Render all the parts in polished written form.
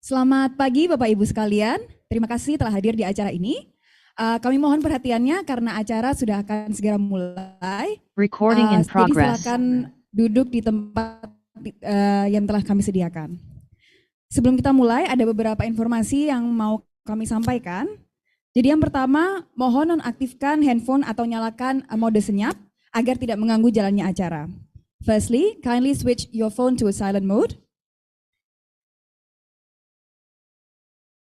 Selamat pagi Bapak Ibu sekalian, terima kasih telah hadir di acara ini. Kami mohon perhatiannya karena acara sudah akan segera mulai. Recording in Jadi progress. silakan duduk di tempat yang telah kami sediakan. Sebelum kita mulai, ada beberapa informasi yang mau kami sampaikan. Jadi yang pertama, mohon nonaktifkan handphone atau nyalakan mode senyap agar tidak mengganggu jalannya acara. Firstly, kindly switch your phone to a silent mode.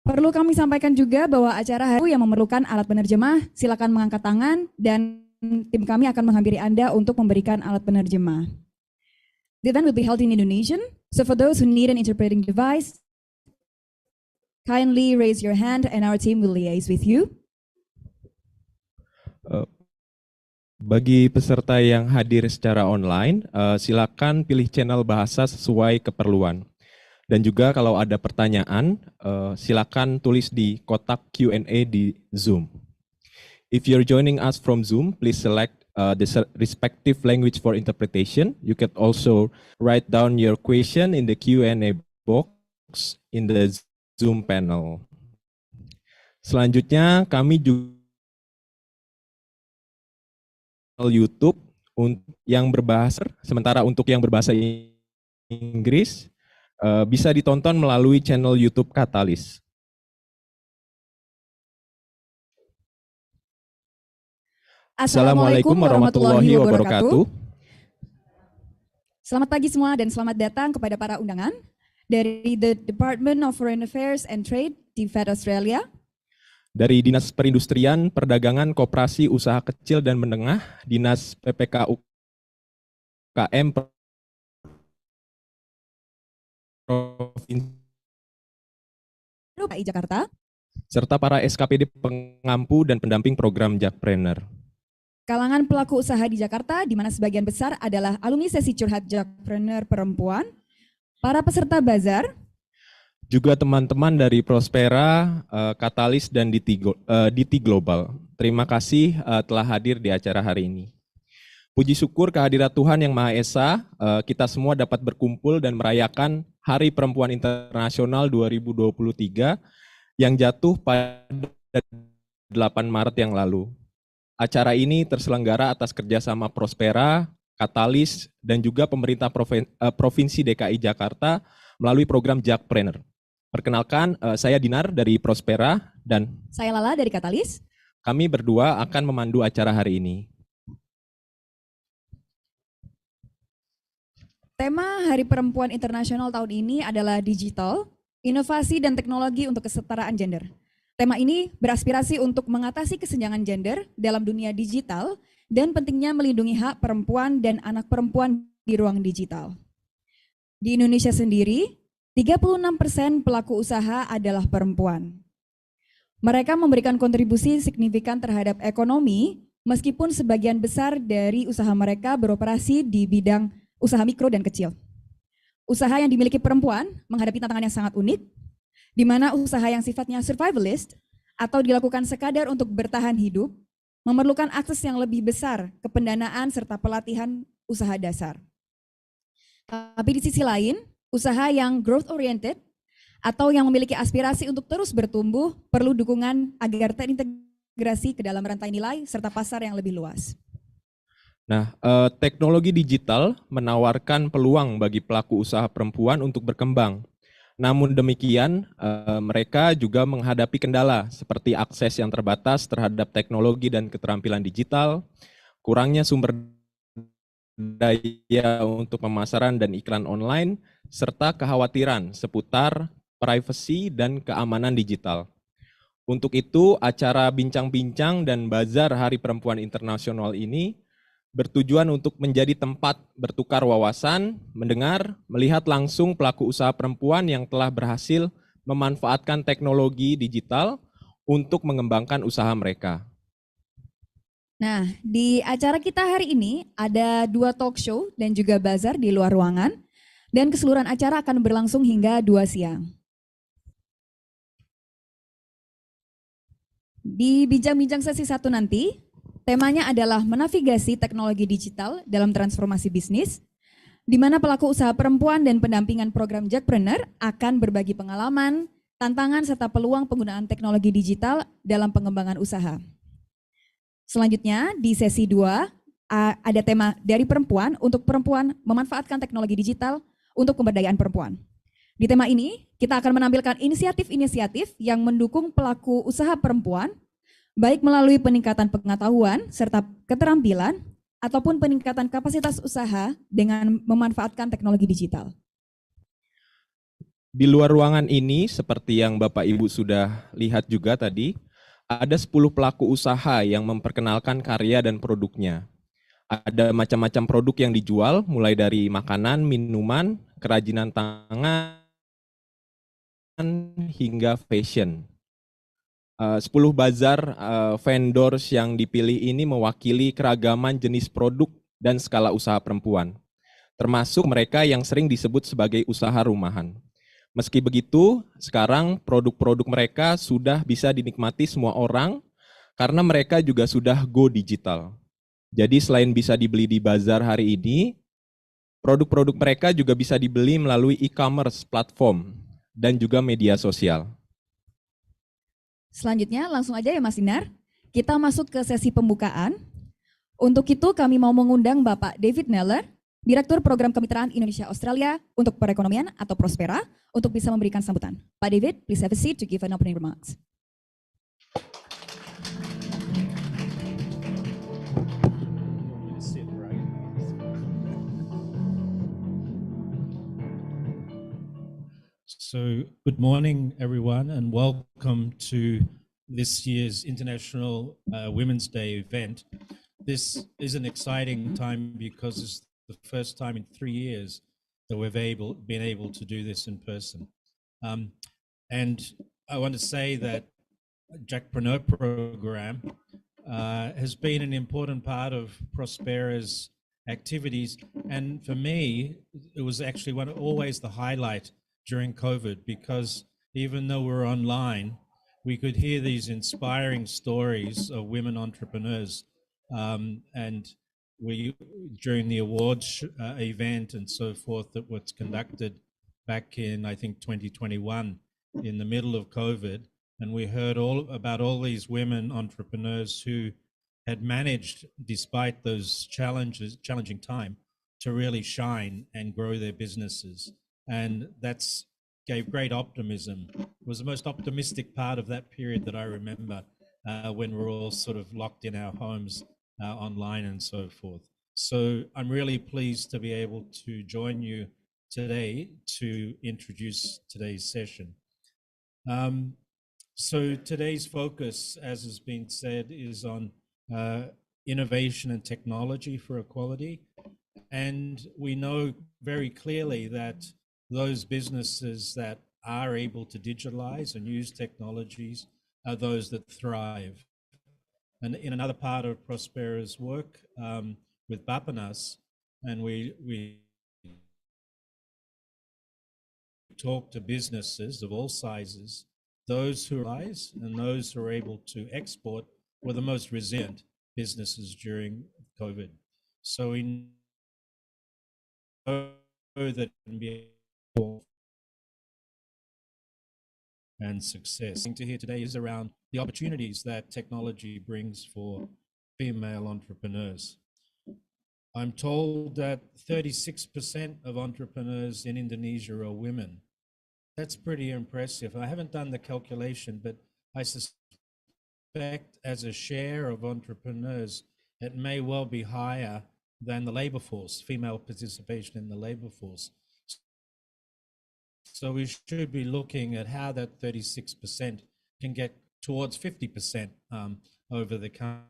Perlu kami sampaikan juga bahwa acara hari yang memerlukan alat penerjemah, silakan mengangkat tangan dan tim kami akan menghampiri Anda untuk memberikan alat penerjemah. The event will be held in Indonesian, so for those who need an interpreting device, kindly raise your hand and our team will liaise with you. Bagi peserta yang hadir secara online, silakan pilih channel bahasa sesuai keperluan. Dan juga kalau ada pertanyaan, silakan tulis di kotak Q&A di Zoom. If you're joining us from Zoom, please select the respective language for interpretation. You can also write down your question in the Q&A box in the Zoom panel. Selanjutnya, kami juga YouTube yang berbahasa, sementara untuk yang berbahasa Inggris bisa ditonton melalui channel YouTube Katalis. Assalamualaikum warahmatullahi wabarakatuh. Selamat pagi semua dan selamat datang kepada para undangan dari The Department of Foreign Affairs and Trade di Fed Australia. Dari Dinas Perindustrian, Perdagangan, Koperasi, Usaha Kecil dan Menengah, Dinas PPK UKM Provinsi DKI Jakarta, serta para SKPD pengampu dan pendamping program Jakpreneur. Kalangan pelaku usaha di Jakarta, di mana sebagian besar adalah alumni sesi curhat Jakpreneur perempuan, para peserta bazar, juga teman-teman dari Prospera, Katalis, dan DT Global. Terima kasih telah hadir di acara hari ini. Puji syukur kehadirat Tuhan Yang Maha Esa, kita semua dapat berkumpul dan merayakan Hari Perempuan Internasional 2023 yang jatuh pada 8 Maret yang lalu. Acara ini terselenggara atas kerjasama Prospera, Katalis, dan juga pemerintah Provinsi DKI Jakarta melalui program Jakpreneur. Perkenalkan, saya Dinar dari Prospera dan saya Lala dari Katalis. Kami berdua akan memandu acara hari ini. Tema Hari Perempuan Internasional tahun ini adalah digital, inovasi dan teknologi untuk kesetaraan gender. Tema ini beraspirasi untuk mengatasi kesenjangan gender dalam dunia digital dan pentingnya melindungi hak perempuan dan anak perempuan di ruang digital. Di Indonesia sendiri, 36% pelaku usaha adalah perempuan. Mereka memberikan kontribusi signifikan terhadap ekonomi, meskipun sebagian besar dari usaha mereka beroperasi di bidang usaha mikro dan kecil. Usaha yang dimiliki perempuan menghadapi tantangan yang sangat unik, di mana usaha yang sifatnya survivalist atau dilakukan sekadar untuk bertahan hidup, memerlukan akses yang lebih besar ke pendanaan serta pelatihan usaha dasar. Tapi di sisi lain, usaha yang growth oriented atau yang memiliki aspirasi untuk terus bertumbuh perlu dukungan agar terintegrasi ke dalam rantai nilai serta pasar yang lebih luas. Nah, teknologi digital menawarkan peluang bagi pelaku usaha perempuan untuk berkembang. Namun demikian, mereka juga menghadapi kendala seperti akses yang terbatas terhadap teknologi dan keterampilan digital, kurangnya sumber daya untuk pemasaran dan iklan online, serta kekhawatiran seputar privasi dan keamanan digital. Untuk itu, acara bincang-bincang dan bazar Hari Perempuan Internasional ini bertujuan untuk menjadi tempat bertukar wawasan, mendengar, melihat langsung pelaku usaha perempuan yang telah berhasil memanfaatkan teknologi digital untuk mengembangkan usaha mereka. Nah, di acara kita hari ini ada 2 talk show dan juga bazar di luar ruangan, dan keseluruhan acara akan berlangsung hingga 2 siang. Di bincang-bincang sesi 1 nanti, temanya adalah menavigasi teknologi digital dalam transformasi bisnis. di mana pelaku usaha perempuan dan pendampingan program Jackpreneur akan berbagi pengalaman, tantangan, serta peluang penggunaan teknologi digital dalam pengembangan usaha. Selanjutnya, di sesi 2, ada tema dari perempuan untuk perempuan memanfaatkan teknologi digital untuk pemberdayaan perempuan. Di tema ini, kita akan menampilkan inisiatif-inisiatif yang mendukung pelaku usaha perempuan, baik melalui peningkatan pengetahuan serta keterampilan, ataupun peningkatan kapasitas usaha dengan memanfaatkan teknologi digital. Di luar ruangan ini, seperti yang Bapak Ibu sudah lihat juga tadi, ada 10 pelaku usaha yang memperkenalkan karya dan produknya. Ada macam-macam produk yang dijual, mulai dari makanan, minuman, kerajinan tangan, hingga fashion. 10 bazar vendors yang dipilih ini mewakili keragaman jenis produk dan skala usaha perempuan, termasuk mereka yang sering disebut sebagai usaha rumahan. Meski begitu, sekarang produk-produk mereka sudah bisa dinikmati semua orang karena mereka juga sudah go digital. Jadi selain bisa dibeli di bazar hari ini, produk-produk mereka juga bisa dibeli melalui e-commerce platform dan juga media sosial. Selanjutnya langsung aja ya Mas Dinar, kita masuk ke sesi pembukaan. Untuk itu kami mau mengundang Bapak David Neller, Direktur Program Kemitraan Indonesia Australia untuk Perekonomian atau Prospera, untuk bisa memberikan sambutan. Pak David, please have a seat to give an opening remarks. So good morning, everyone, and welcome to this year's International Women's Day event. This is an exciting time because it's the first time in 3 years that we've been able to do this in person. And I want to say that Jackpreneur program has been an important part of Prospera's activities. And for me, it was actually always the highlight during COVID, because even though we're online, we could hear these inspiring stories of women entrepreneurs. And we, during the awards event and so forth that was conducted back in, I think, 2021, in the middle of COVID, and we heard all about all these women entrepreneurs who had managed, despite those challenging time, to really shine and grow their businesses. And that's gave great optimism. It was the most optimistic part of that period that I remember, when we're all sort of locked in our homes online and so forth. So I'm really pleased to be able to join you today to introduce today's session. So today's focus, as has been said, is on innovation and technology for equality. And we know very clearly that those businesses that are able to digitalize and use technologies are those that thrive. And in another part of Prospera's work with Bapanas, and we talk to businesses of all sizes, those who rise and those who are able to export were the most resilient businesses during COVID. So we know that can be and success. To hear today is around the opportunities that technology brings for female entrepreneurs. I'm told that 36% of entrepreneurs in Indonesia are women. That's pretty impressive. I haven't done the calculation, but I suspect as a share of entrepreneurs, it may well be higher than the labor force, female participation in the labor force. So we should be looking at how that 36% can get towards 50% over the coming.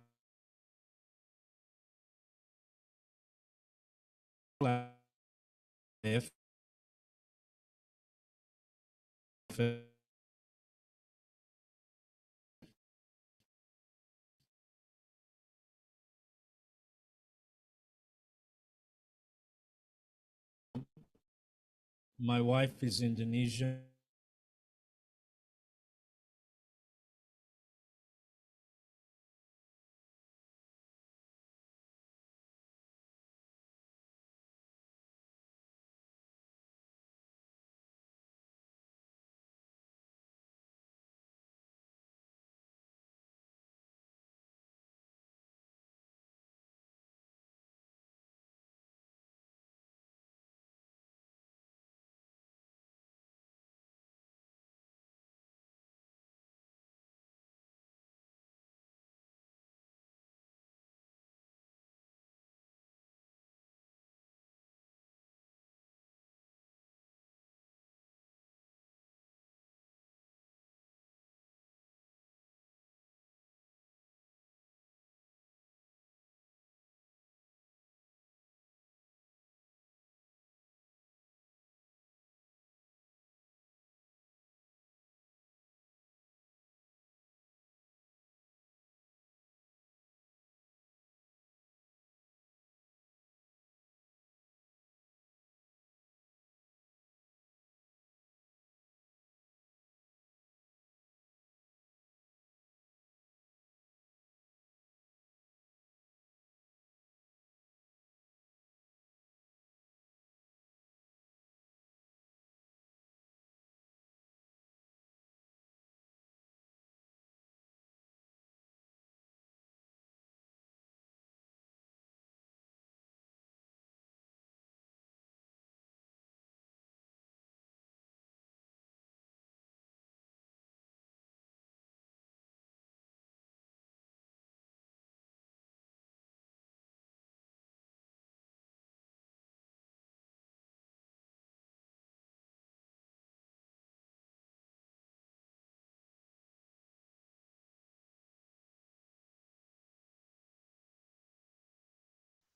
My wife is Indonesian.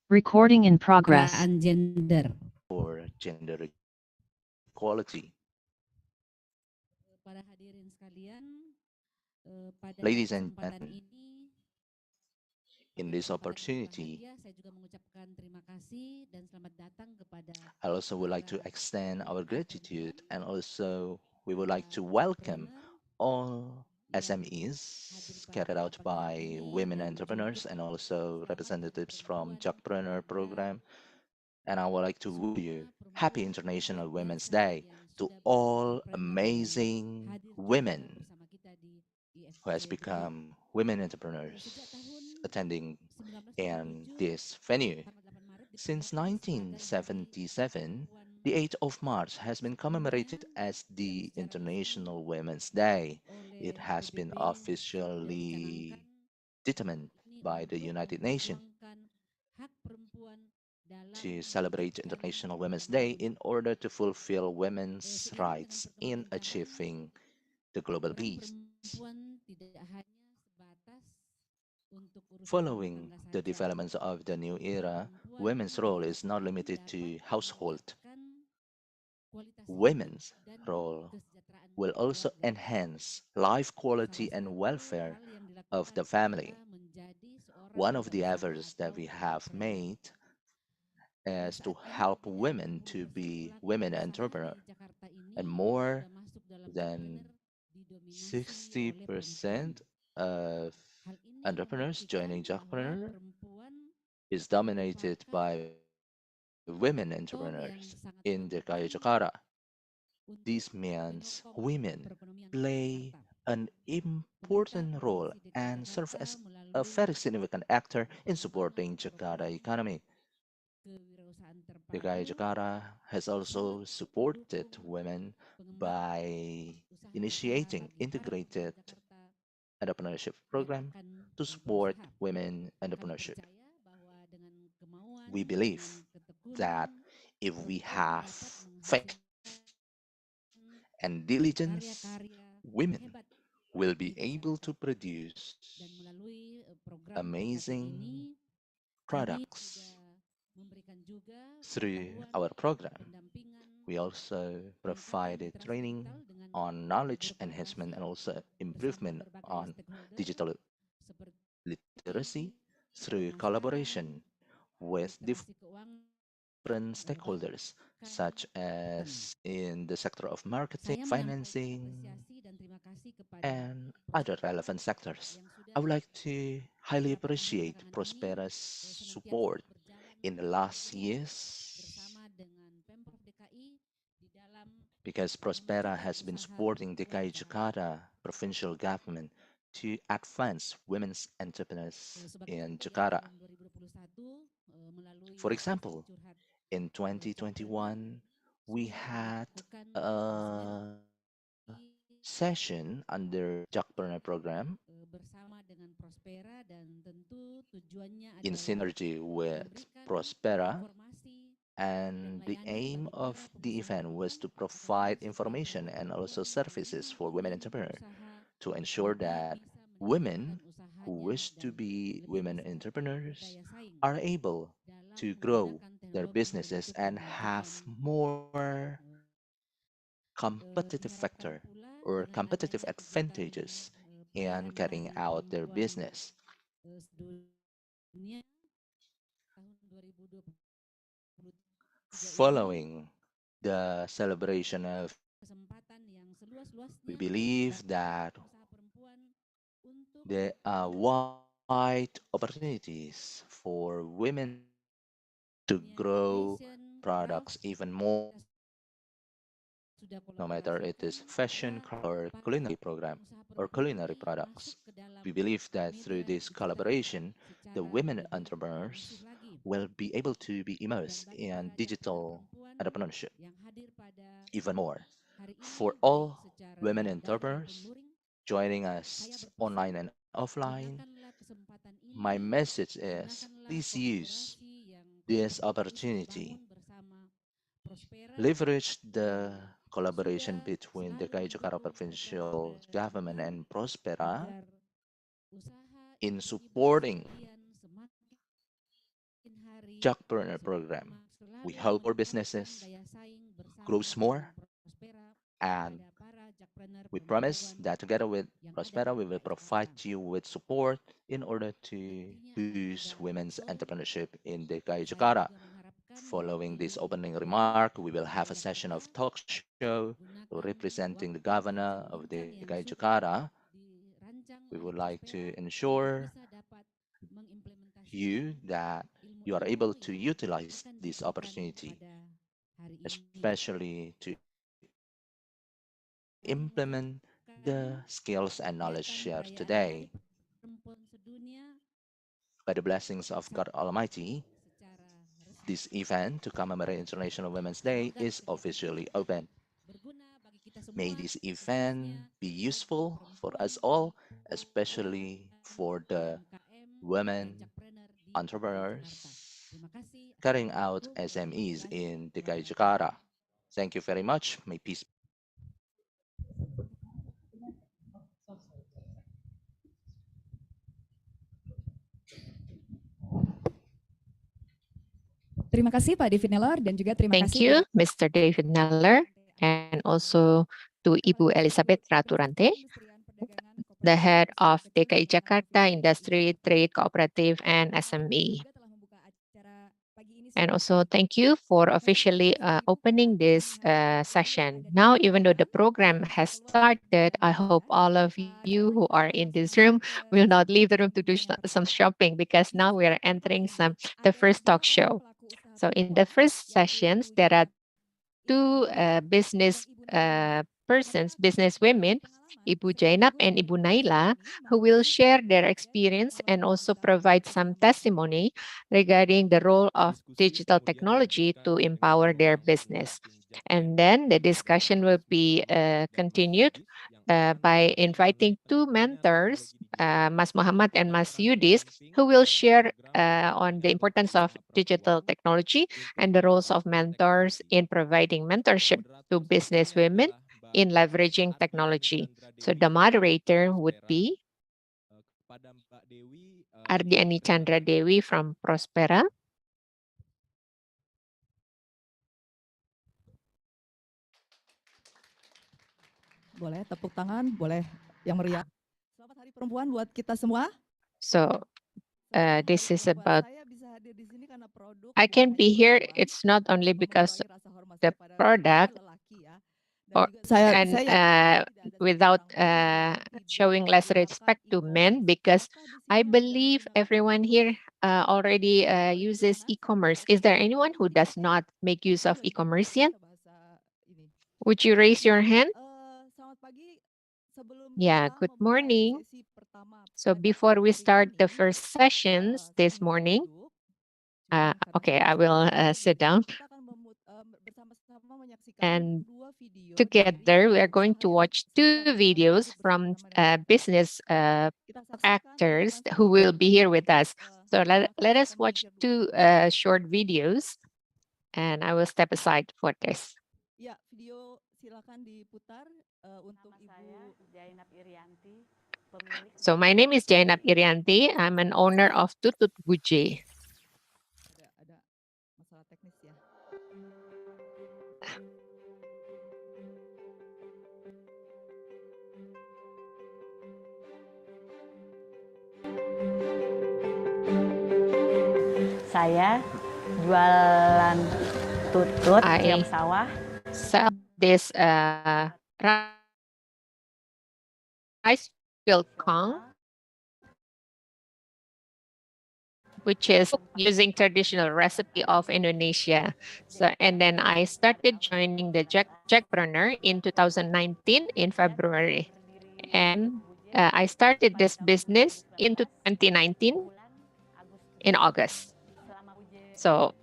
Recording in progress. Gender. for gender equality. Para hadirin sekalian, pada Ladies and kesempatan gentlemen, ini, in pada this kesempatan yang opportunity, berbahagia, saya juga mengucapkan terima kasih dan selamat datang kepada I also would like to para extend our women gratitude, entrepreneur, and also we would para like to welcome jackpreneur all yang hadir SMEs pada carried out pertemuan by ini women dan juga entrepreneurs and also selamat hari representatives from perempuan Jackpreneur pada program. And I would like to wish semua you Happy perempuan International luar Women's biasa Day yang to sudah menjadi all jackpreneur yang amazing hadir juga women bersama kita di who has IFC Bali. become women Sejak entrepreneurs tahun attending in 1977, this venue. tanggal 8 Maret Since diperingatkan sebagai Hari 1977, Perempuan the 8th of March has been sedunia commemorated as yang the secara resmi International Women's Day. It oleh has been PBB sudah officially dicanangkan determined ini by the untuk United Nations memperjuangkan hak perempuan to dalam celebrate mewujudkan International dunia Women's Day maju. in order to fulfill women's Seiring dengan rights perkembangan in zaman, achieving the global peran peace. perempuan tidak hanya sebatas untuk urusan rumah Following tangga the saja. developments of the new Peran era, perempuan women's role dalam is not hidup ini limited dapat to household. meningkatkan kualitas hidup Women's dan role kesejahteraan will also keluarga. enhance life quality Salah and satu welfare hal yang of dilakukan the family. adalah menjadi seorang One of the wirausaha efforts that atau we have entrepreneur. made is to Saat ini help lebih dari women to 60% be pelaku women usaha entrepreneur, di Jakarta ini and yang more sudah masuk dalam than jackpreneur didominasi oleh perempuan. 60% of Hal ini entrepreneurs membuktikan joining bahwa Jackpreneur perempuan is dominated merupakan by women aktor yang entrepreneurs sangat in DKI penting Jakarta. untuk This means menyokong women perekonomian play Jakarta. an Pemerintah important role Provinsi DKI and serve Jakarta as a very melalui significant actor in pengembangan supporting Jakarta program economy. kewirausahaan DKI terpadu Jakarta has sangat also supported mendukung women pengembangan by usaha-usaha initiating bagi para perempuan integrated Jakarta entrepreneurship yang program akan to support berusaha. women Kami entrepreneurship. percaya bahwa dengan kemauan, We dengan believe that ketekunan, if we perempuan have dapat faith menghasilkan and diligence, karya-karya women hebat will di be desa able to produce dan melalui program PKT amazing ini kami products. sudah memberikan juga Through pengetahuan, our program, pendampingan, we also peningkatan provided literasi training digital dengan on knowledge enhancement and berkolaborasi also bersama improvement berbagai on stakeholder digital literacy seperti through pemasaran, collaboration with literasi keuangan, different bahkan stakeholders, such as in the sector of marketing, saya menyampaikan financing, apresiasi dan terima kasih kepada and other Prospera relevant sectors. yang sudah I would like to highly beberapa tahun appreciate belakangan ini Prospera's senantiasa support berjalan in the last bergerak years bersama dengan Pemprov DKI di dalam because Prospera memajukan has been usaha supporting DKI umkm. Jakarta provincial government to advance women's entrepreneurs Sebagai in contoh ya Jakarta. tahun 2021 melalui For sesi example, curhat in Jackpreneur 2021, we sudah had dilakukan a session under Jackpreneur program bersama dengan Prospera dan tentu tujuannya in adalah synergy with memberikan Prospera, informasi dan and the layanan aim bagi of para the pengusaha event was perempuan, to apabila provide setiap information seorang and also perempuan yang services memang for women ingin entrepreneurs berusaha to ensure lebih that bisa meningkatkan women who usahanya wish to dan be lebih women bisa entrepreneurs berdaya saing are able dalam to grow menggunakan their teknologi yang businesses berbentuk and pembajakan. have more competitive Diharapkan factor pula or dengan competitive adanya kegiatan advantages in perayaan carrying Hari out their Perempuan business. Sedunia tahun 2023 ini Following the celebration of, kesempatan yang we seluas-luasnya believe bagi that usaha perempuan untuk there are wide opportunities for women to dunia grow fashion, products craft. even more, Kita sudah no matter it kolaborasikan is fashion, agar or para culinary program pengusaha or perempuan culinary ini masuk products. ke dalam We believe that through media this digital collaboration, the secara women lebih masif entrepreneurs lagi. will be able to be Dan immersed bagi in para jackpreneur digital perempuan entrepreneurship yang hadir pada even more. hari For ini, baik all women secara daring maupun entrepreneurs luring, joining saya us berpesan, online and offline, gunakanlah kesempatan my ini, message is gunakanlah please use kolaborasi yang this sudah opportunity. dibangun bersama Prospera Leverage yang the collaboration sudah between the selalu DKI Jakarta mendukung program provincial government Jackpreneur and Prospera agar usaha in ibu-ibu supporting sekalian semakin hari Jackpreneur program. We help our businesses grows more, and we promise that together with Prospera, we will provide you with support in order to boost women's entrepreneurship in DKI Jakarta. Following this opening remark, we will have a session of talk show representing the governor of DKI Jakarta. We would like to ensure you that you are able to utilize this opportunity, especially to implement the skills and knowledge shared today. By the blessings of God Almighty, this event to commemorate International Women's Day is officially open. May this event be useful for us all, especially for the women entrepreneurs carrying out SMEs in DKI Jakarta. Thank you very much. May peace. Terima kasih Pak David Neller dan juga terima Thank kasih you, Mr. David Neller, and also to Ibu Elizabeth Raturante, the head of DKI Jakarta Industry, Trade, Cooperative, and SME. And also thank you for officially opening this session. Now, even though the program has started, I hope all of you who are in this room will not leave the room to do some shopping, because now we are entering the first talk show. So in the first sessions, there are two business persons, business women, Ibu Jainab and Ibu Naila, who will share their experience and also provide some testimony regarding the role of digital technology to empower their business. And then the discussion will be continued by inviting two mentors, Mas Muhammad and Mas Yudis, who will share on the importance of digital technology and the roles of mentors in providing mentorship to business women in leveraging technology. So the moderator would be Ardiani Chandra Dewi from Prospera. Boleh tepuk tangan, boleh yang meriah. Selamat Hari Perempuan buat kita semua. So this is about, I can be here, it's not only because the product, without showing less respect to men, because I believe everyone here already uses e-commerce. Is there anyone who does not make use of e-commerce yet? Would you raise your hand? Yeah, good morning. So before we start the first sessions this morning, okay, I will sit down. And together, we are going to watch two videos from business actors who will be here with us. So let us watch two short videos, and I will step aside for this. Ya, video silakan diputar untuk Ibu Jainab Irianti. So my name is Jainab Irianti. I'm an owner of Tutut Buje. Ada masalah teknis ya. Saya jualan tutut tiap sawah. Sell this rice field kong, which is using traditional recipe of Indonesia. So, and then I started joining the Jackpreneur in 2019 in February. And I started this business in 2019 in August. So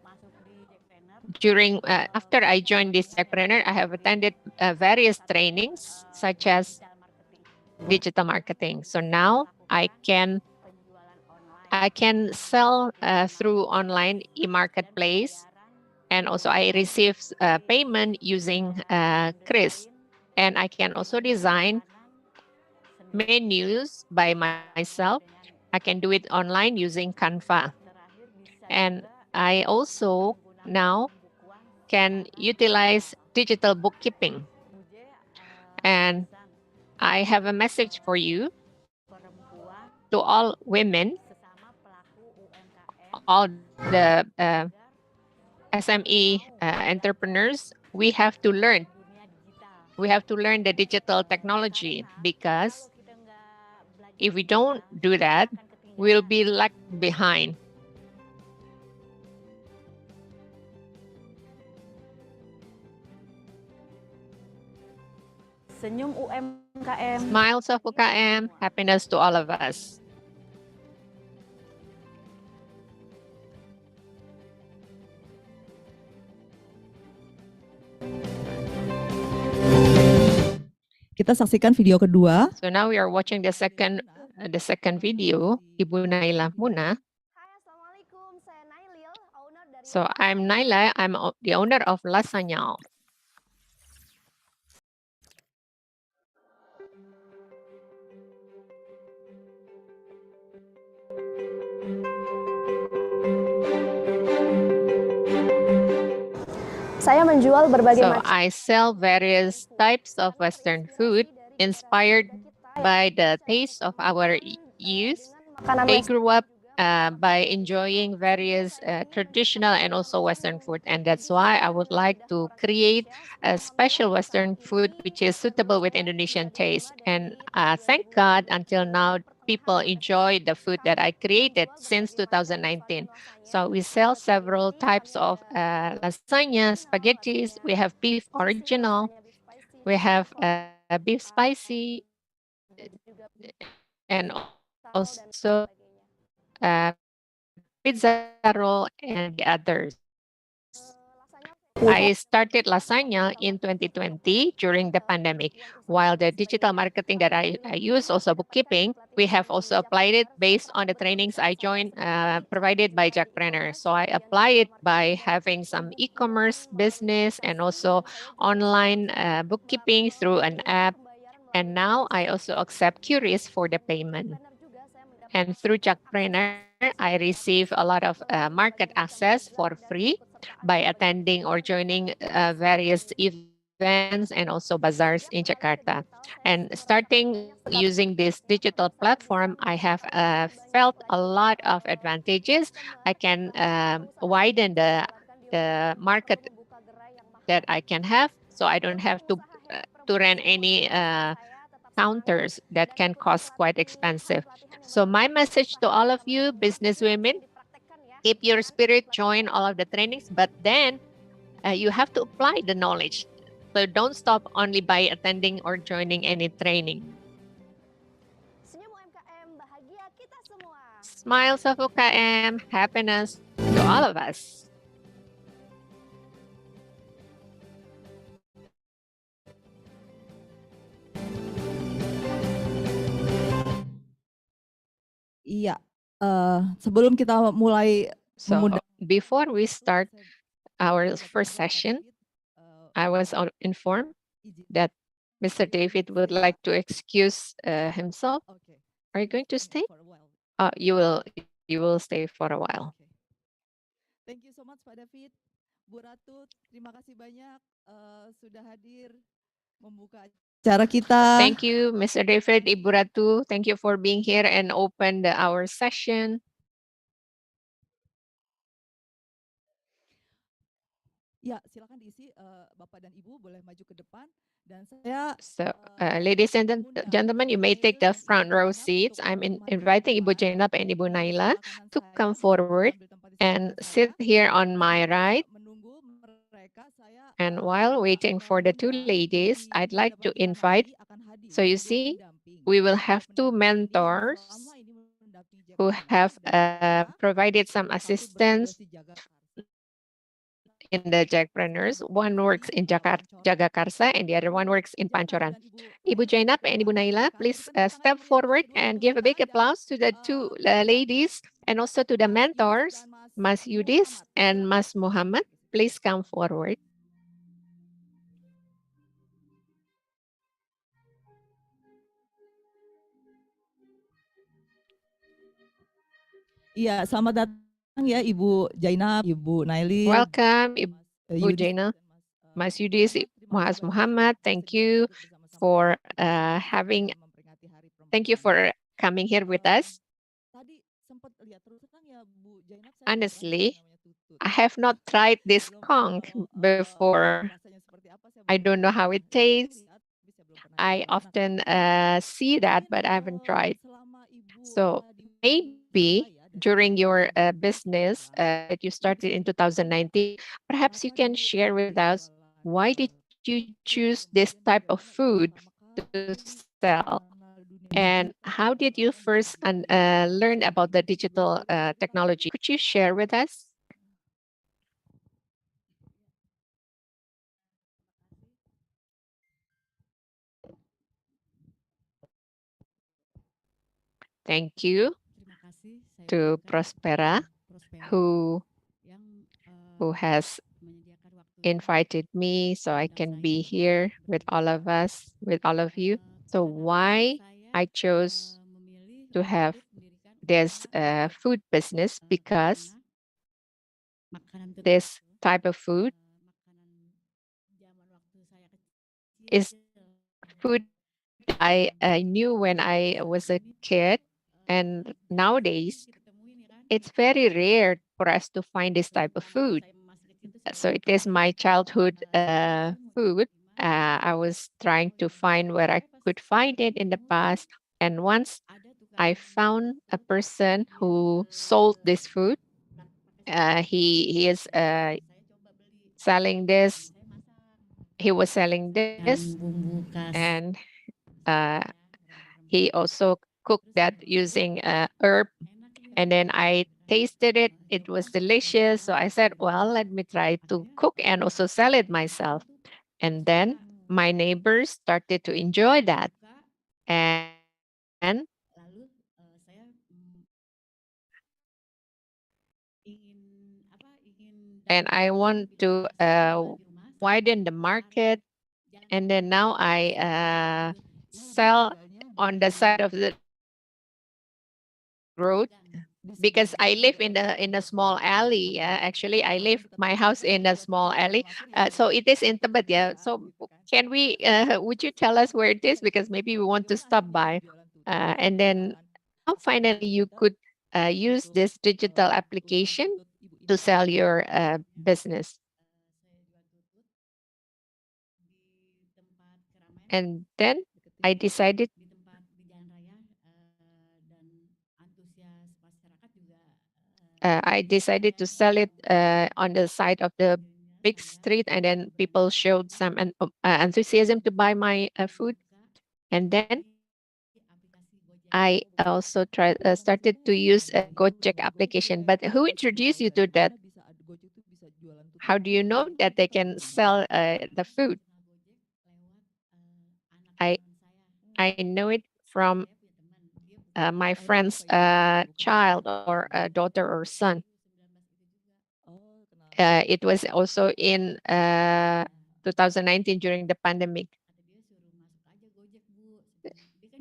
during after I joined this Jackpreneur, I have attended various trainings such as digital marketing. So now I can sell through online e-marketplace, and also I receive payment using Chris, and I can also design menus by myself. I can do it online using Canva. And I also now can utilize digital bookkeeping. And I have a message for you to all women, all the SME entrepreneurs. We have to learn. We have to learn the digital technology because if we don't do that, we'll be left behind. Senyum UMKM. Smiles of UKM, happiness to all of us. Kita saksikan video kedua. So now we are watching the second video, Ibu Naila Muna. So I'm Naila, I'm the owner of Lasagna. Saya menjual berbagai So macam I sell various types of Western food inspired by the taste of our youth. makanan They Western. grew up by enjoying various traditional and also Western food. And that's why I would like to create a special Western food which is suitable with Indonesian taste. And thank God, until now, people enjoy the food that I created since 2019. So we sell several types of lasagna, spaghettis. We have beef original. We have beef spicy and also pizza roll and the others. I started lasagna in 2020 during the pandemic. While the digital marketing that I use, also bookkeeping, we have also applied it based on the trainings I joined provided by Jackpreneur. So I apply it by having some e-commerce business and also online bookkeeping through an app. And now I also accept queries for the payment. And through Jackpreneur, I receive a lot of market access for free by attending or joining various events and also bazaars in Jakarta. And starting using this digital platform, I have felt a lot of advantages. I can widen the market that I can have, so I don't have to rent any counters that can cost quite expensive. So my message to all of you business women, keep your spirit, join all of the trainings, but then you have to apply the knowledge. So don't stop only by attending or joining any training. Senyum UMKM, bahagia kita semua. Smiles of UKM, happiness to all of us. Iya, sebelum kita mulai So before we start our first session, I was informed that Mr. David would like to excuse himself. Are you going to stay? You will stay for a while. Thank you so much Pak David. Bu Ratu, terima kasih banyak sudah hadir membuka acara kita. Thank you, Mr. David, Ibu Ratu. Thank you for being here and open our session. Ya, silakan diisi Bapak dan Ibu boleh maju ke depan dan saya So, ladies and gentlemen, you may take the front row seats. I'm inviting Ibu Jainab and Ibu Naila to come forward and sit here on my right. And while waiting for the two ladies, I'd like to invite, so you see, we will have two mentors who have provided some assistance in the Jackpreneurs. One works in Jagakarsa and the other one works in Pancoran. Ibu Jainab and Ibu Naila, please step forward and give a big applause to the two ladies and also to the mentors, Mas Yudis and Mas Muhammad. Please come forward. Iya, selamat datang ya Ibu Jainab, Ibu Nailil, Welcome, Ibu Yudis, Jaina, Mas Yudis, Mas Muhammad. Thank you for thank you for coming here with us. Honestly, I have not tried this conch before. I don't know how it tastes. I often see that, but I haven't tried. So maybe during your business that you started in 2019, perhaps you can share with us why did you choose this type of food to sell? And how did you first learn about the digital technology? Could you share with us? Thank you to Prospera, who has invited me so I can be here with all of us, with all of you. So why I chose to have this food business, because this type of food is food I knew when I was a kid, and nowadays it's very rare for us to find this type of food. So it is my childhood food. I was trying to find where I could find it in the past, and once I found a person who sold this food. He is selling this. He was selling this, and uh, he also cooked that using herb. And then I tasted it. It was delicious. So I said, well, let me try to cook and also sell it myself. And then my neighbors started to enjoy that. And I want to widen the market. And then now I sell on the side of the road, because I live in a small alley. Actually, I live my house in a small alley, so it is intimate. Yeah. So can we? Would you tell us where it is? Because maybe we want to stop by, and then now finally you could use this digital application to sell your business. And then I decided to sell it on the side of the big street, and then people showed some enthusiasm to buy my food. And then I also started to use a Gojek application. But who introduced you to that? How do you know that they can sell the food? I I know it from my friend's child or daughter or son. It was also in 2019 during the pandemic.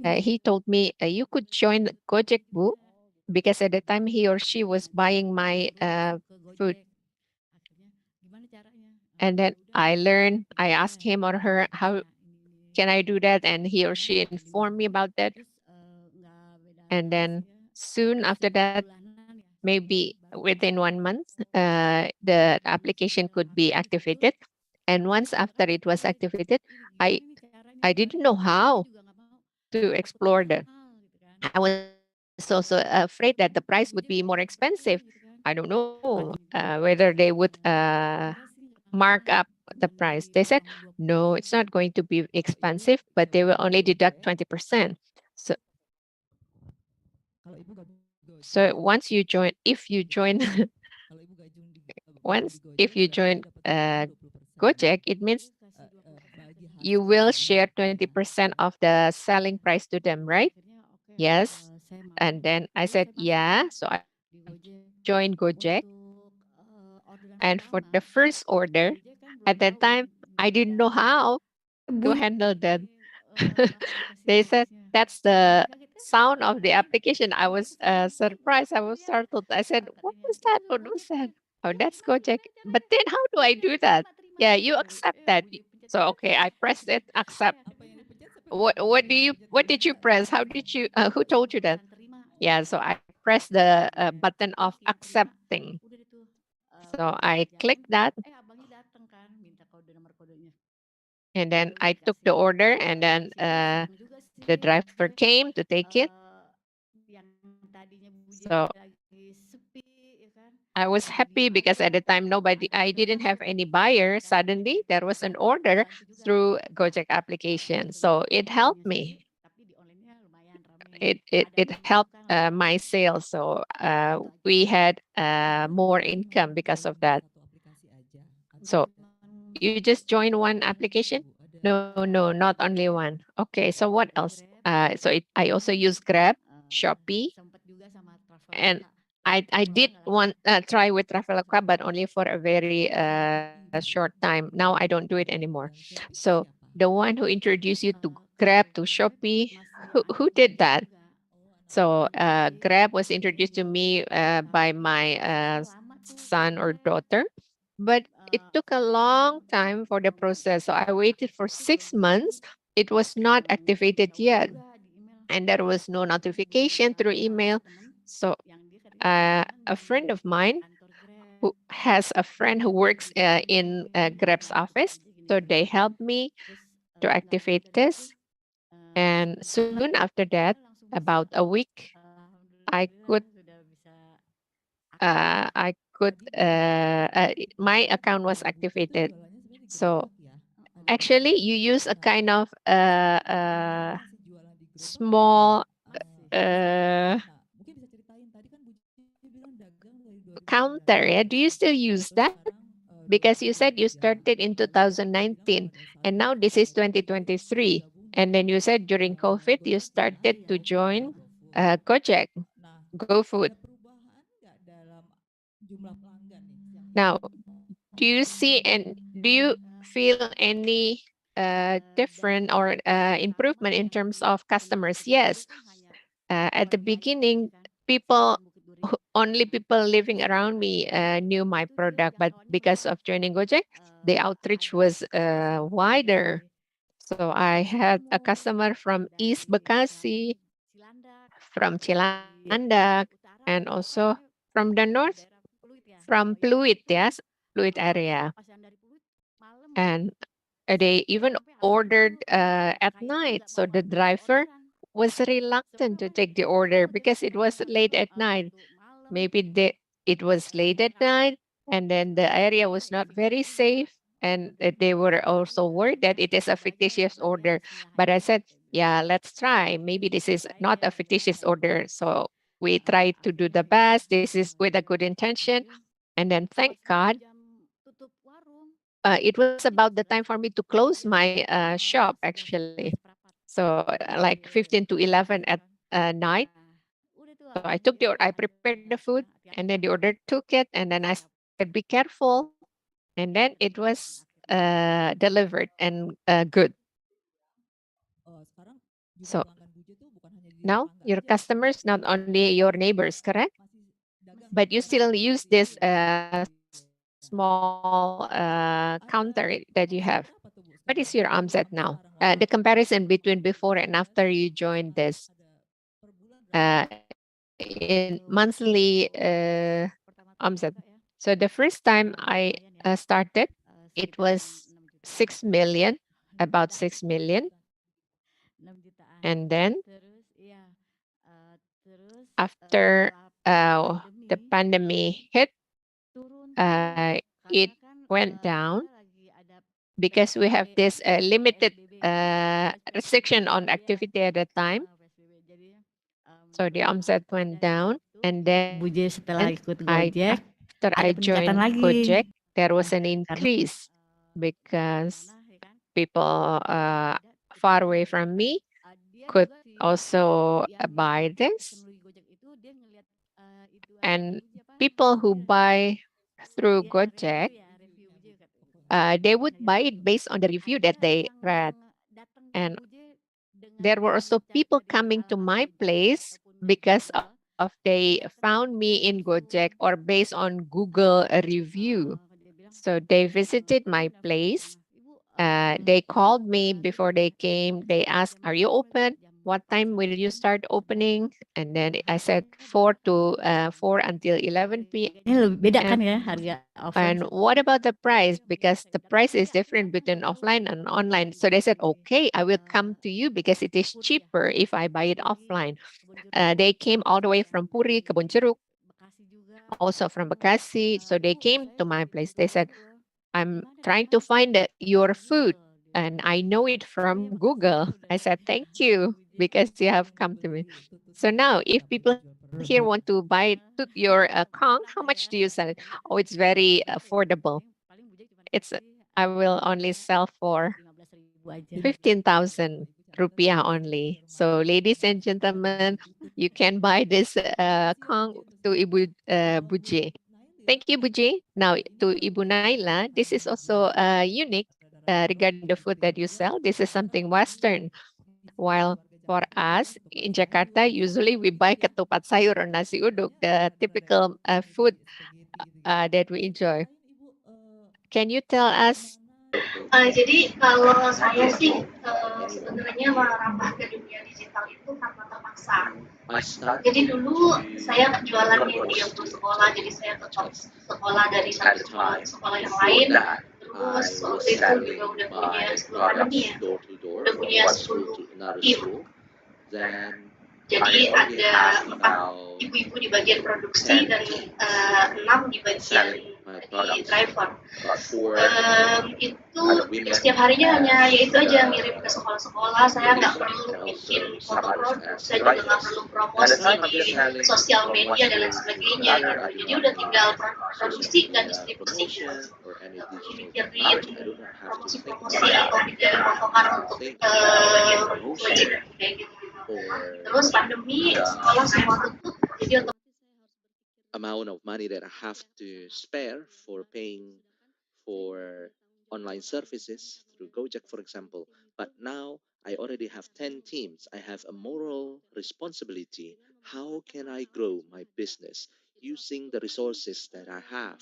He told me, you could join Gojek, Bu, because at the time he or she was buying my food. And then I learned, I asked him or her, how can I do that? And he or she informed me about that. And then soon after that, maybe within 1 month, the application could be activated. And once after it was activated, I I didn't know how to explore that. I was also afraid that the price would be more expensive. I don't know whether they would mark up the price. They said, no, it's not going to be expensive, but they will only deduct 20%. So, once you join, if you join, if you join Gojek, it means you will share 20% of the selling price to them, right? Yes. And then I said, yeah. So I joined Gojek. And for the first order, at that time, I didn't know how to handle that. They said, that's the sound of the application, I was surprised. I was startled. I said, "What was that? What was that?" Oh, that's Gojek. But then, how do I do that? Yeah, you accept that. So okay, I pressed it, accept. What did you press? How did you? Who told you that? Yeah, so I pressed the button of accepting. So I clicked that, and then I took the order, and then the driver came to take it. So I was happy because at the time I didn't have any buyer. Suddenly there was an order through Gojek application. So it helped me. It helped my sales. So we had more income because of that. So you just join one application? No, not only one. Okay, so what else? I also use Grab, Shopee, and I did one try with Traveloka, but only for a very short time. Now I don't do it anymore. So the one who introduced you to Grab, to Shopee, who did that? So Grab was introduced to me by my son or daughter, but it took a long time for the process. So I waited for 6 months. It was not activated yet, and there was no notification through email. So a friend of mine who has a friend who works in Grab's office, so they helped me to activate this. And soon after that, about a week, I could my account was activated. So actually, you use a kind of small uh, counter. Yeah? Do you still use that? Because you said you started in 2019 and now this is 2023. And then you said during COVID, you started to join Gojek, GoFood. Now, do you see and do you feel any different or improvement in terms of customers? Yes. At the beginning, only people living around me knew my product, but because of joining Gojek, the outreach was wider. So I had a customer from East Bekasi, from Cilandak, and also from the north, from Pluit, yes, Pluit area. And they even ordered at night. So the driver was reluctant to take the order because it was late at night. Maybe it was late at night, and then the area was not very safe. And they were also worried that it is a fictitious order. But I said, yeah, let's try. Maybe this is not a fictitious order. So we tried to do the best. This is with a good intention. And then thank God, it was about the time for me to close my shop actually. So like 15 to 11 at night. So I prepared the food, and then the order took it, and then I said, be careful. And then it was delivered and good. So now your customers, not only your neighbors, correct? But you still use this small counter that you have. What is your AMSAT now? The comparison between before and after you joined this in monthly AMSAT. So the first time I started, it was 6 million, about 6 million. And then after the pandemic hit, it went down because we have this limited restriction on activity at the time. So the AMSAT went down, and then Bu J setelah ikut after Gojek, I ada joined peningkatan Gojek, lagi. there was an Karena increase because people far away from me could also buy this. And people who buy through Gojek, they would buy it based on the review that they read. And there were also people coming to my place because of they found me in Gojek or based on Google review. So they visited my place. They called me before they came. They asked, "Are you open? What time will you start opening?" And then I said 4 until 11 p.m. Ini lebih beda kan ya harga offline. And what about the price? Because the price is different between offline and online. So they said, "Okay, I will come to you because it is cheaper if I buy it offline." They came all the way from Puri, Kebon Jeruk, also from Bekasi. So they came to my place. They said, "I'm trying to find your food and I know it from Google." I said, "Thank you because you have come to me." So now, if people here want to buy your Kong, how much do you sell it? Oh, it's very affordable. It's I will only sell for 15,000 rupiah only. So, ladies and gentlemen, you can buy this Kong to Ibu Buje. Thank you, Buji. Now, to Ibu Naila, this is also unique regarding the food that you sell. This is something Western. While for us in Jakarta, usually we buy ketupat sayur or nasi uduk, the typical food that we enjoy. Can you tell us? Jadi kalau saya sih sebenarnya merambah ke dunia digital itu karena terpaksa. Jadi dulu saya jualan media untuk sekolah, jadi saya tetap sekolah dari satu sekolah ke sekolah yang lain. Terus waktu itu juga udah punya sebelum pandemi ya, udah punya 10 tim. Jadi ada 4 ibu-ibu di bagian produksi dan 6 di bagian di driver. Itu setiap harinya hanya ya itu aja ngirim ke sekolah-sekolah. Saya nggak perlu bikin foto produk, saya juga nggak perlu promosi di sosial media dan lain sebagainya gitu. Jadi udah tinggal produksi dan distribusi gitu. Mikirin promosi-promosi atau bikin potongan untuk wajib kayak gitu. Terus pandemi sekolah semua tutup, jadi otomatis amount of money that I have to spare for paying for online services through Gojek, for example. But now I already have 10 teams. I have a moral responsibility. How can I grow my business using the resources that I have?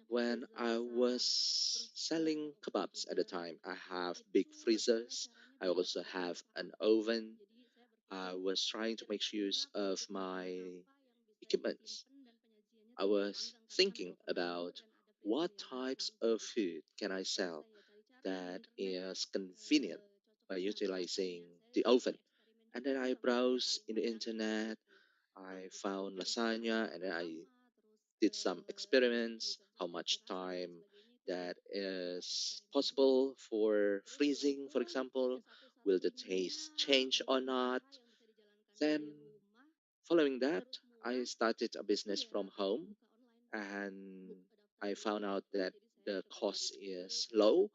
When I was selling kebabs at the time, I have big freezers. I also have an oven. I was trying to make use of my equipments. I was thinking about what types of food can I sell that is convenient by utilizing the oven. And then I browsed in the internet. I found lasagna, and then I did some experiments. How much time that is possible for freezing, for example? Will the taste change or not? Then, following that, I started a business from home, and I found out that the cost is low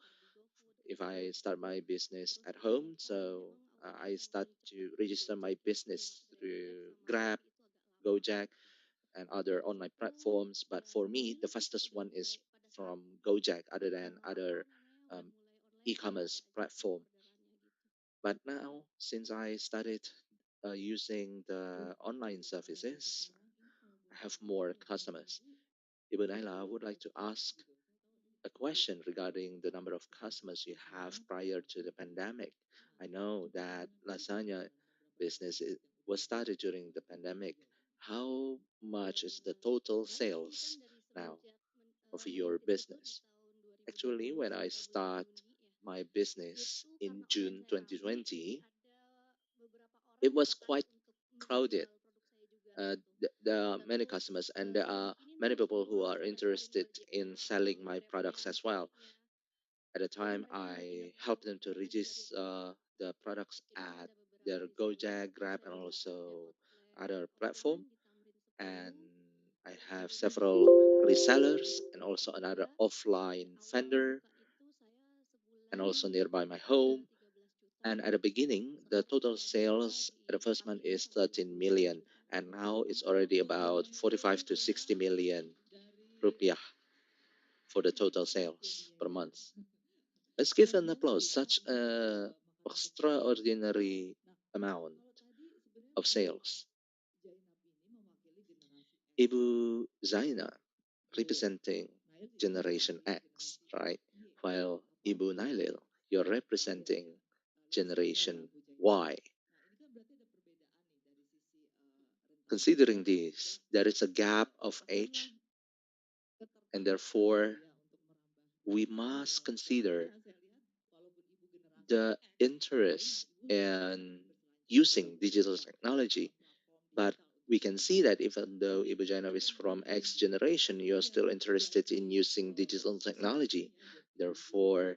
if I start my business at home. So I start to register my business through Grab, Gojek, and other online platforms. But for me, the fastest one is from Gojek, other than other um, e-commerce platform. But now, since I started using the online services, I have more customers. Ibu Naila, I would like to ask a question regarding the number of customers you have prior to the pandemic. I know that lasagna business was started during the pandemic. How much is the total sales now of your business? Actually, when I start my business in June 2020, it was quite crowded. There are many customers, and there are many people who are interested in selling my products as well. At the time, I helped them to register the products at their Gojek, Grab, and also other platform. And I have several resellers and also another offline vendor, and also nearby my home. And at the beginning, the total sales at the first month is 13 million, and now it's already about 45 to 60 million rupiah for the total sales per month. Let's give an applause, such a extraordinary amount of sales. Ibu Zaina representing Generation X, right? While Ibu Nailil, you're representing Generation Y. Considering this, there is a gap of age, and therefore we must consider the interest in using digital technology. But we can see that even though Ibu Jainab is from X generation, you're still interested in using digital technology. Therefore,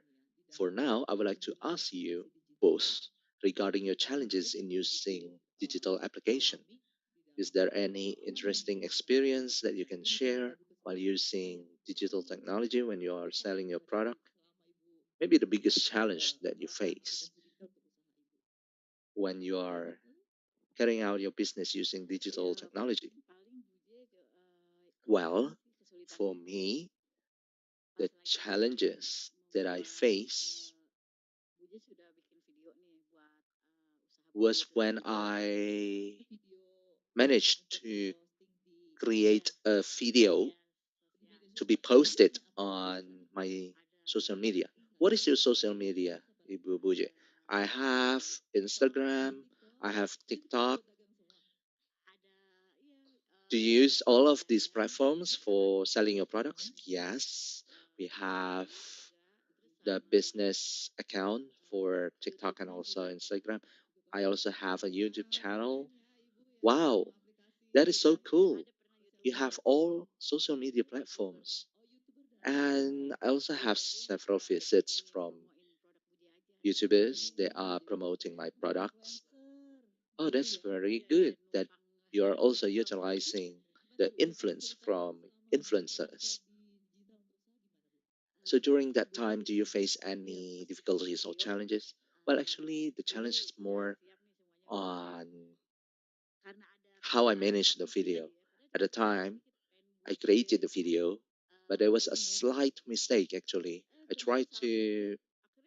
for now, I would like to ask you both regarding your challenges in using digital application. Is there any interesting experience that you can share while using digital technology when you are selling your product? Maybe the biggest challenge that you face when you are carrying out your business using digital technology. Well, for me, the challenges that I face was when I managed to create a video to be posted on my social media. What is your social media, Ibu Buje? I have Instagram, I have TikTok. Do you use all of these platforms for selling your products? Yes, we have the business account for TikTok and also Instagram. I also have a YouTube channel. Wow, that is so cool. You have all social media platforms. And I also have several visits from YouTubers. They are promoting my products. Oh, that's very good that you are also utilizing the influence from influencers. So during that time, do you face any difficulties or challenges? Well, actually, the challenge is more on how I manage the video. At the time, I created the video, but there was a slight mistake actually. I tried to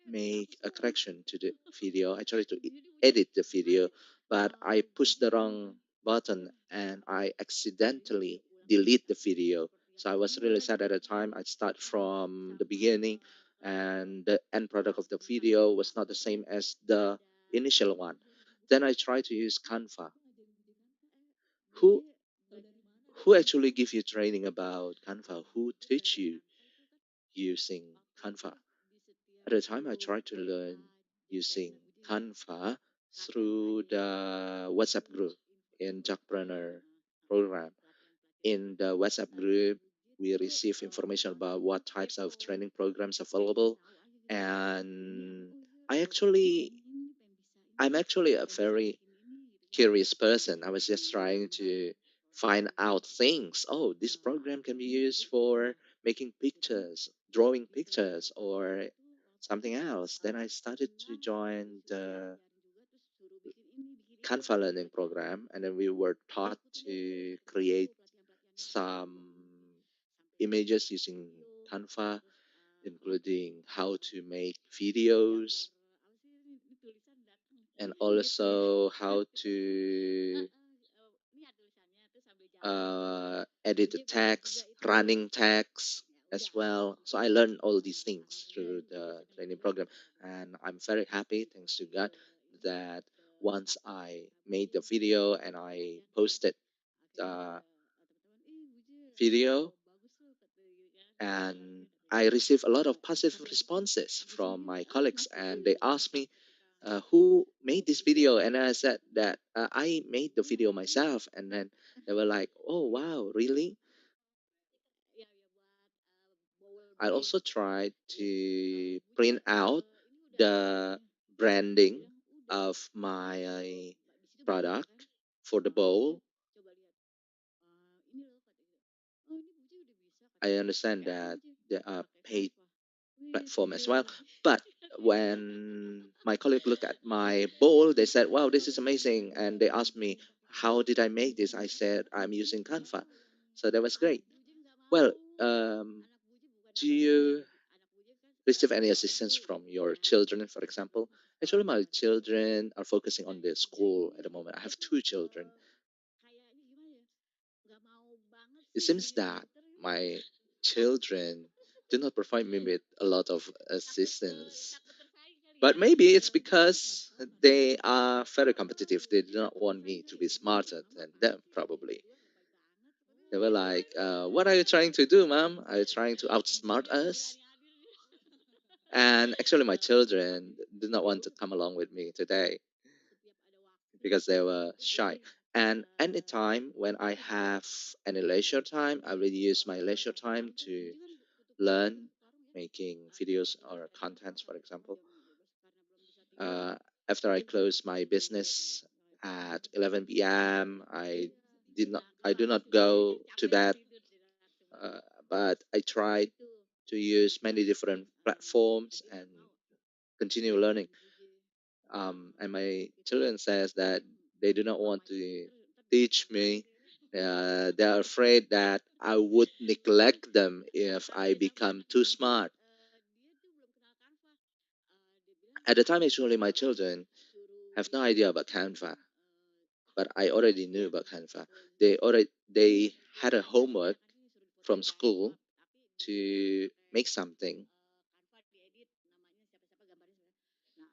make a correction to the video. I tried to edit the video, but I pushed the wrong button and I accidentally delete the video. So I was really sad at the time. I start from the beginning, and the end product of the video was not the same as the initial one. Then I tried to use Canva. Who who actually give you training about Canva? Who teach you using Canva? At the time, I tried to learn using Canva through the WhatsApp group in Jackpreneur program. In the WhatsApp group, we receive information about what types of training programs available, and I actually, I'm actually a very curious person. I was just trying to find out things. Oh, this program can be used for making pictures, drawing pictures, or something else. Then I started to join the Canva learning program, and then we were taught to create some images using Canva, including how to make videos and also how to edit the text, running text as well. So I learned all these things through the training program, and I'm very happy, thanks to God, that once I made the video and I posted the video, and I received a lot of positive responses from my colleagues, and they asked me, who made this video? And I said that I made the video myself, and then they were like, oh wow, really? I also tried to print out the branding of my product for the bowl. I understand that there are paid platform as well, but when my colleague looked at my bowl, they said, wow, this is amazing. And they asked me, how did I make this? I said, I'm using Canva. So that was great. Well, do you receive any assistance from your children, for example. Actually, my children are focusing on their school at the moment. I have two children. It seems that my children do not provide me with a lot of assistance. But maybe it's because they are very competitive. They do not want me to be smarter than them, probably. They were like, what are you trying to do, mom? Are you trying to outsmart us? And actually, my children did not want to come along with me today because they were shy. And anytime when I have any leisure time, I will use my leisure time to learn making videos or contents, for example. Uh, After I close my business at 11 p.m., I do not go to bed, uh, but I try to use many different platforms and continue learning. And my children says that they do not want to teach me. They are afraid that I would neglect them if I become too smart. At the time, actually, my children have no idea about Canva, but I already knew about Canva. They had a homework from school to make something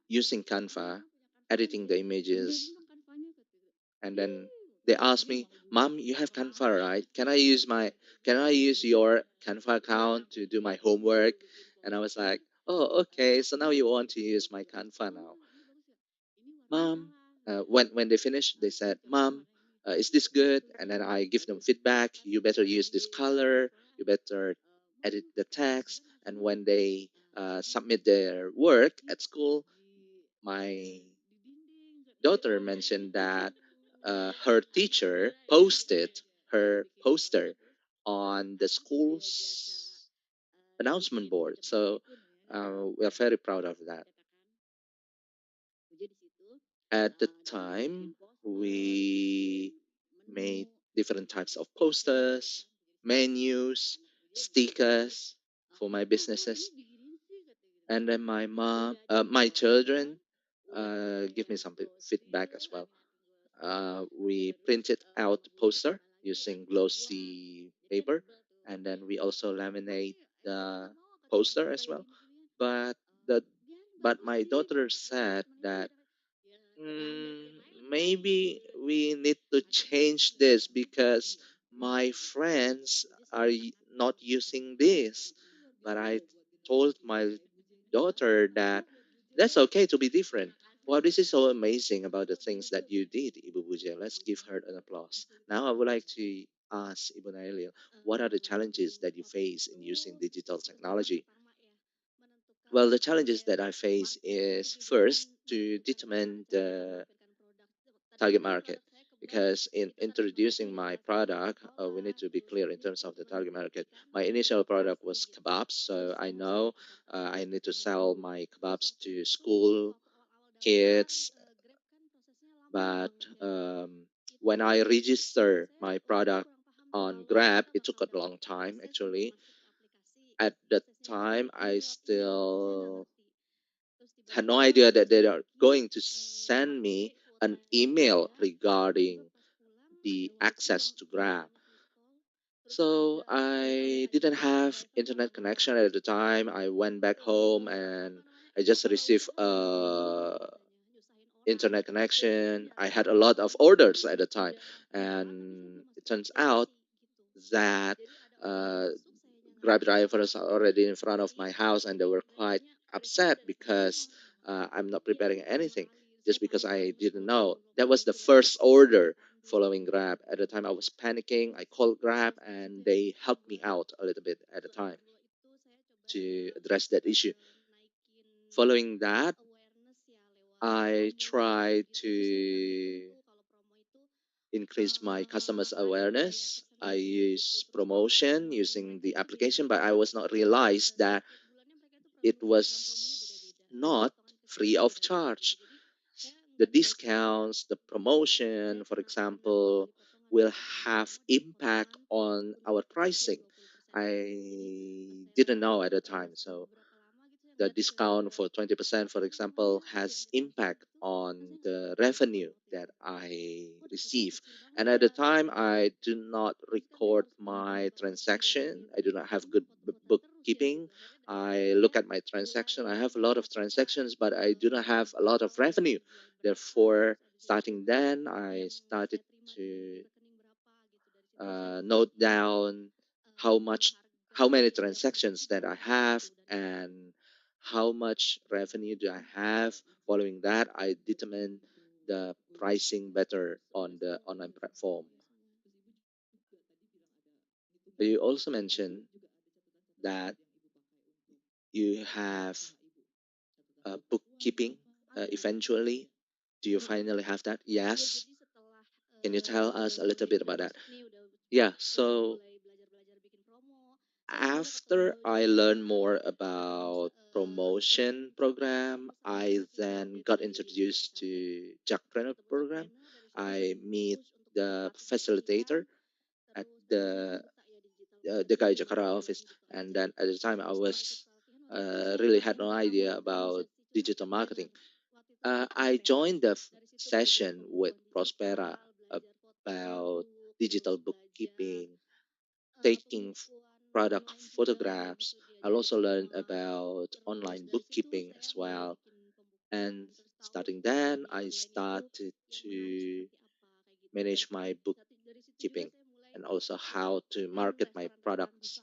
using Canva, editing the images, and then they asked me, "Mom, you have Canva, right? Can I use your Canva account to do my homework?" And I was like, "Oh, okay. So now you want to use my Canva now, Mom?" When they finished, they said, "Mom, is this good?" And then I give them feedback. You better use this color. You better edit the text. And when they submit their work at school, my daughter mentioned that her teacher posted her poster on the school's announcement board. So we are very proud of that. At the time, we made different types of posters, menus, stickers for my businesses. And then my children give me some feedback as well. We printed out poster using glossy paper, and then we also laminate the poster as well. But the but my daughter said that mm, maybe we need to change this because my friends are not using this. But I told my daughter that that's okay to be different. Wow, this is so amazing about the things that you did, Ibu Buja. Let's give her an applause. Now I would like to ask Ibu Nailil, what are the challenges that you face in using digital technology? Well, the challenges that I face is first to determine the target market because in introducing my product, we need to be clear in terms of the target market. My initial product was kebabs, so I know I need to sell my kebabs to school kids, but when I register my product on Grab, it took a long time actually. At the time, I still had no idea that they are going to send me an email regarding the access to Grab. So I didn't have internet connection at the time. I went back home and I just received internet connection. I had a lot of orders at the time, and it turns out that uh, Grab drivers are already in front of my house, and they were quite upset because I'm not preparing anything just because I didn't know. That was the first order following Grab. At the time, I was panicking. I called Grab, and they helped me out a little bit at the time to address that issue. Following that, I tried to increase my customers awareness. I use promotion using the application, but I was not realized that it was not free of charge. The discounts, the promotion, for example, will have impact on our pricing. I didn't know at the time, so the discount for 20%, for example, has impact on the revenue that I receive. And at the time, I do not record my transaction. I do not have good bookkeeping. I look at my transaction. I have a lot of transactions, but I do not have a lot of revenue. Therefore, starting then, I started to note down how much, how many transactions that I have, and how much revenue do I have. Following that, I determine the pricing better on the online platform. You also mentioned that you have bookkeeping eventually. Do you finally have that? Yes. Can you tell us a little bit about that? Yeah, so after I learned more about promotion program, I then got introduced to Jackpreneur program. I meet the facilitator at the Kai Jakarta office, and then at the time I was really had no idea about digital marketing. I joined the session with Prospera about digital bookkeeping, taking product photographs. I also learned about online bookkeeping as well. And starting then, I started to manage my bookkeeping and also how to market my products.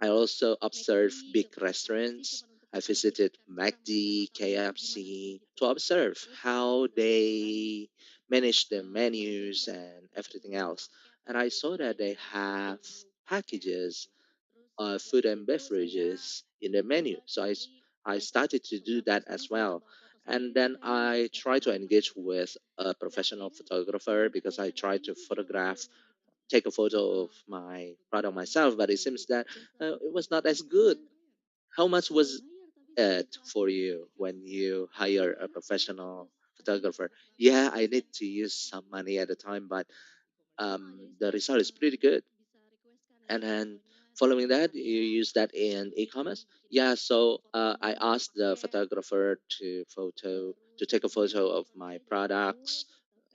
I also observed big restaurants. I visited McD, KFC to observe how they manage their menus and everything else. And I saw that they have packages of food and beverages in their menu. So I started to do that as well. And then I try to engage with a professional photographer because I try to photograph, take a photo of my product myself, but it seems that it was not as good. How much was it for you when you hire a professional photographer? Yeah, I need to use some money at the time, but the result is pretty good. And then following that, you use that in e-commerce. Yeah, so I asked the photographer to take a photo of my products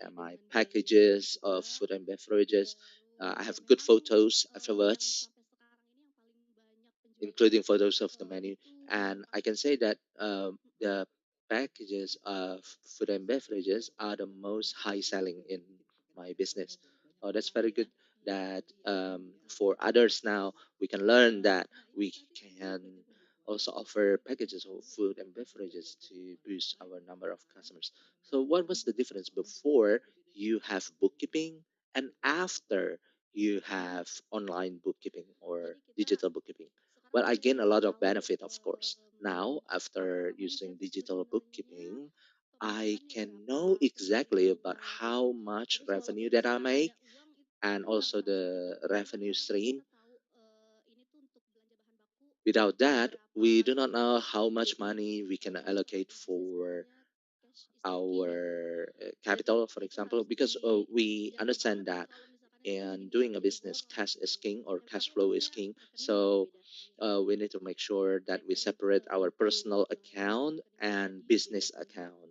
and my packages of food and beverages. I have good photos afterwards, including photos of the menu. And I can say that the packages of food and beverages are the most high selling in my business. Oh, that's very good. That for others now, we can learn that we can also offer packages of food and beverages to boost our number of customers. So, what was the difference before you have bookkeeping and after you have online bookkeeping or digital bookkeeping? Well, I gain a lot of benefit, of course. Now, after using digital bookkeeping, I can know exactly about how much revenue that I make and also the revenue stream. Without that, we do not know how much money we can allocate for our capital, for example, because we understand that in doing a business, cash is king or cash flow is king. So we need to make sure that we separate our personal account and business account.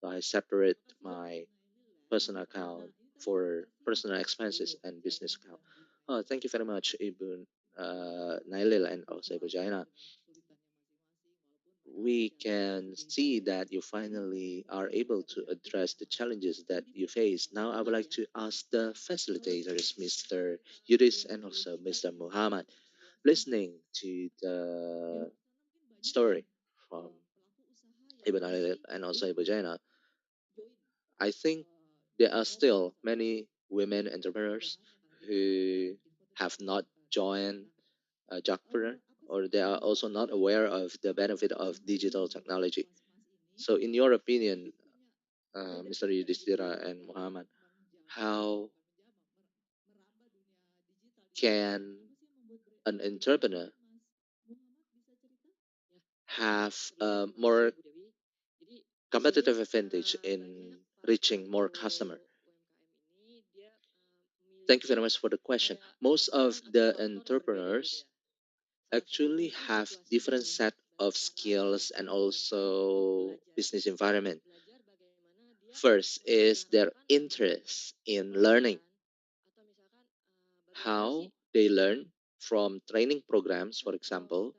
So I separate my personal account for personal expenses and business account. Oh, thank you very much, Ibu Nailil and also Ibu Jaina. We can see that you finally are able to address the challenges that you face. Now, I would like to ask the facilitators, Mr. Yudis and also Mr. Muhammad, listening to the story from Ibn Ali and also Ibu Jaina, I think there are still many women entrepreneurs who have not joined Jackpreneur, or they are also not aware of the benefit of digital technology. So, in your opinion, Mr. Yudhistira and Muhammad, how can an entrepreneur have a more competitive advantage in reaching more customer? Thank you very much for the question. Most of the entrepreneurs actually have different set of skills and also business environment. First is their interest in learning, how they learn from training programs, for example,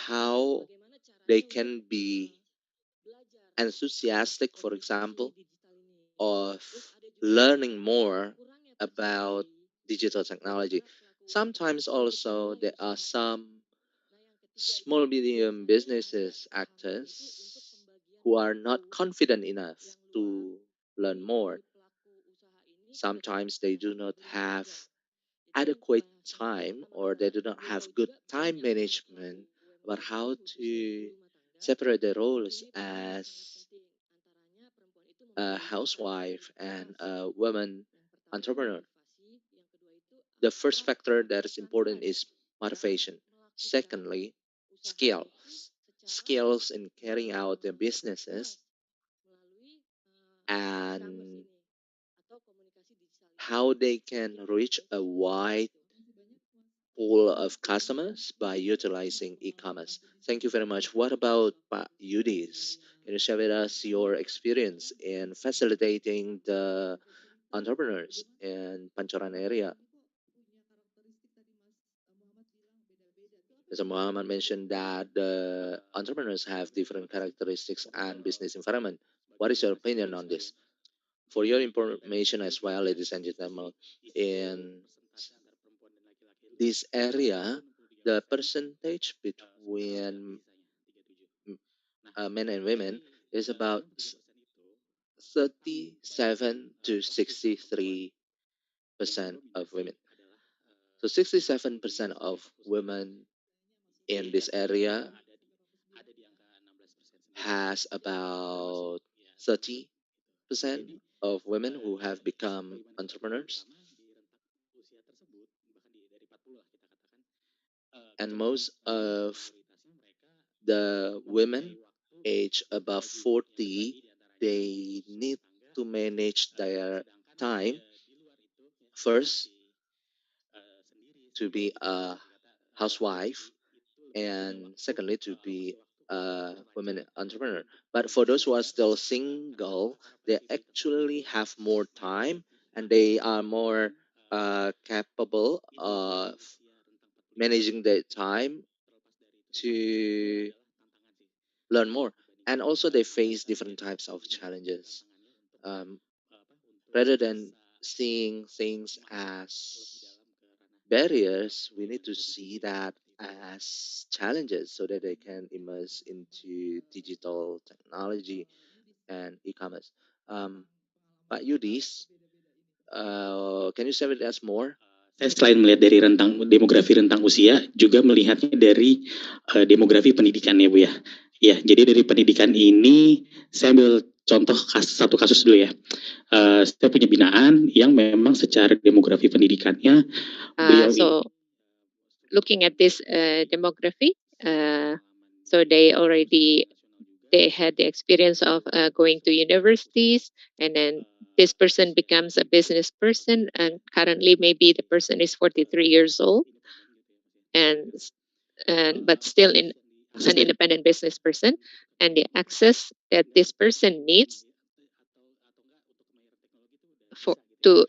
how they can be enthusiastic, for example, of learning more about digital technology. Sometimes also there are some small medium businesses actors who are not confident enough to learn more. Sometimes they do not have adequate time or they do not have good time management about how to separate their roles as a housewife and a woman entrepreneur. The first factor that is important is motivation. Secondly, skills. Skills in carrying out their businesses and how they can reach a wide pool of customers by utilizing e-commerce. Thank you very much. What about Pak Yudis? Can you share with us your experience in facilitating the entrepreneurs in Pancoran area? Mr. Muhammad mentioned that the entrepreneurs have different characteristics and business environment. What is your opinion on this? For your information as well, ladies and gentlemen, in this area, the percentage between men and women is about 37 to 63% of women. So 67% of women in this area has about 30% of women who have become entrepreneurs. And most of the women age above 40, they need to manage their time first to be a housewife and secondly to be a women entrepreneur. But for those who are still single, they actually have more time and they are more capable of managing their time to learn more. And also they face different types of challenges. Um, Rather than seeing things as barriers, we need to see that as challenges so that they can immerse into digital technology and e-commerce. Pak Yudis, can you share with us more? Saya selain melihat dari demografi rentang usia, juga melihatnya dari demografi pendidikan ya Bu ya. Ya, jadi dari pendidikan ini saya ambil contoh satu kasus dulu ya. Saya punya binaan yang memang secara demografi pendidikannya beliau So looking at this demography, so they had the experience of going to universities, and then this person becomes a business person, and currently maybe the person is 43 years old, and but still in an independent business person, and the access that this person needs for to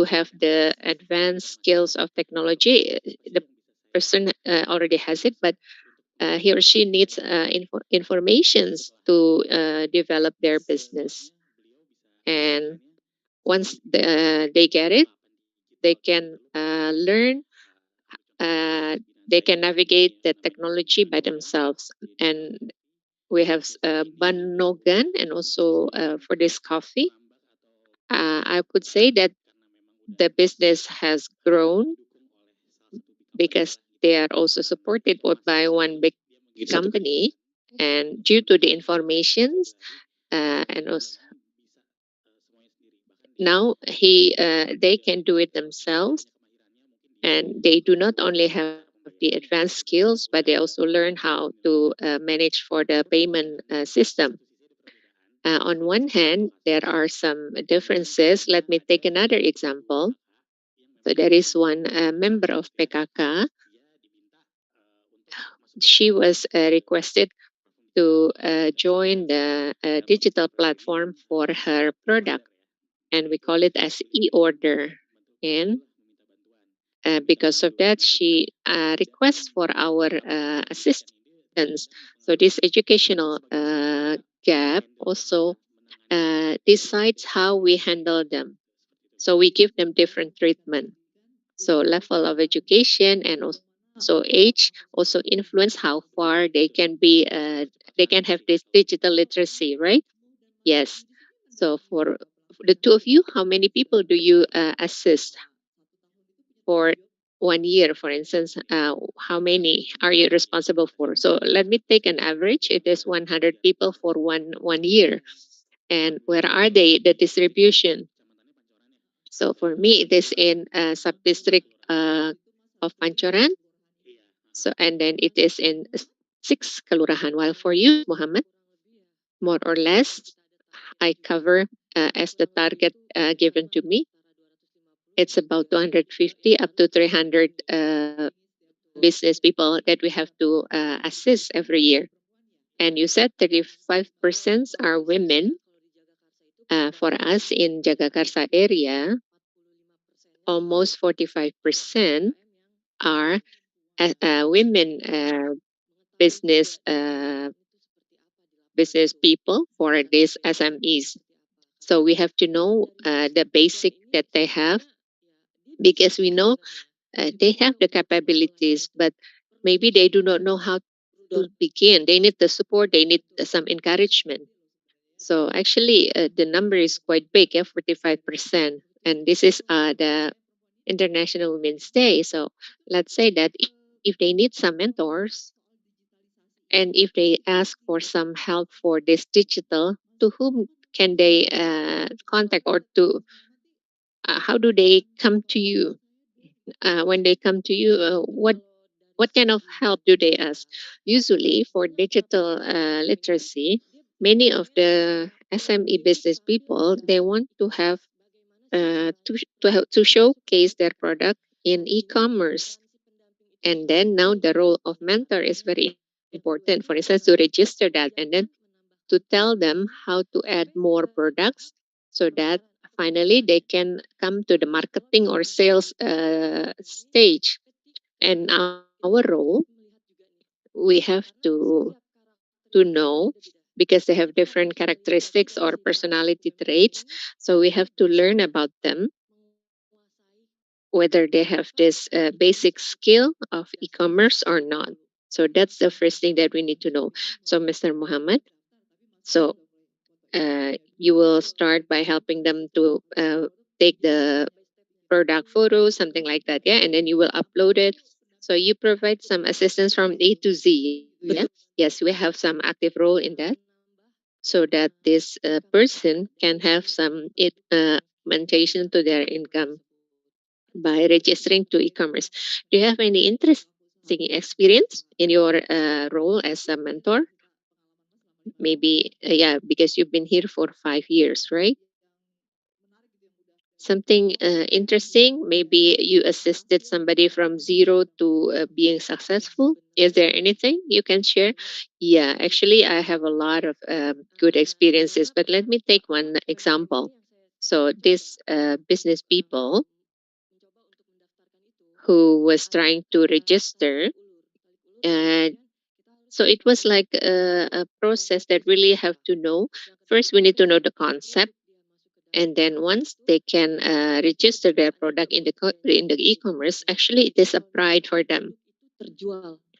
have the advanced skills of technology, the person already has it, but he or she needs informations to develop their business. And once they get it, they can learn, they can navigate the technology by themselves. And we have Banogan and also for this coffee. I could say that the business has grown because they are also supported both by one big company, and due to the informations and also now they can do it themselves, and they do not only have the advanced skills but they also learn how to manage for the payment system. On one hand, there are some differences. Let me take another example. So there is one member of PKK. She was requested to join the digital platform for her product, and we call it as e-order. And because of that, she requests for our assistance. So this educational gap also decides how we handle them. So we give them different treatment. So level of education and also age also influence how far they can be. They can have this digital literacy, right? Yes. So for the two of you, how many people do you assist for 1 year, for instance? How many are you responsible for? So let me take an average. It is 100 people for one year. And where are they? The distribution. So for me, it is in sub-district of Pancoran. So and then it is in 6 kelurahan. While for you, Muhammad, more or less, I cover as the target given to me. It's about 250 up to 300 business people that we have to assist every year. And you said 35% are women. For us in Jagakarsa area, almost 45% are women business business people for these SMEs. So we have to know the basic that they have, because we know they have the capabilities, but maybe they do not know how to begin. They need the support, they need some encouragement. So actually, the number is quite big, 45%. And this is the International Women's Day. So let's say that if they need some mentors, and if they ask for some help for this digital, to whom can they contact, or to how do they come to you? When they come to you, what kind of help do they ask? Usually for digital literacy, many of the SME business people, they want to have to showcase their product in e-commerce. And then now the role of mentor is very important. For instance, to register that and then to tell them how to add more products, so that finally they can come to the marketing or sales stage. And our role, we have to know, because they have different characteristics or personality traits. So we have to learn about them, whether they have this basic skill of e-commerce or not. So that's the first thing that we need to know. So Mr. Muhammad, so you will start by helping them to take the product photos, something like that, yeah, and then you will upload it. So you provide some assistance from A to Z, yeah. Yes, we have some active role in that, so that this person can have some augmentation to their income by registering to e-commerce. Do you have any interesting experience in your role as a mentor? Maybe, yeah, because you've been here for 5 years, right? Something interesting, maybe you assisted somebody from zero to being successful. Is there anything you can share? Yeah, actually, I have a lot of good experiences, but let me take one example. So, this business people who was trying to register, and so it was like a process that really have to know. First, we need to know the concept, and then once they can register their product in the e-commerce, actually it is a pride for them.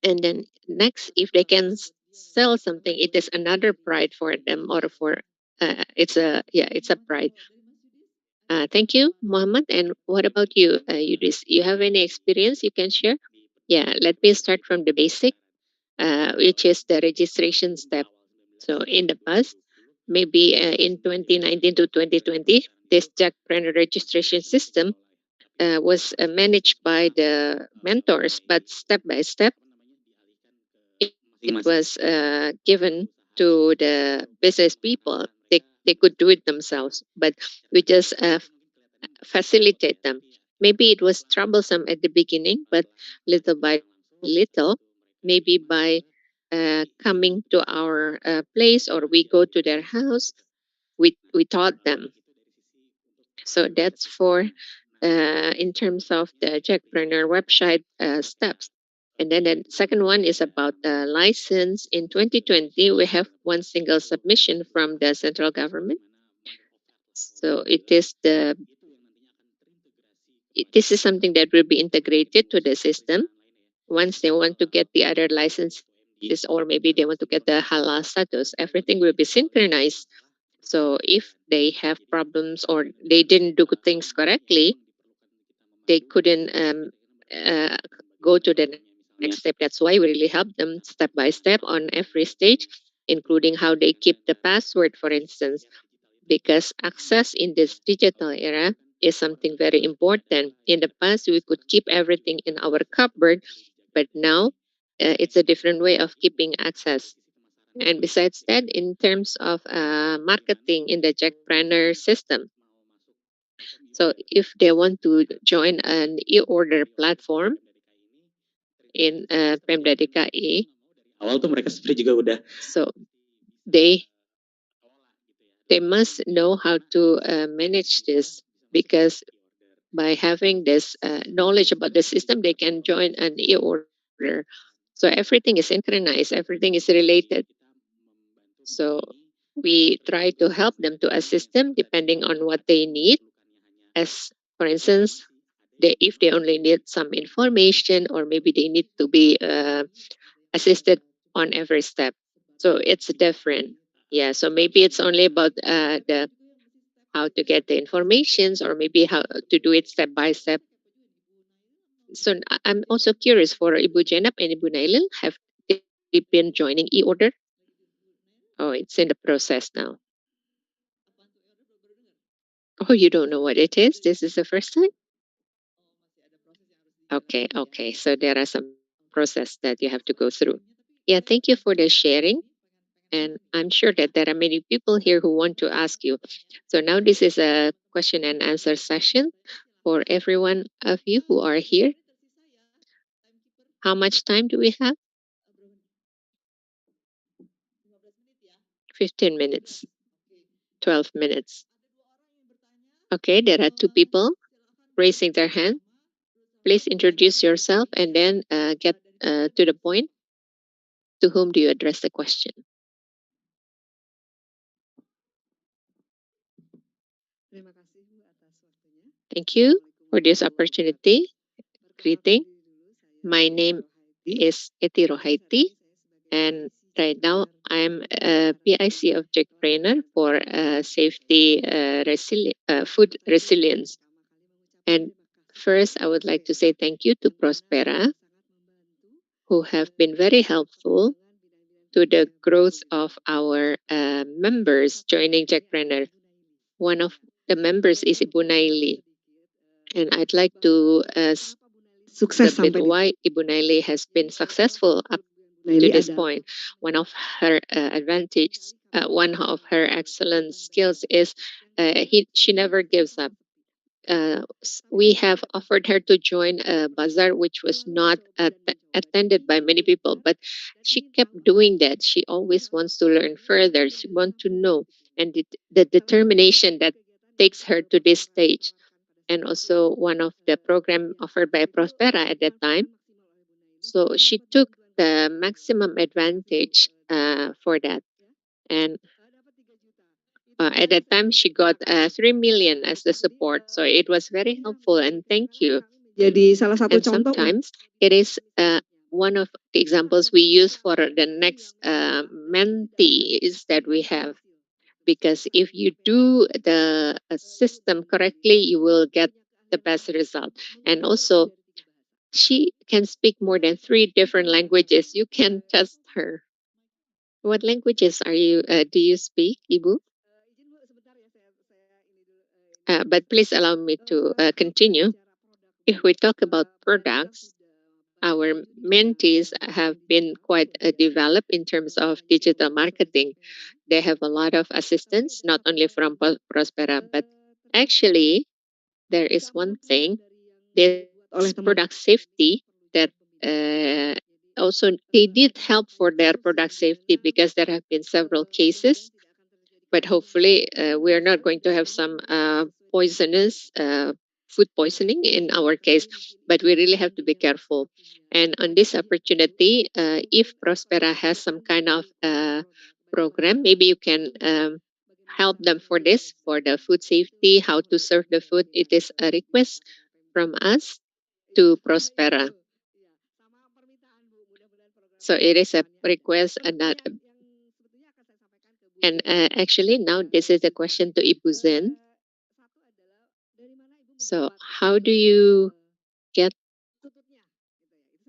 And then next, if they can sell something, it is another pride for them, or for it's a pride. Thank you, Mohammed. And what about you, Yudis? You have any experience you can share? Yeah, let me start from the basic, which is the registration step. So in the past, maybe in 2019 to 2020, this Jackpreneur registration system was managed by the mentors, but step by step, it was given to the business people. They they could do it themselves, but we just facilitate them. Maybe it was troublesome at the beginning, but little by little, maybe by coming to our place or we go to their house, we taught them. So that's for in terms of the Jackpreneur website steps. And then the second one is about the license. In 2020, we have one single submission from the central government. So this is something that will be integrated to the system. Once they want to get the other licenses, or maybe they want to get the halal status, everything will be synchronized. So if they have problems or they didn't do things correctly, they couldn't uh, go to the next step. That's why we really help them step by step on every stage, including how they keep the password, for instance, because access in this digital era is something very important. In the past, we could keep everything in our cupboard, but now it's a different way of keeping access. And besides that, in terms of marketing in the Jackpreneur system, so if they want to join an e-order platform in Pemda DKI, Awal tuh mereka sebenarnya juga udah so they must know how to manage this, because by having this knowledge about the system, they can join an e-order. So everything is synchronized, everything is related. So we try to help them, to assist them depending on what they need. As for instance, if they only need some information, or maybe they need to be assisted on every step. So it's different. Yeah, so maybe it's only about the how to get the informations, or maybe how to do it step by step. So I'm also curious for Ibu Jenab and Ibu Nailil, have they been joining e-order? Oh, it's in the process now. Oh, you don't know what it is? This is the first time? Okay. So there are some process that you have to go through. Yeah, thank you for the sharing. And I'm sure that there are many people here who want to ask you. So now this is a question and answer session for every one of you who are here. How much time do we have? 15 minutes, 12 minutes. Okay, there are two people raising their hand. Please introduce yourself and then get to the point. To whom do you address the question? Thank you for this opportunity. Greeting. My name is Eti Rohaiti, and right now I'm a PIC of Jackpreneur for safety food resilience. And first, I would like to say thank you to Prospera, who have been very helpful to the growth of our members joining Jackpreneur. One of the members is Ibu Naili, and I'd like to Sukses a bit sampai di why Ibu Naili has been successful up to Naili this ada. point. One of her one of her excellent skills is she never gives up. We have offered her to join a bazaar which was not attended by many people, but she kept doing that. She always wants to learn further. She wants to know, and the determination that takes her to this stage. And also one of the program offered by Prospera at that time. So she took the maximum advantage for that. And at that time, she got 3 million as the support. So it was very helpful, and thank you. Jadi salah satu And contoh sometimes it is one of the examples we use for the next mentees that we have. Because if you do the system correctly, you will get the best result. And also, she can speak more than 3 different languages. You can test her. What languages do you speak, Ibu? But please allow me to continue. If we talk about products, our mentees have been quite developed in terms of digital marketing. They have a lot of assistance, not only from Prospera, but actually, there is one thing, this product safety that also they did help for their product safety because there have been several cases, but hopefully we are not going to have some poisonous food poisoning in our case, but we really have to be careful. And on this opportunity, if Prospera has some kind of program, maybe you can help them for this, for the food safety, how to serve the food. It is a request from us to Prospera. So it is a request and not. And actually, now this is a question to Ibu Zen. So get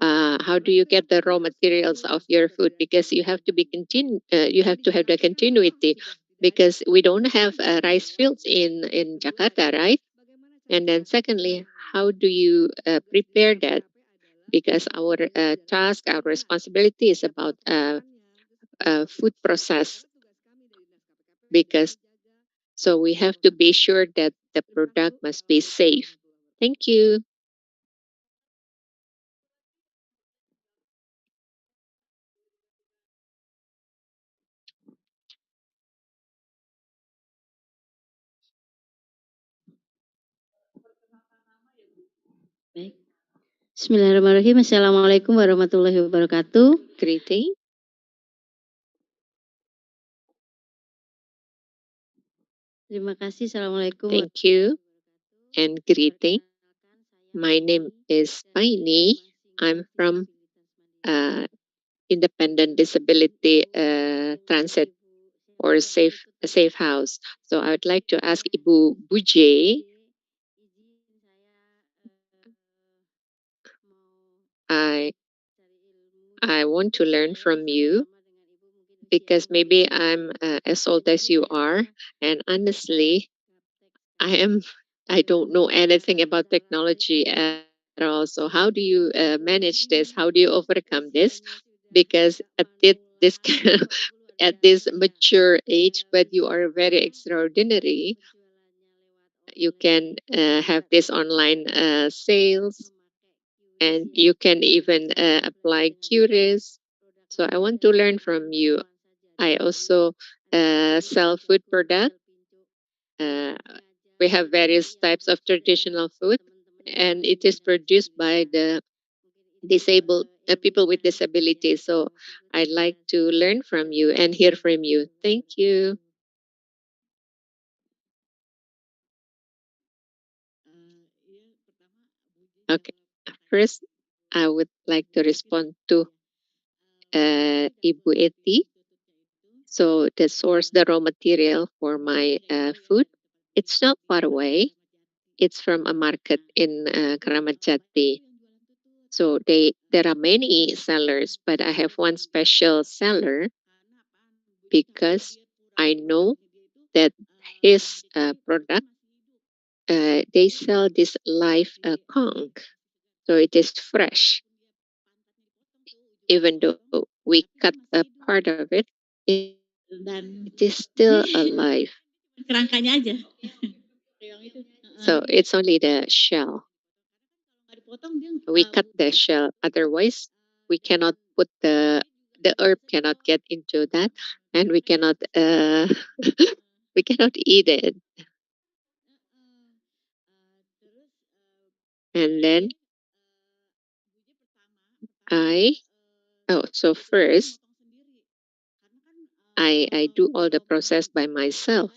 how do you get the raw materials of your food? Because you have to be you have to have the continuity, because we don't have rice fields in Jakarta, right? And then secondly, how do you prepare that? Because our task, our responsibility is about food process. Because so we have to be sure that the product must be safe. Thank you. Baik. Bismillahirrahmanirrahim. Assalamualaikum warahmatullahi wabarakatuh. Greeting. Terima kasih. Assalamualaikum. Thank you and greeting. My name is Paini. I'm from Independent Disability Transit or Safe House. So I would like to ask Ibu Buje. I want to learn from you because maybe I'm as old as you are, and honestly, I don't know anything about technology at all. So how do you manage this? How do you overcome this? Because at this at this mature age, but you are very extraordinary. You can have this online sales, and you can even apply QRIS. So I want to learn from you. I also sell food product. Uh, we have various types of traditional food, and it is produced by the disabled people with disabilities. So I'd like to learn from you and hear from you. Thank you. Okay. First, I would like to respond to Ibu Eti. So the source, the raw material for my food, it's not far away. It's from a market in Keramat Jati. So there are many sellers, but I have one special seller because I know that his product, they sell this live conch. So it is fresh. Even though we cut a part of it, it is still alive. Kerangkanya aja. So it's only the shell. We cut the shell. Otherwise, we cannot put the herb cannot get into that, and we cannot we cannot eat it. And then so first I do all the process by myself.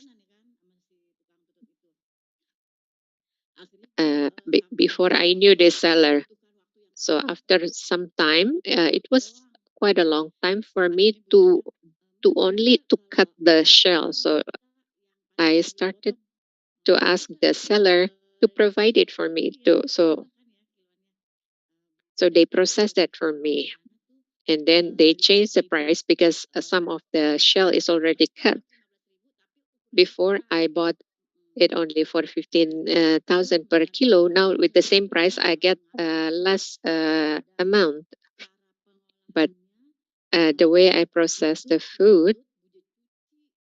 Before I knew the seller. So after some time, it was quite a long time for me to only to cut the shell. So I started to ask the seller to provide it for me too. So they processed that for me, and then they changed the price because some of the shell is already cut. Before I bought it only for 15,000 per kilo. Now with the same price, I get less amount, but the way I process the food,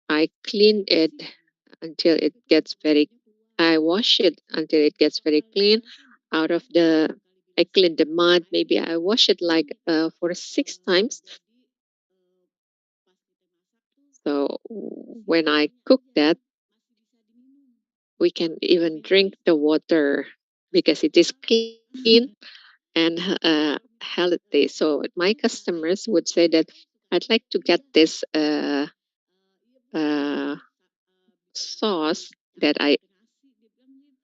I clean it until it gets very, I wash it until it gets very clean out of the, I clean the mud, maybe I wash it like for 6 times. So when I cook that, we can even drink the water because it is clean and healthy. So my customers would say that I'd like to get this uh, sauce that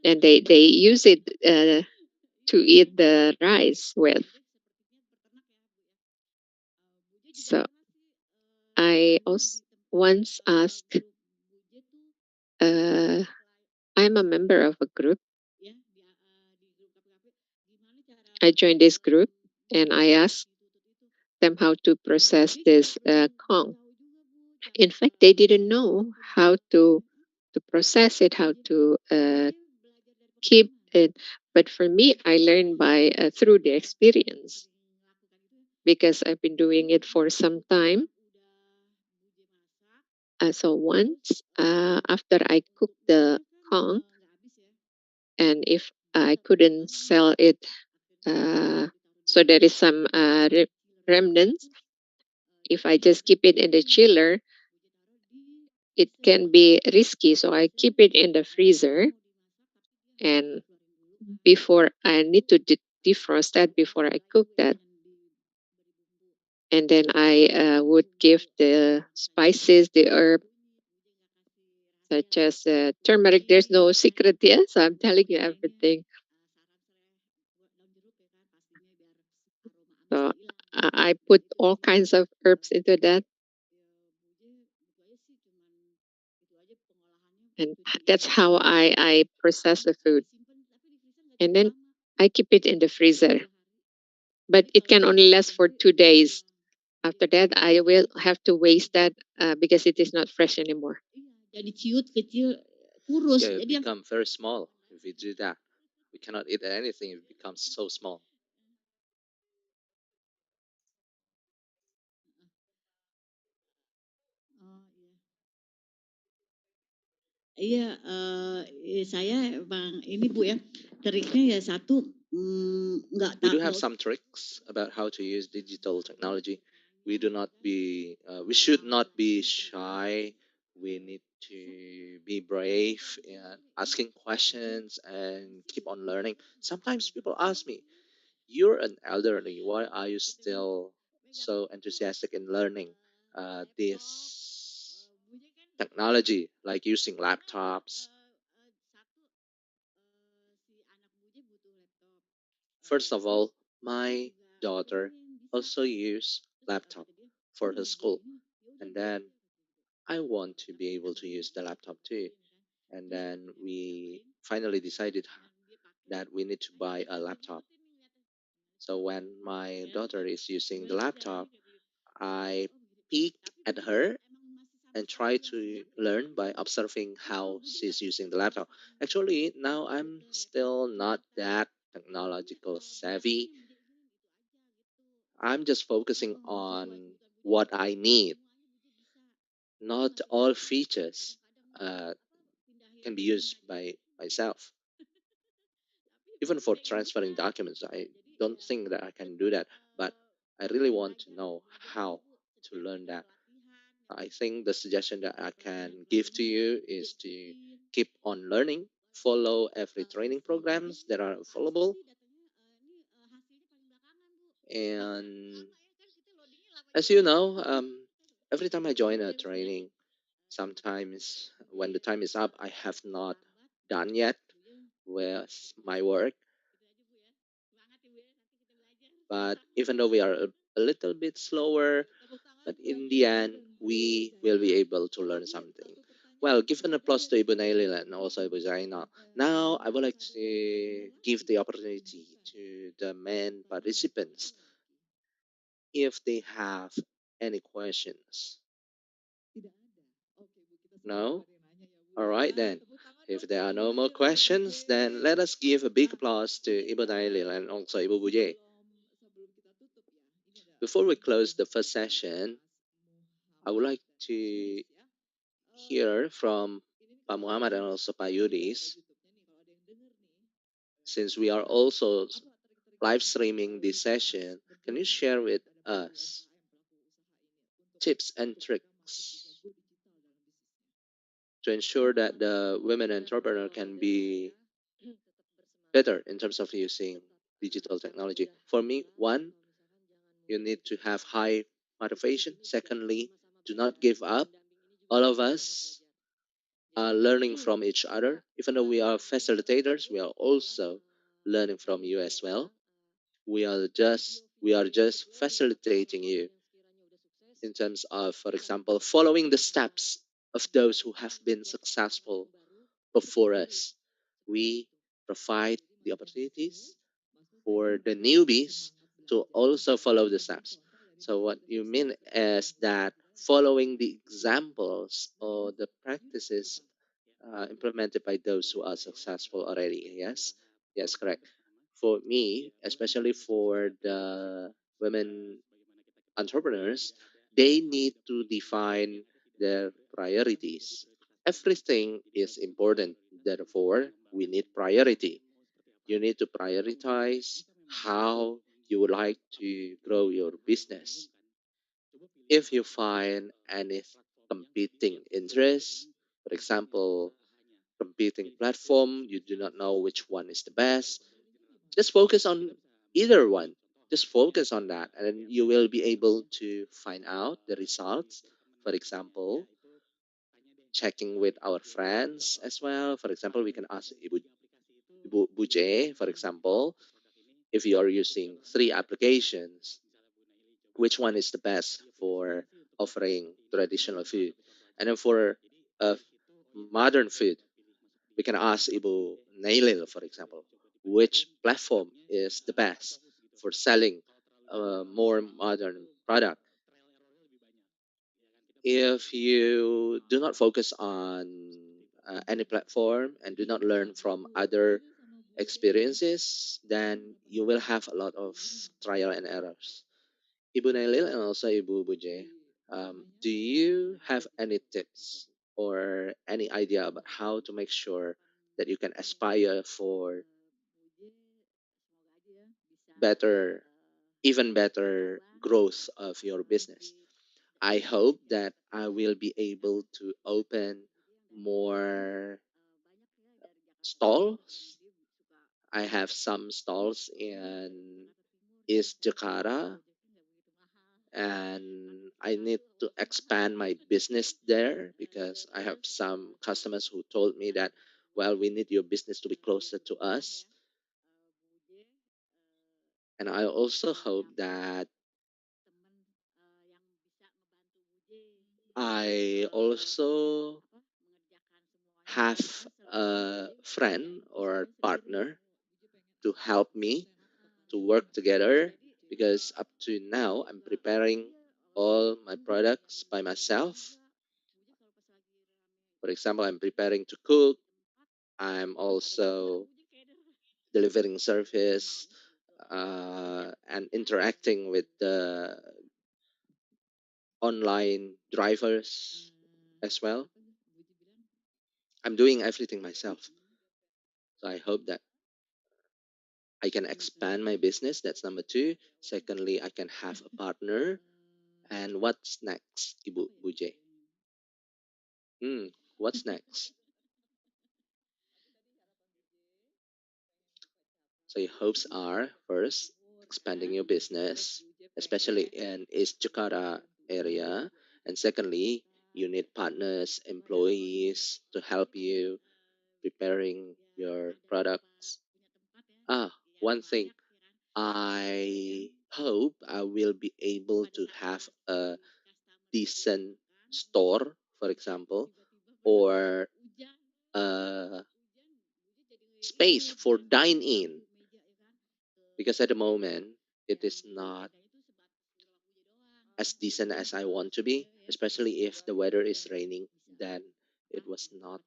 and they use it to eat the rice with. So I also once asked, I'm a member of a group. I joined this group and I asked them how to process this Kong. In fact, they didn't know how to process it, how to keep it. But for me, I learned by through the experience because I've been doing it for some time. So once after I cooked the Kong, and if I couldn't sell it, so there is some remnants. If I just keep it in the chiller, it can be risky. So I keep it in the freezer, and before I need to defrost that before I cook that, and then I would give the spices, the herb, such as turmeric. There's no secret here, so I'm telling you everything. So I put all kinds of herbs into that, and that's how I process the food. And then I keep it in the freezer, but it can only last for 2 days. After that, I will have to waste that because it is not fresh anymore. Yeah, it become very small if we do that. We cannot eat anything if it becomes so small. Iya, saya Bang ini Bu ya, triknya ya satu nggak We tak do have nggak some tricks about how to use digital technology. We do not be, we should not be shy. We need to be brave in asking questions and keep on learning. Sometimes people ask me, "You're an elderly. Why are you still so enthusiastic in learning this technology, like using laptops?" First of all, my daughter also use laptop for her school, and then I want to be able to use the laptop too. And then we finally decided that we need to buy a laptop. So when my daughter is using the laptop, I peek at her and try to learn by observing how she's using the laptop. Actually, now I'm still not that technological savvy. I'm just focusing on what I need. Not all features uh, can be used by myself. Even for transferring documents, I don't think that I can do that. But I really want to know how to learn that. I think the suggestion that I can give to you is to keep on learning, follow every training programs that are available, and as you know, every time I join a training, sometimes when the time is up, I have not done yet with my work. But even though we are a little bit slower, but in the end, we will be able to learn something. Well, give an applause to Ibu Nailil and also Ibu Zainal. Now, I would like to give the opportunity to the main participants if they have any questions. No? All right then. If there are no more questions, then let us give a big applause to Ibu Nailil and also Ibu Buje. Before we close the first session, I would like to hear from Pak Muhammad and also Pak Yudis, since we are also live streaming this session. Can you share with us tips and tricks to ensure that the women entrepreneur can be better in terms of using digital technology? For me, one, you need to have high motivation. Secondly, do not give up. All of us are learning from each other. Even though we are facilitators, we are also learning from you as well. We are just facilitating you in terms of, for example, following the steps of those who have been successful before us. We provide the opportunities for the newbies to also follow the steps. So what you mean is that following the examples or the practices implemented by those who are successful already. Yes, yes, correct. For me, especially for the women entrepreneurs, they need to define their priorities. Everything is important. Therefore, we need priority. You need to prioritize how you would like to grow your business. If you find any competing interests, for example, competing platform, you do not know which one is the best, just focus on either one. Just focus on that, and you will be able to find out the results. For example, checking with our friends as well. For example, we can ask Ibu Buje, for example, if you are using three applications, which one is the best for offering traditional food? And then for modern food, we can ask Ibu Nailil, for example, which platform is the best for selling a more modern product. If you do not focus on any platform and do not learn from other experiences, then you will have a lot of trial and errors. Ibu Nailil and also Ibu Buje, do you have any tips or any idea about how to make sure that you can aspire for better, even better growth of your business? I hope that I will be able to open more stalls. I have some stalls in East Jakarta, and I need to expand my business there because I have some customers who told me that, well, we need your business to be closer to us. And I also hope that I also have a friend or partner to help me to work together, because up to now I'm preparing all my products by myself. For example, I'm preparing to cook. I'm also delivering service and interacting with the online drivers as well. I'm doing everything myself. So I hope that I can expand my business. That's number two. Secondly, I can have a partner. And what's next, Ibu Buje? What's next? So your hopes are, first, expanding your business, especially in East Jakarta area. And secondly, you need partners, employees to help you preparing your products. One thing, I hope I will be able to have a decent store, for example, or a space for dine in, because at the moment it is not as decent as I want to be, especially if the weather is raining, then it was not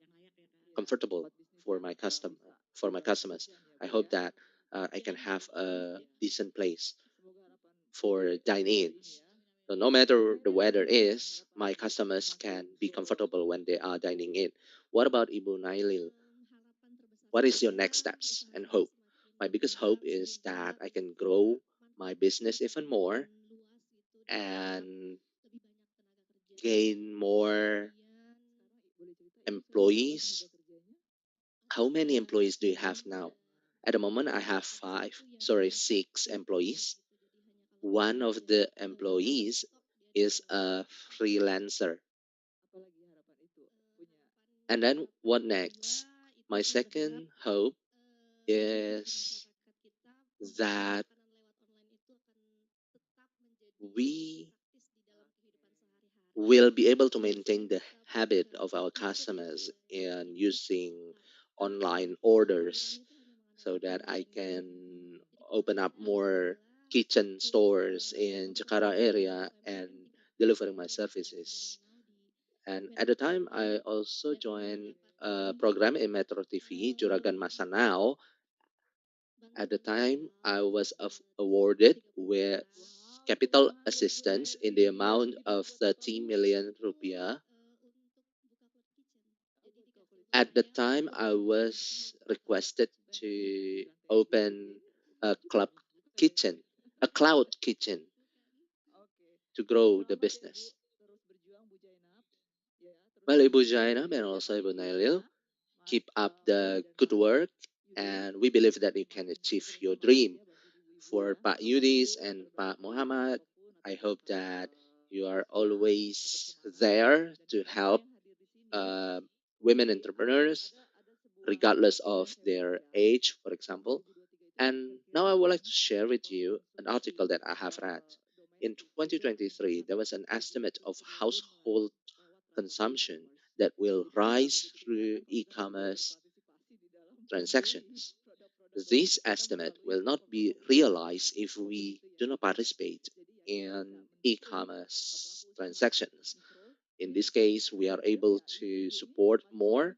comfortable for my customers. I hope that I can have a decent place for dine-ins. So no matter the weather is, my customers can be comfortable when they are dining in. What about Ibu Nailil? What is your next steps and hope? My biggest hope is that I can grow my business even more and gain more employees. How many employees do you have now? At the moment, I have six employees. One of the employees is a freelancer. And then what next? My second hope is that we will be able to maintain the habit of our customers in using online orders so that I can open up more kitchen stores in Jakarta area and delivering my services. And at the time, I also joined a program in Metro TV, Juragan Masa Now. At the time, I was awarded with capital assistance in the amount of 30 million rupiah. At the time, I was requested to open a club kitchen, a cloud kitchen to grow the business. Well, Ibu Jainab and also Ibu Nailil, keep up the good work, and we believe that you can achieve your dream. For Pak Yudis and Pak Muhammad, I hope that you are always there to help uh, women entrepreneurs, regardless of their age, for example. And now I would like to share with you an article that I have read. In 2023, there was an estimate of household consumption that will rise through e-commerce transactions. This estimate will not be realized if we do not participate in e-commerce transactions. In this case, we are able to support more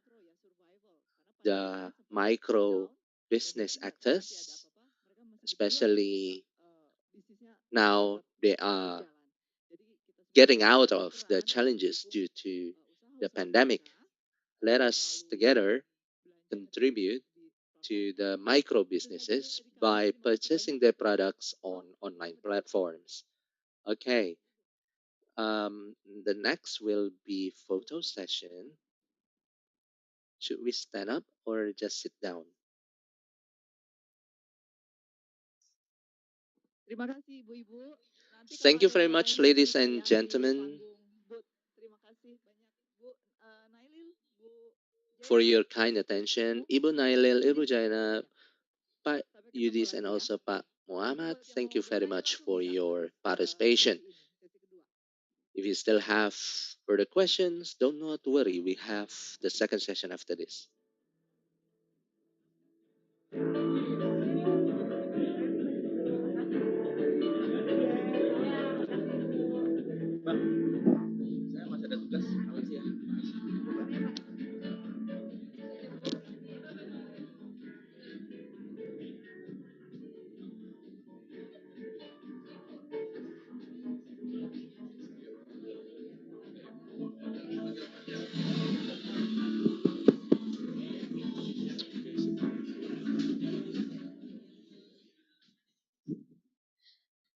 the micro business actors, especially now they are getting out of the challenges due to the pandemic. Let us together contribute to the micro businesses by purchasing their products on online platforms. Okay, the next will be photo session. Should we stand up or just sit down? Terima kasih Ibu-ibu. Nanti kalau Thank you ada very yang much, lainnya ladies bisa and yang di gentlemen, panggung booth. Terima kasih banyak Bu Nailil, Bu for Jainab. your kind attention. Ibu Nailil, Ibu Jaina, Pak Sampai ketemu Yudis, and lagi ya. also Pak Muhammad, Buat yang thank mau you very bertanya much langsung for bisa your ke participation. sesi ini, sesi kedua. If you still have further questions, don't not worry. We have the second session after this. Saya masih ada tugas, makasih ya.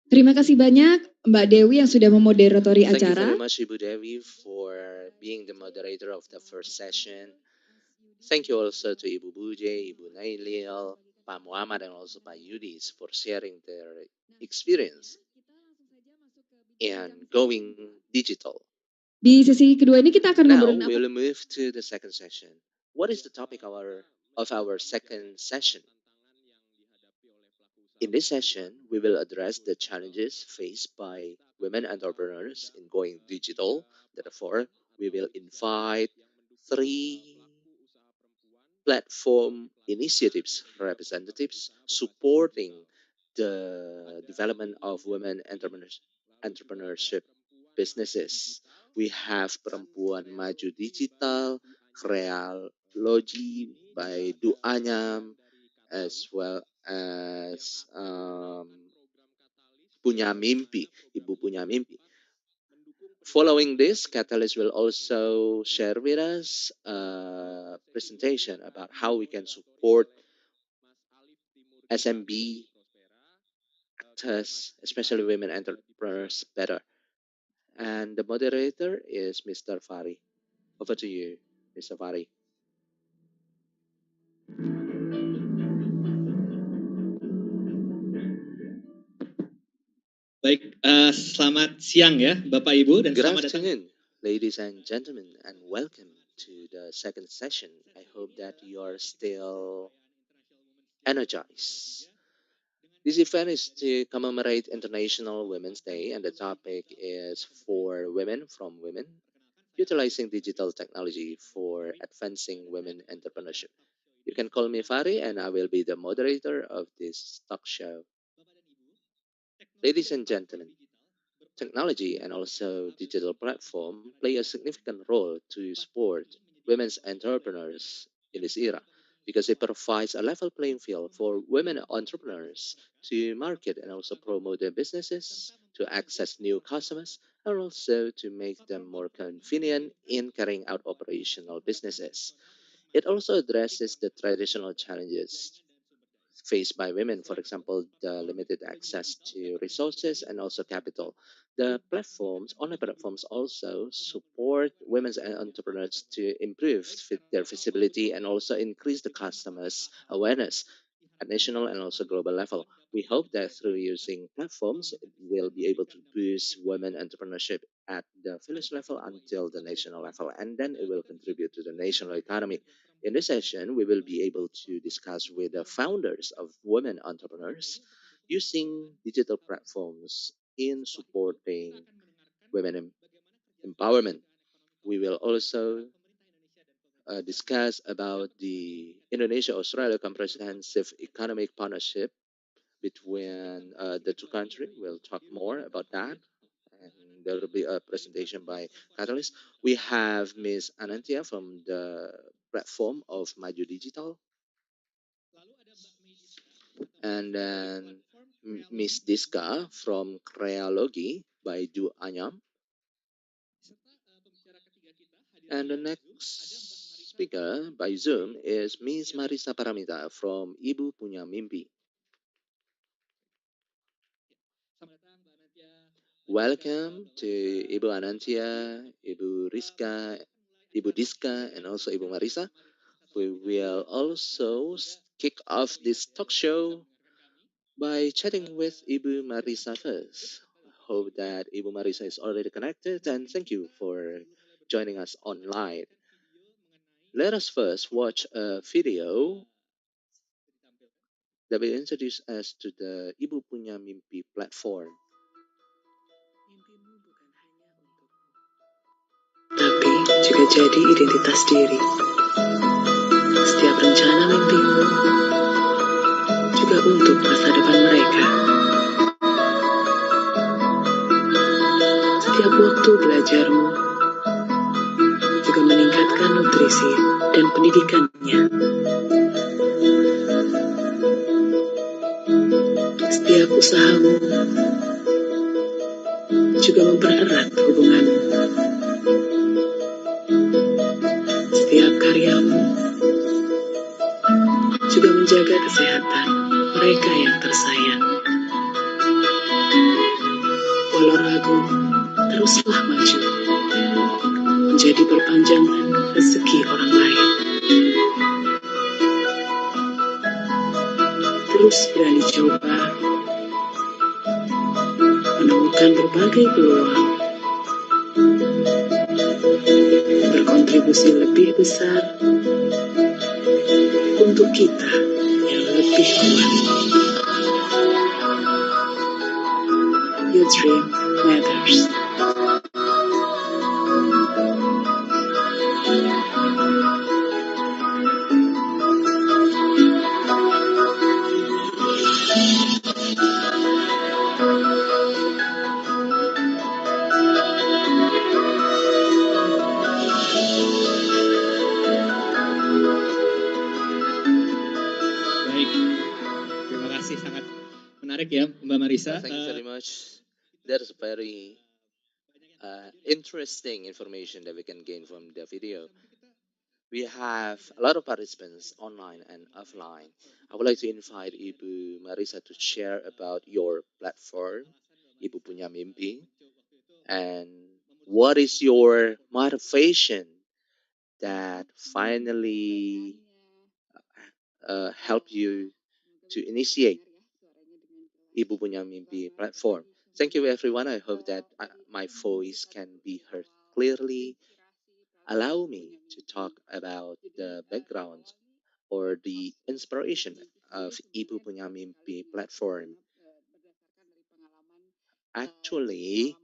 Terima kasih banyak Mbak Dewi yang sudah memoderatori Thank you very acara. much, Ibu Devi, for being the moderator of the first session. Thank you also to Ibu Buje, Ibu Nailil, Pak Muhammad, and also Pak Yudis for sharing their experience in going digital. Di sesi kedua ini kita akan Now ngobrolin apa? we'll move to the second session. What is the topic of our second session? In this session, we will address the challenges faced by women entrepreneurs in going digital. Therefore, we will invite three platform initiatives representatives supporting the development of women entrepreneurship businesses. We have Perempuan Maju Digital, Krealogy by Duanyam, as well as punya mimpi, ibu punya mimpi. Following this, Catalyst will also share with us a presentation about how we can support SMB actors, especially women entrepreneurs, better. And the moderator is Mr. Fari. Over to you, Mr. Fari. Baik, selamat siang ya Bapak Ibu dan Good selamat datang. afternoon, ladies and gentlemen, and welcome to the second session. I hope that you are still energized. This event is to commemorate International Women's Day, and the topic is for women from women, utilizing digital technology for advancing women entrepreneurship. You can call me Fari, and I will be the moderator of this talk show. Ladies and gentlemen, technology and also digital platform play a significant role to support women's entrepreneurs in this era because it provides a level playing field for women entrepreneurs to market and also promote their businesses, to access new customers, and also to make them more convenient in carrying out operational businesses. It also addresses the traditional challenges faced by women, for example, the limited access to resources and also capital. The platforms, online platforms, also support women's entrepreneurs to improve their visibility and also increase the customers' awareness at national and also global level. We hope that through using platforms, it will be able to boost women entrepreneurship at the village level until the national level, and then it will contribute to the national economy. In this session, we will be able to discuss with the founders of women entrepreneurs using digital platforms in supporting women empowerment. We will also discuss about the Indonesia-Australia Comprehensive Economic Partnership between the two countries. We'll talk more about that. And there will be a presentation by Catalyst. We have Ms. Anantia from the platform of Maju Digital. And then Ms. Diska from Krealogi by Du Anyam. And the next speaker by Zoom is Ms. Marisa Paramita from Ibu Punya Mimpi. Welcome to Ibu Anantia, Ibu Rizka, Ibu Diska, and also Ibu Marisa. We will also kick off this talk show by chatting with Ibu Marisa first. Hope that Ibu Marisa is already connected, and thank you for joining us online. Let us first watch a video that will introduce us to the Ibu Punya Mimpi platform. Tapi juga jadi identitas diri. Setiap rencana mimpimu juga untuk masa depan mereka. Setiap waktu belajarmu juga meningkatkan nutrisi dan pendidikannya. Setiap usahamu juga mempererat hubunganmu. Setiap karyamu juga menjaga kesehatan mereka yang tersayang. Walau ragu, teruslah maju, menjadi perpanjangan rezeki orang lain. Terus berani coba, menemukan berbagai peluang, berkontribusi lebih besar untuk kita yang lebih kuat. Your dream matters. Baik, terima kasih, sangat menarik ya Mbak Marisa. Marisa. Thank you very much. That is very interesting information that we can gain from the video. We have a lot of participants online and offline. I would like to invite Ibu Marisa to share about your platform, Ibu Punya Mimpi, and what is your motivation that finally help you to initiate Ibu Punya Mimpi platform. Thank you everyone. I hope that my voice can be heard clearly. Allow me to talk about the background or the inspiration of Ibu Punya Mimpi platform. Actually,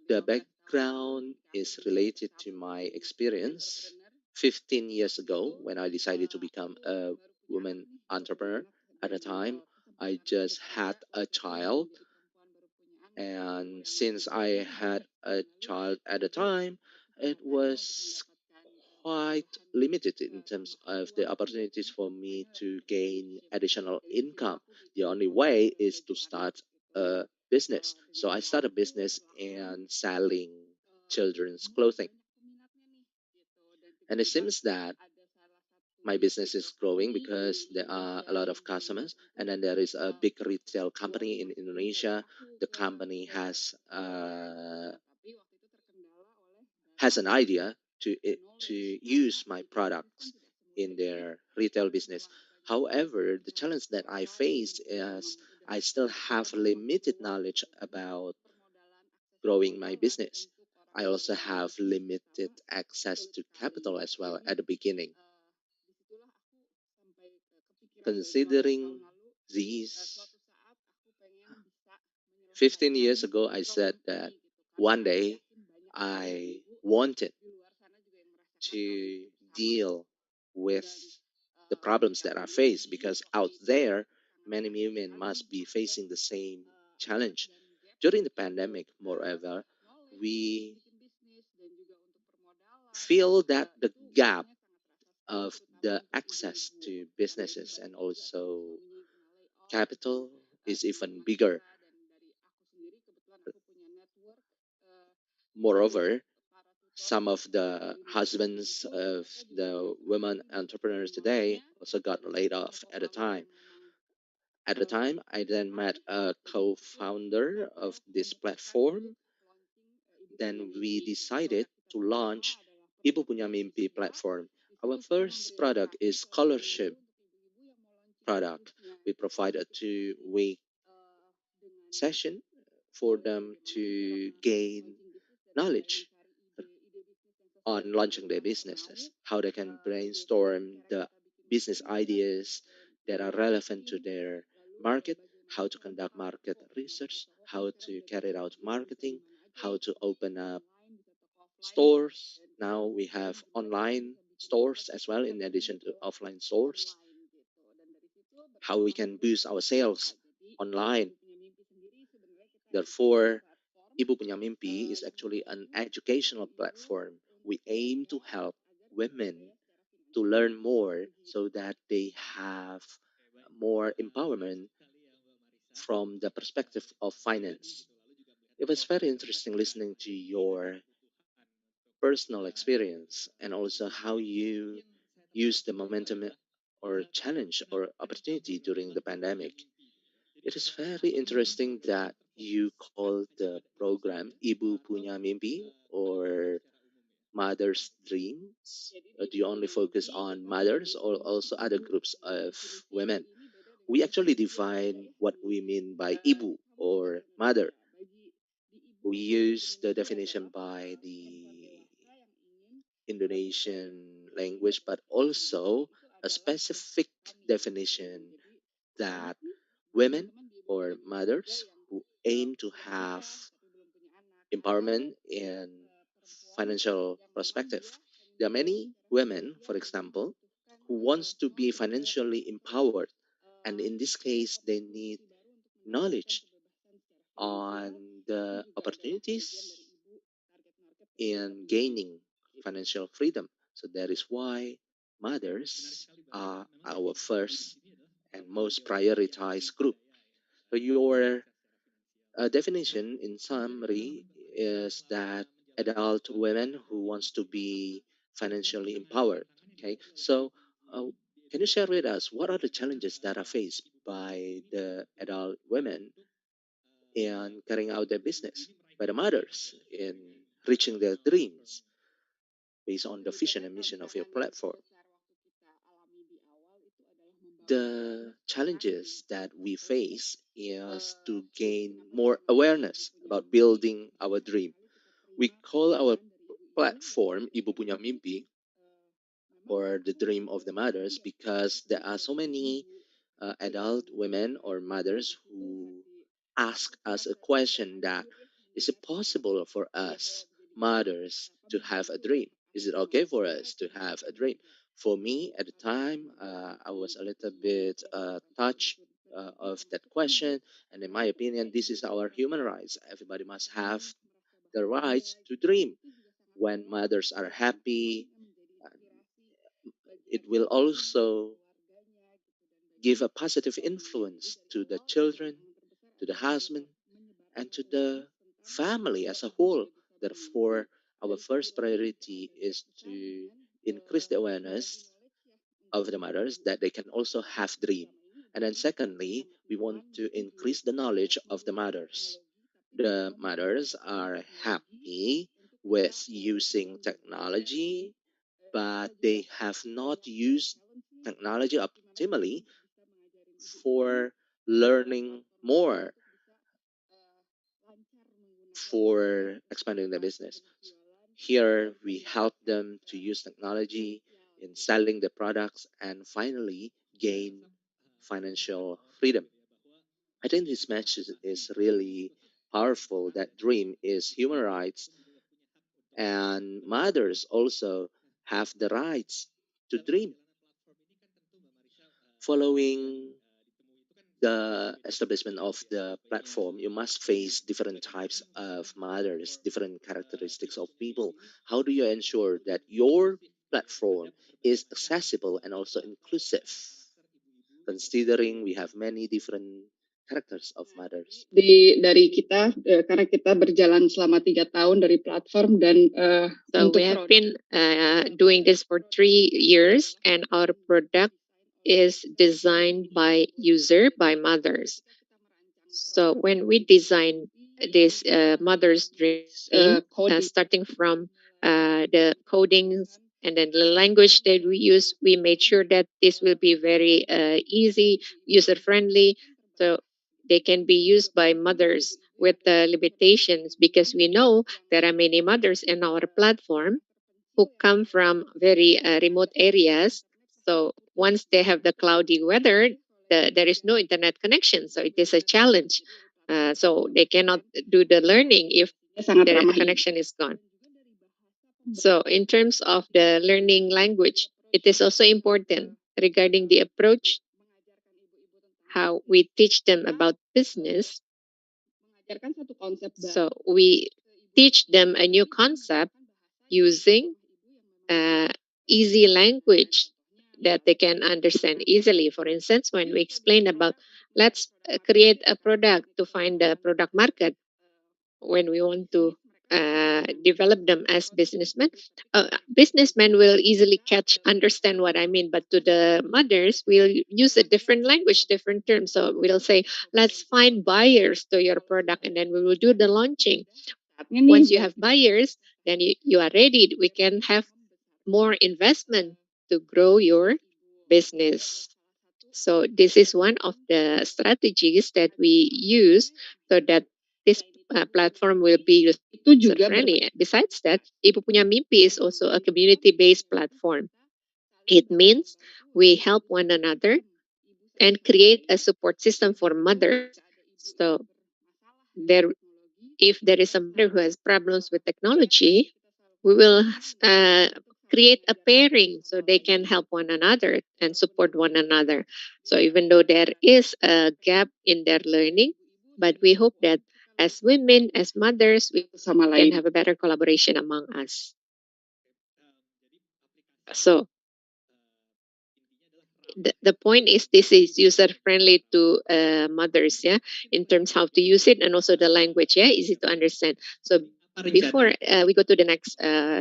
the background is related to my experience 15 years ago when I decided to become a woman entrepreneur. At the time, I just had a child, and since I had a child at the time, it was quite limited in terms of the opportunities for me to gain additional income. The only way is to start a business. So I started a business and selling children's clothing. And it seems that my business is growing because there are a lot of customers, and then there is a big retail company in Indonesia. The company has an idea to use my products in their retail business. However, the challenge that I faced is I still have limited knowledge about growing my business. I also have limited access to capital as well at the beginning. Considering these, 15 years ago, I said that one day I wanted to deal with the problems that I face because out there, many women must be facing the same challenge. During the pandemic, moreover, we feel that the gap of the access to businesses and also capital is even bigger. Moreover, some of the husbands of the women entrepreneurs today also got laid off at the time. At the time, I then met a co founder of this platform. Then we decided to launch Ibu Punya Mimpi platform. Our first product is scholarship product. We provide a 2 week session for them to gain knowledge on launching their businesses, how they can brainstorm the business ideas that are relevant to their market, how to conduct market research, how to carry out marketing, how to open up stores. Now we have online stores as well, in addition to offline stores, how we can boost our sales online. Therefore, Ibu Punya Mimpi is actually an educational platform. We aim to help women to learn more so that they have more empowerment from the perspective of finance. It was very interesting listening to your personal experience and also how you use the momentum or challenge or opportunity during the pandemic. It is very interesting that you call the program Ibu Punya Mimpi or Mother's Dreams. Do you only focus on mothers or also other groups of women? We actually define what we mean by Ibu or mother. We use the definition by the Indonesian language, but also a specific definition that women or mothers who aim to have empowerment and financial perspective. There are many women, for example, who wants to be financially empowered, and in this case, they need knowledge on the opportunities in gaining financial freedom. So that is why mothers are our first and most prioritized group. So your A definition in summary is that adult women who wants to be financially empowered. Okay, so can you share with us what are the challenges that are faced by the adult women in carrying out their business, by the mothers in reaching their dreams based on the vision and mission of your platform? The challenges that we face is to gain more awareness about building our dream. We call our platform Ibu Punya Mimpi, or the dream of the mothers, because there are so many adult women or mothers who ask us a question that, is it possible for us mothers to have a dream? Is it okay for us to have a dream? For me at the time, I was a little bit touched of that question, and in my opinion, this is our human rights. Everybody must have the rights to dream. When mothers are happy, it will also give a positive influence to the children, to the husband, and to the family as a whole. Therefore, our first priority is to increase the awareness of the mothers that they can also have dream. And then secondly, we want to increase the knowledge of the mothers. The mothers are happy with using technology, but they have not used technology optimally for learning more, for expanding their business. Here, we help them to use technology in selling the products and finally gain financial freedom. I think this message is really powerful, that dream is human rights, and mothers also have the rights to dream. Following the establishment of the platform, you must face different types of mothers, different characteristics of people. How do you ensure that your platform is accessible and also inclusive, considering we have many different characters of mothers? Dari kita karena kita berjalan selama 3 tahun dari platform dan So untuk we have been doing this for 3 years, and our product is designed by user, by mothers. So when we design this mother's dream, starting from the codings and then the language that we use, we made sure that this will be very easy, user friendly, so they can be used by mothers with limitations, because we know there are many mothers in our platform who come from very remote areas. So once they have the cloudy weather, there is no internet connection. So it is a challenge. So they cannot do the learning if the connection is gone. So in terms of the learning language, it is also important regarding the approach, how we teach them about business. So we teach them a new concept using easy language that they can understand easily. For instance, when we explain about, let's create a product to find the product market, when we want to develop them as businessmen will easily understand what I mean, but to the mothers, we'll use a different language, different terms. So we'll say, let's find buyers to your product, and then we will do the launching. Once you have buyers, then you are ready. We can have more investment to grow your business. So this is one of the strategies that we use so that this platform will be user friendly. Besides that, Ibu Punya Mimpi is also a community-based platform. It means we help one another and create a support system for mothers. So if there is a mother who has problems with technology, we will create a pairing so they can help one another and support one another. So even though there is a gap in their learning, but we hope that as women, as mothers, we can have a better collaboration among us. So the point is this is user friendly to mothers, yeah, in terms how to use it and also the language, yeah, easy to understand. So before we go to the next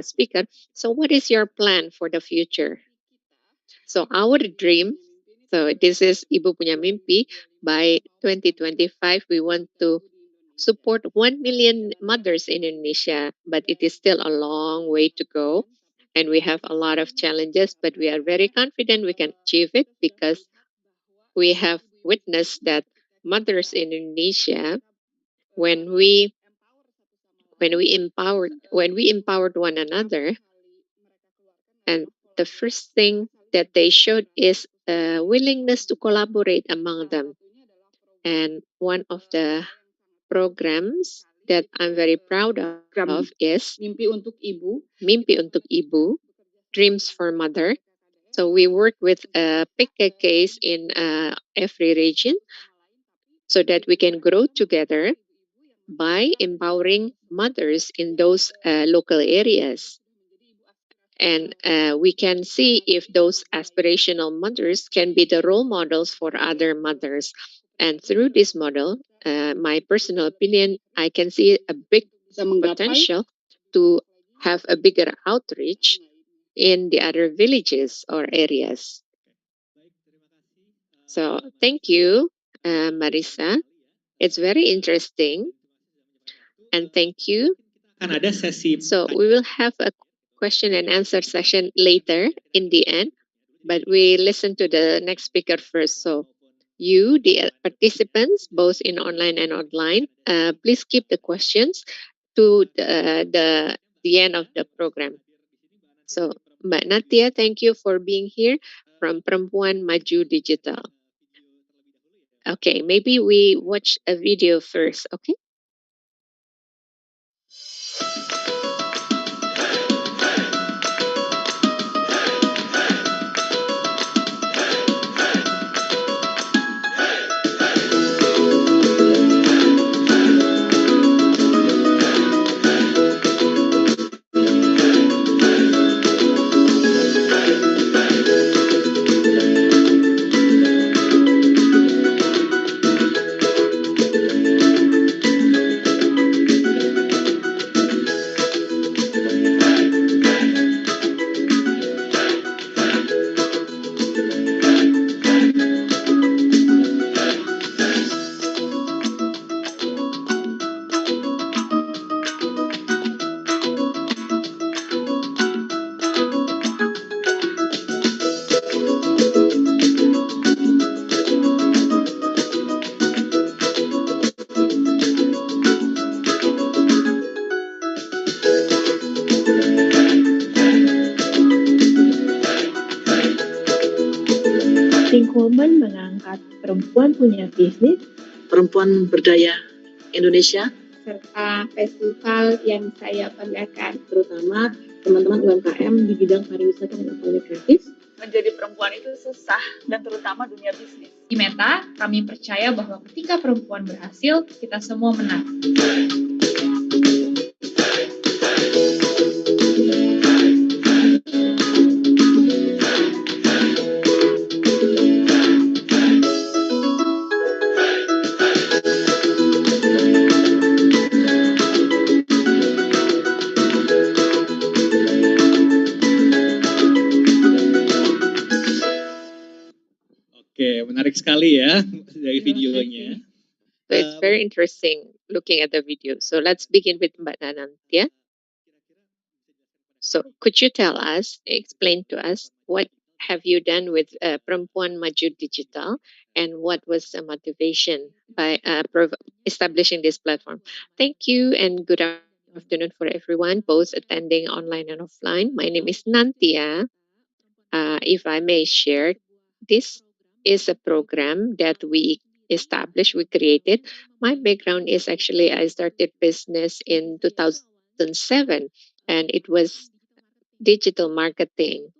speaker, so what is your plan for the future? So our dream, so this is Ibu punya mimpi, by 2025 we want to support 1 million mothers in Indonesia, but it is still a long way to go. And we have a lot of challenges, but we are very confident we can achieve it because we have witnessed that mothers in Indonesia, when we empowered one another, and the first thing that they showed is a willingness to collaborate among them. And one of the programs that I'm very proud of is Mimpi untuk Ibu, Dreams for Mother. So we work with pick a case in every region so that we can grow together by empowering mothers in those local areas. And we can see if those aspirational mothers can be the role models for other mothers. And through this model, my personal opinion, I can see a big potential to have a bigger outreach in the other villages or areas. So thank you, Marisa. It's very interesting. And thank you. So we will have a question and answer session later in the end, but we listen to the next speaker first. So you, the participants, both in online and offline, please keep the questions to the end of the program. So Mbak Natia, thank you for being here from Perempuan Maju Digital. Okay, maybe we watch a video first, okay? Think Woman mengangkat perempuan punya bisnis, perempuan berdaya Indonesia, serta festival yang saya banggakan, terutama teman-teman UMKM di bidang pariwisata dan ekonomi kreatif. Menjadi perempuan itu susah, dan terutama dunia bisnis. Di Meta, kami percaya bahwa ketika perempuan berhasil, kita semua menang. Oke, menarik sekali ya dari videonya. So it's very interesting looking at the video. So let's begin with Mbak Nanantia. So could you tell us, explain to us, what have you done with Perempuan Maju Digital and what was the motivation by establishing this platform? Thank you and good afternoon for everyone, both attending online and offline. My name is Nantia. If I may share, this is a program that we established, we created. My background is actually I started business in 2007 and it was digital marketing.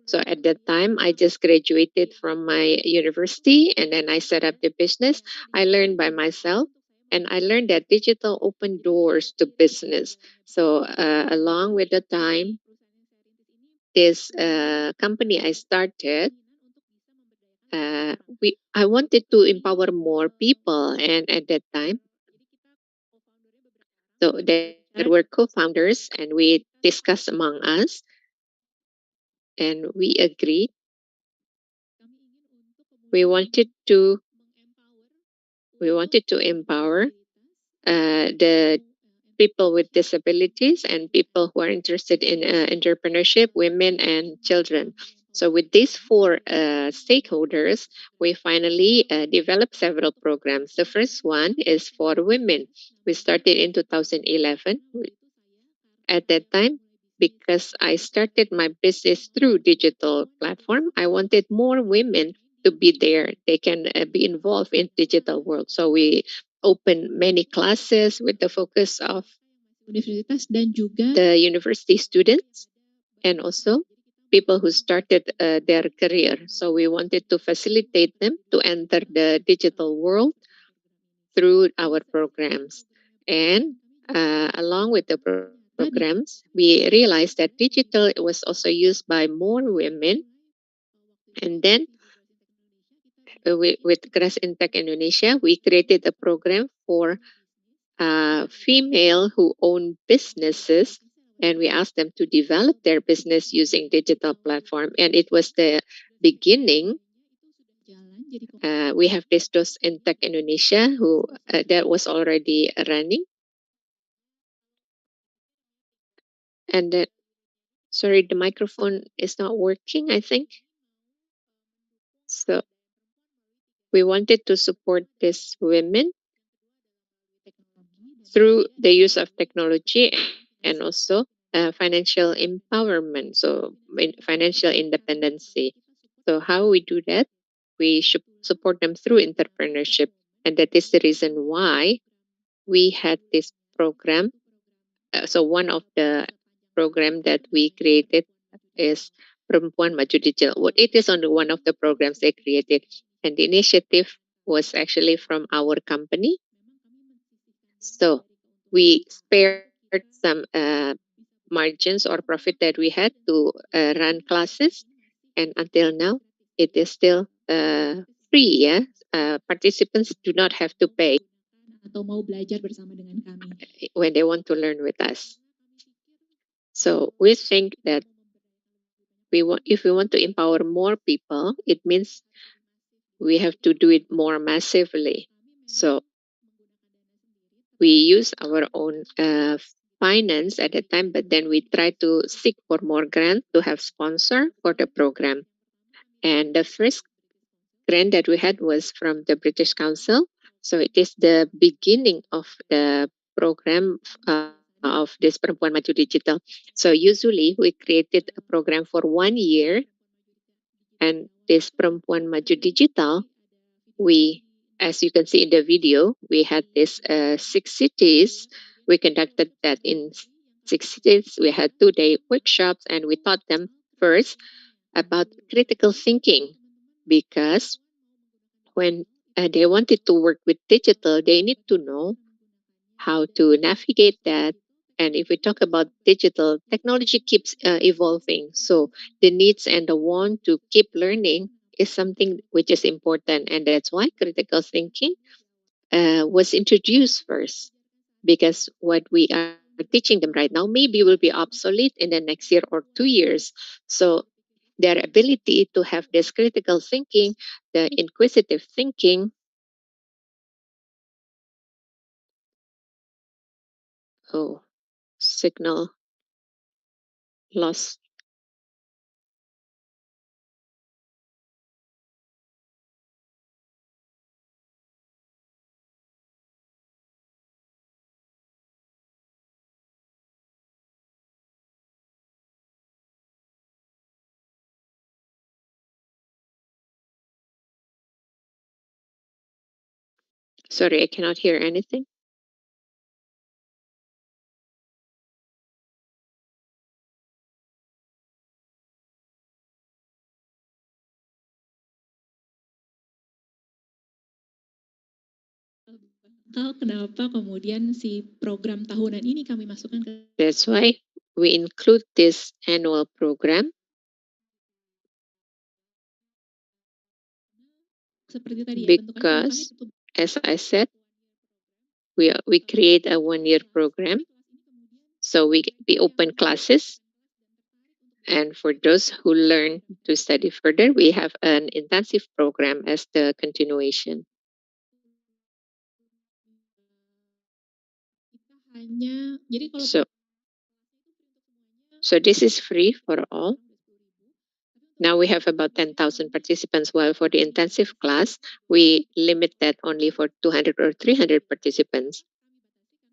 So at that time, I just graduated from my university and then I set up the business. I learned by myself and I learned that digital opened doors to business. So along with the time, this company I started I wanted to empower more people, and at that time, so there were co-founders, and we discussed among us, and we agreed we wanted to empower the people with disabilities and people who are interested in entrepreneurship, women and children. So with these four stakeholders, we finally developed several programs. The first one is for women. We started in 2011. At that time, because I started my business through digital platform, I wanted more women to be there. They can be involved in digital world. So we opened many classes with the focus of universitas dan juga the university students and also people who started their career. So we wanted to facilitate them to enter the digital world through our programs. And along with the programs, we realized that digital was also used by more women. And then with Grass in Tech Indonesia, we created a program for female who own businesses, and we asked them to develop their business using digital platform. And it was the beginning. We have this DOS in Tech Indonesia who that was already running. And that, sorry, the microphone is not working, I think. So we wanted to support these women through the use of technology and also financial empowerment, so financial independency. So how we do that? We should support them through entrepreneurship, and that is the reason why we had this program. So one of the program that we created is Perempuan Maju Digital. Well, it is only one of the programs they created, and the initiative was actually from our company. So we spared some margins or profit that we had to run classes, and until now it is still free. Yeah, participants do not have to pay atau mau belajar bersama dengan kami when they want to learn with us. So we think that if we want to empower more people, it means we have to do it more massively. So we use our own finance at the time, but then we try to seek for more grant to have sponsor for the program. And the first grant that we had was from the British Council. So it is the beginning of the program of this Perempuan Maju Digital. So usually we created a program for 1 year, and this Perempuan Maju Digital, we, as you can see in the video, we had this 6 cities. We conducted that in 6 cities. We had 2-day workshops, and we taught them first about critical thinking, because when they wanted to work with digital, they need to know how to navigate that. And if we talk about digital, technology keeps evolving. So the needs and the want to keep learning is something which is important. And that's why critical thinking was introduced first, because what we are teaching them right now maybe will be obsolete in the next year or 2 years. So their ability to have this critical thinking, the inquisitive thinking. Oh, signal lost. Sorry, I cannot hear anything. Kenapa kemudian si program tahunan ini kami masukkan ke... That's why we include this annual program. because, as I said, we create a 1-year program. So we open classes. And for those who learn to study further, we have an intensive program as the continuation. So, so this is free for all. Now we have about 10,000 participants, while for the intensive class, we limit that only for 200 or 300 participants.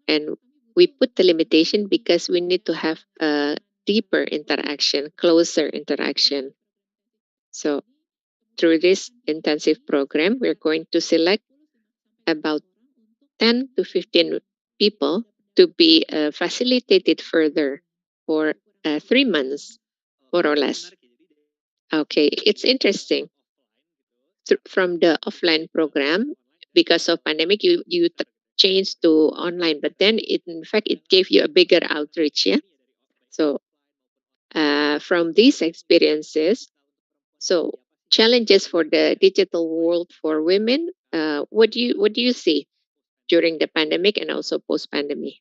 And we put the limitation because we need to have a deeper interaction, closer interaction. So through this intensive program, we're going to select about 10 to 15 people to be facilitated further for 3 months, more or less. Okay, it's interesting. From the offline program, because of pandemic, you changed to online, but then in fact it gave you a bigger outreach. Yeah. So from these experiences, so challenges for the digital world for women. What do you see during the pandemic and also post pandemic?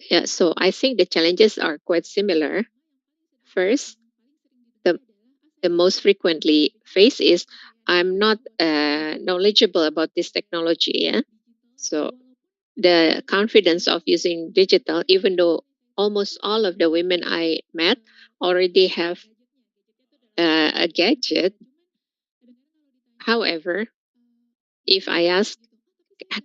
Yeah, so I think the challenges are quite similar. First, the most frequently faced is I'm not knowledgeable about this technology. Yeah, so the confidence of using digital, even though almost all of the women I met already have a gadget. However, if I ask,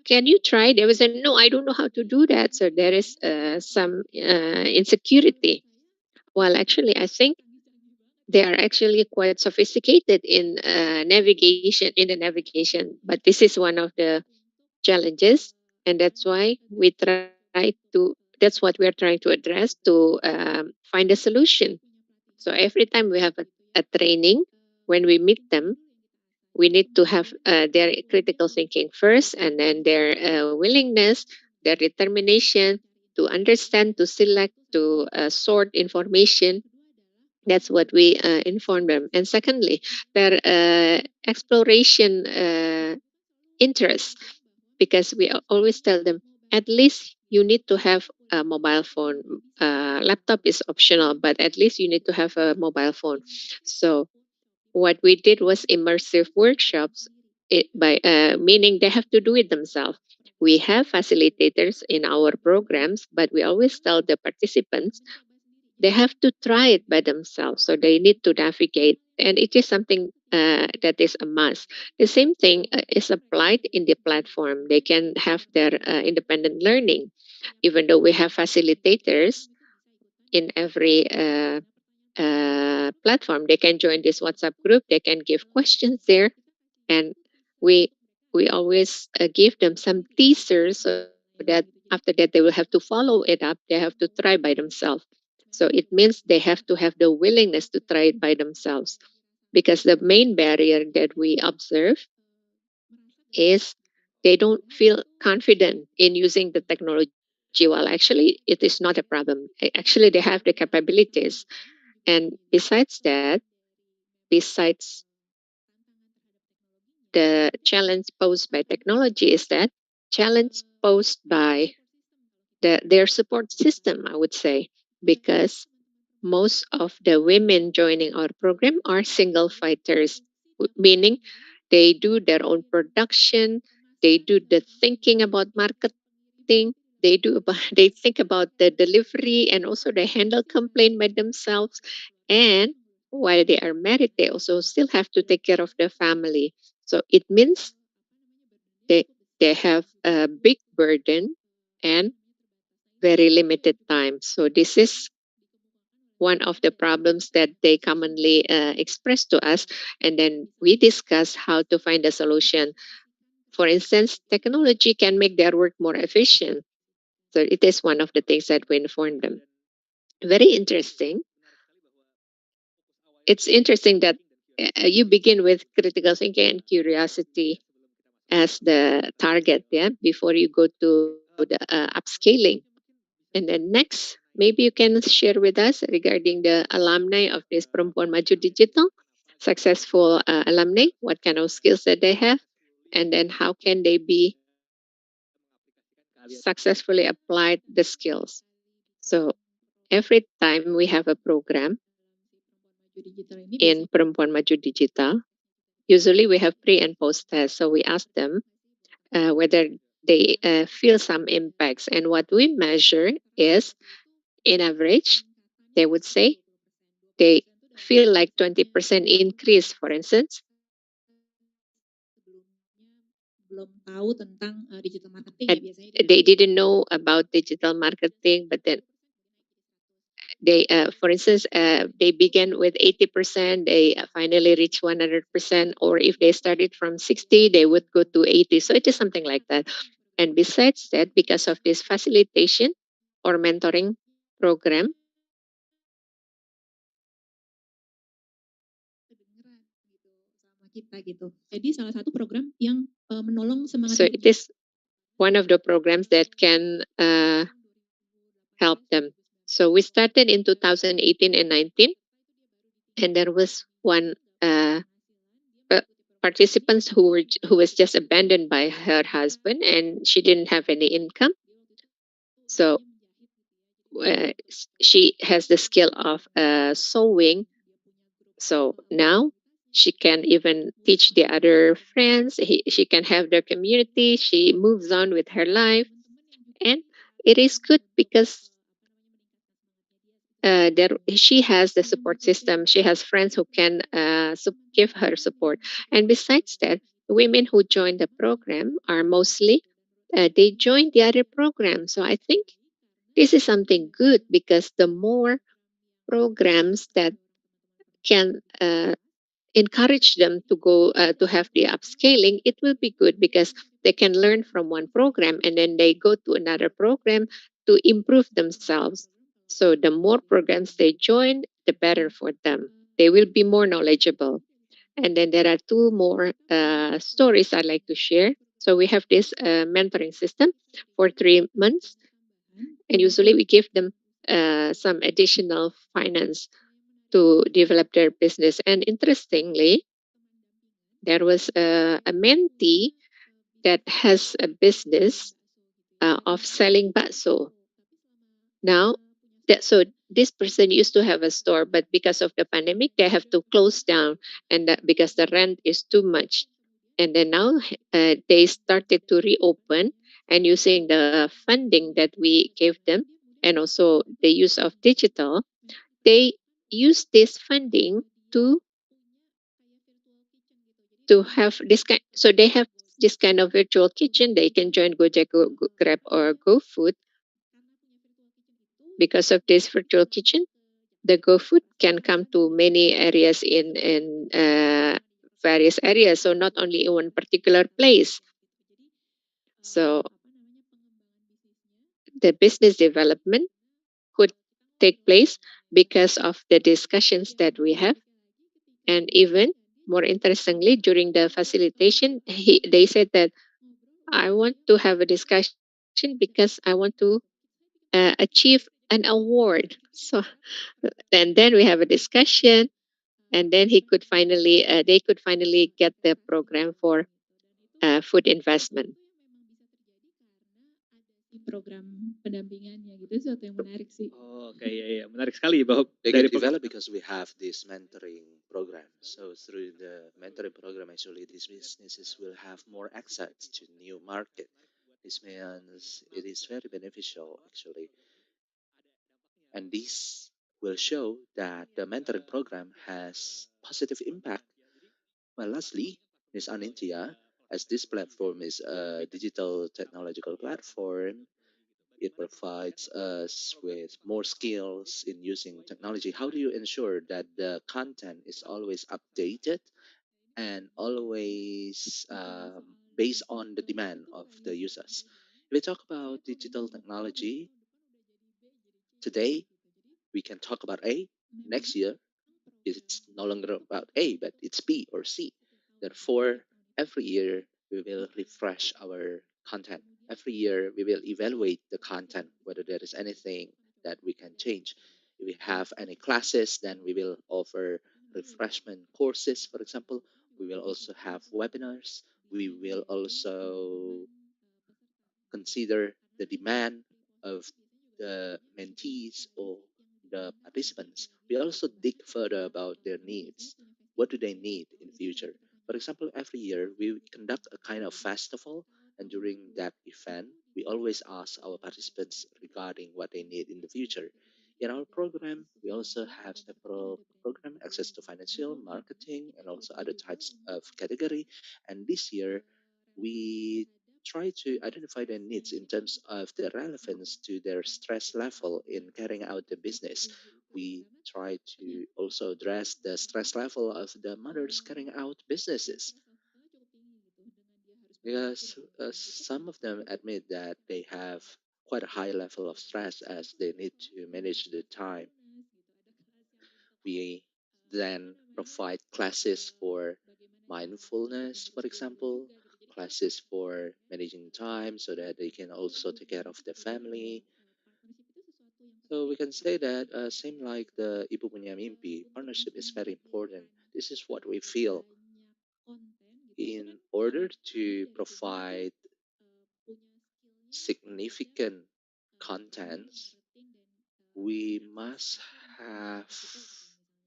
can you try? They will say, no, I don't know how to do that. So there is some insecurity. Well, actually, I think they are actually quite sophisticated in navigation. But this is one of the challenges, and that's why we try to. That's what we are trying to address to find a solution. So every time we have a training, when we meet them, we need to have their critical thinking first, and then their willingness, their determination to understand, to select, to sort information. That's what we inform them. And secondly, their exploration interest, because we always tell them at least you need to have a mobile phone. Laptop is optional, but at least you need to have a mobile phone. So what we did was immersive workshops, by meaning they have to do it themselves. We have facilitators in our programs, but we always tell the participants they have to try it by themselves. So they need to navigate, and it is something that is a must. The same thing is applied in the platform. They can have their independent learning, even though we have facilitators in every platform. They can join this WhatsApp group. They can give questions there, and we we always give them some teasers so that after that they will have to follow it up. They have to try by themselves. So it means they have to have the willingness to try it by themselves, because the main barrier that we observe is they don't feel confident in using the technology. Well, actually, it is not a problem. Actually, they have the capabilities. And besides that, besides the challenge posed by technology, is that challenge posed by their support system, I would say, because most of the women joining our program are single fighters, meaning they do their own production, they do the thinking about marketing, they think about the delivery, and also they handle complaint by themselves. And while they are married, they also still have to take care of their family. So it means they they have a big burden and very limited time. So this is one of the problems that they commonly express to us, and then we discuss how to find a solution. For instance, technology can make their work more efficient. So it is one of the things that we inform them. Very interesting. It's interesting that you begin with critical thinking and curiosity as the target, yeah, before you go to the upscaling. And then next, maybe you can share with us regarding the alumni of this Perempuan Maju Digital. successful alumni, what kind of skills that they have, and then how can they be successfully applied the skills. So every time we have a program in Perempuan Maju Digital, usually we have pre and post tests. So we ask them whether they feel some impacts. And what we measure is, in average, they would say they feel like 20% increase, for instance. They didn't know about digital marketing, but then they, for instance, they began with 80%, they finally reach 100%, or if they started from 60, they would go to 80. So it is something like that. And besides that, because of this facilitation or mentoring program, so it is one of the programs that can help them. So we started in 2018 and 19, and there was one participants who was just abandoned by her husband, and she didn't have any income. So she has the skill of sewing. So now she can even teach the other friends. She can have their community. She moves on with her life, and it is good because there she has the support system. She has friends who can give her support. And besides that, women who join the program are mostly they join the other program. So I think this is something good because the more programs that can encourage them to go to have the upscaling, it will be good because they can learn from one program and then they go to another program to improve themselves. So the more programs they join, the better for them. They will be more knowledgeable. And then there are two more stories I'd like to share. So we have this mentoring system for 3 months, and usually we give them some additional finance to develop their business. And interestingly, there was a mentee that has a business of selling bakso. Now, so this person used to have a store, but because of the pandemic, they have to close down, and because the rent is too much. And then now they started to reopen, and using the funding that we gave them, and also the use of digital, they use this funding to have this kind. So they have this kind of virtual kitchen. They can join Gojek, Grab, or GoFood. Because of this virtual kitchen, the GoFood can come to many areas in various areas. So not only in one particular place. So the business development could take place because of the discussions that we have. And even more interestingly, during the facilitation, they said that I want to have a discussion because I want to achieve an award. So, and then we have a discussion, and then they could finally get the program for food investment. Oke, ya, menarik sekali bahwa They dari get developed because we have this mentoring program. So through the mentoring program, actually, these businesses will have more access to new market. This means it is very beneficial, actually. And this will show that the mentoring program has positive impact. Well, lastly, Ms. Anintia, as this platform is a digital technological platform, it provides us with more skills in using technology. How do you ensure that the content is always updated and always based on the demand of the users? If we talk about digital technology, today we can talk about A. Next year, it's no longer about A, but it's B or C. Therefore, every year we will refresh our content. Every year we will evaluate the content, whether there is anything that we can change. If we have any classes, then we will offer refreshment courses, for example. We will also have webinars. We will also consider the demand of the mentees or the participants. We also dig further about their needs. What do they need in the future? For example, every year we conduct a kind of festival, and during that event, we always ask our participants regarding what they need in the future. In our program, we also have several program access to financial, marketing, and also other types of category. And this year, we try to identify their needs in terms of their relevance to their stress level in carrying out the business. We try to also address the stress level of the mothers carrying out businesses because some of them admit that they have quite a high level of stress as they need to manage the time. We then provide classes for mindfulness, for example, classes for managing time so that they can also take care of their family. So we can say that same like the Ibu Punya Mimpi, partnership is very important. This is what we feel. In order to provide significant contents, we must have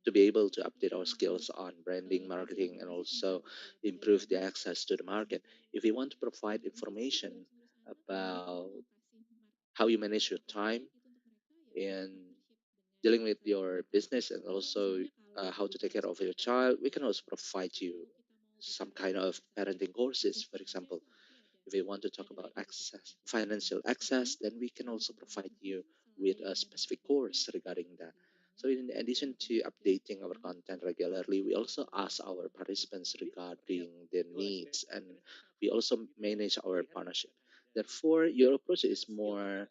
to be able to update our skills on branding, marketing, and also improve the access to the market. If we want to provide information about how you manage your time in dealing with your business and also how to take care of your child, we can also provide you some kind of parenting courses, for example. If you want to talk about access, financial access, then we can also provide you with a specific course regarding that. So in addition to updating our content regularly, we also ask our participants regarding their needs and we also manage our partnership. Therefore, your approach is more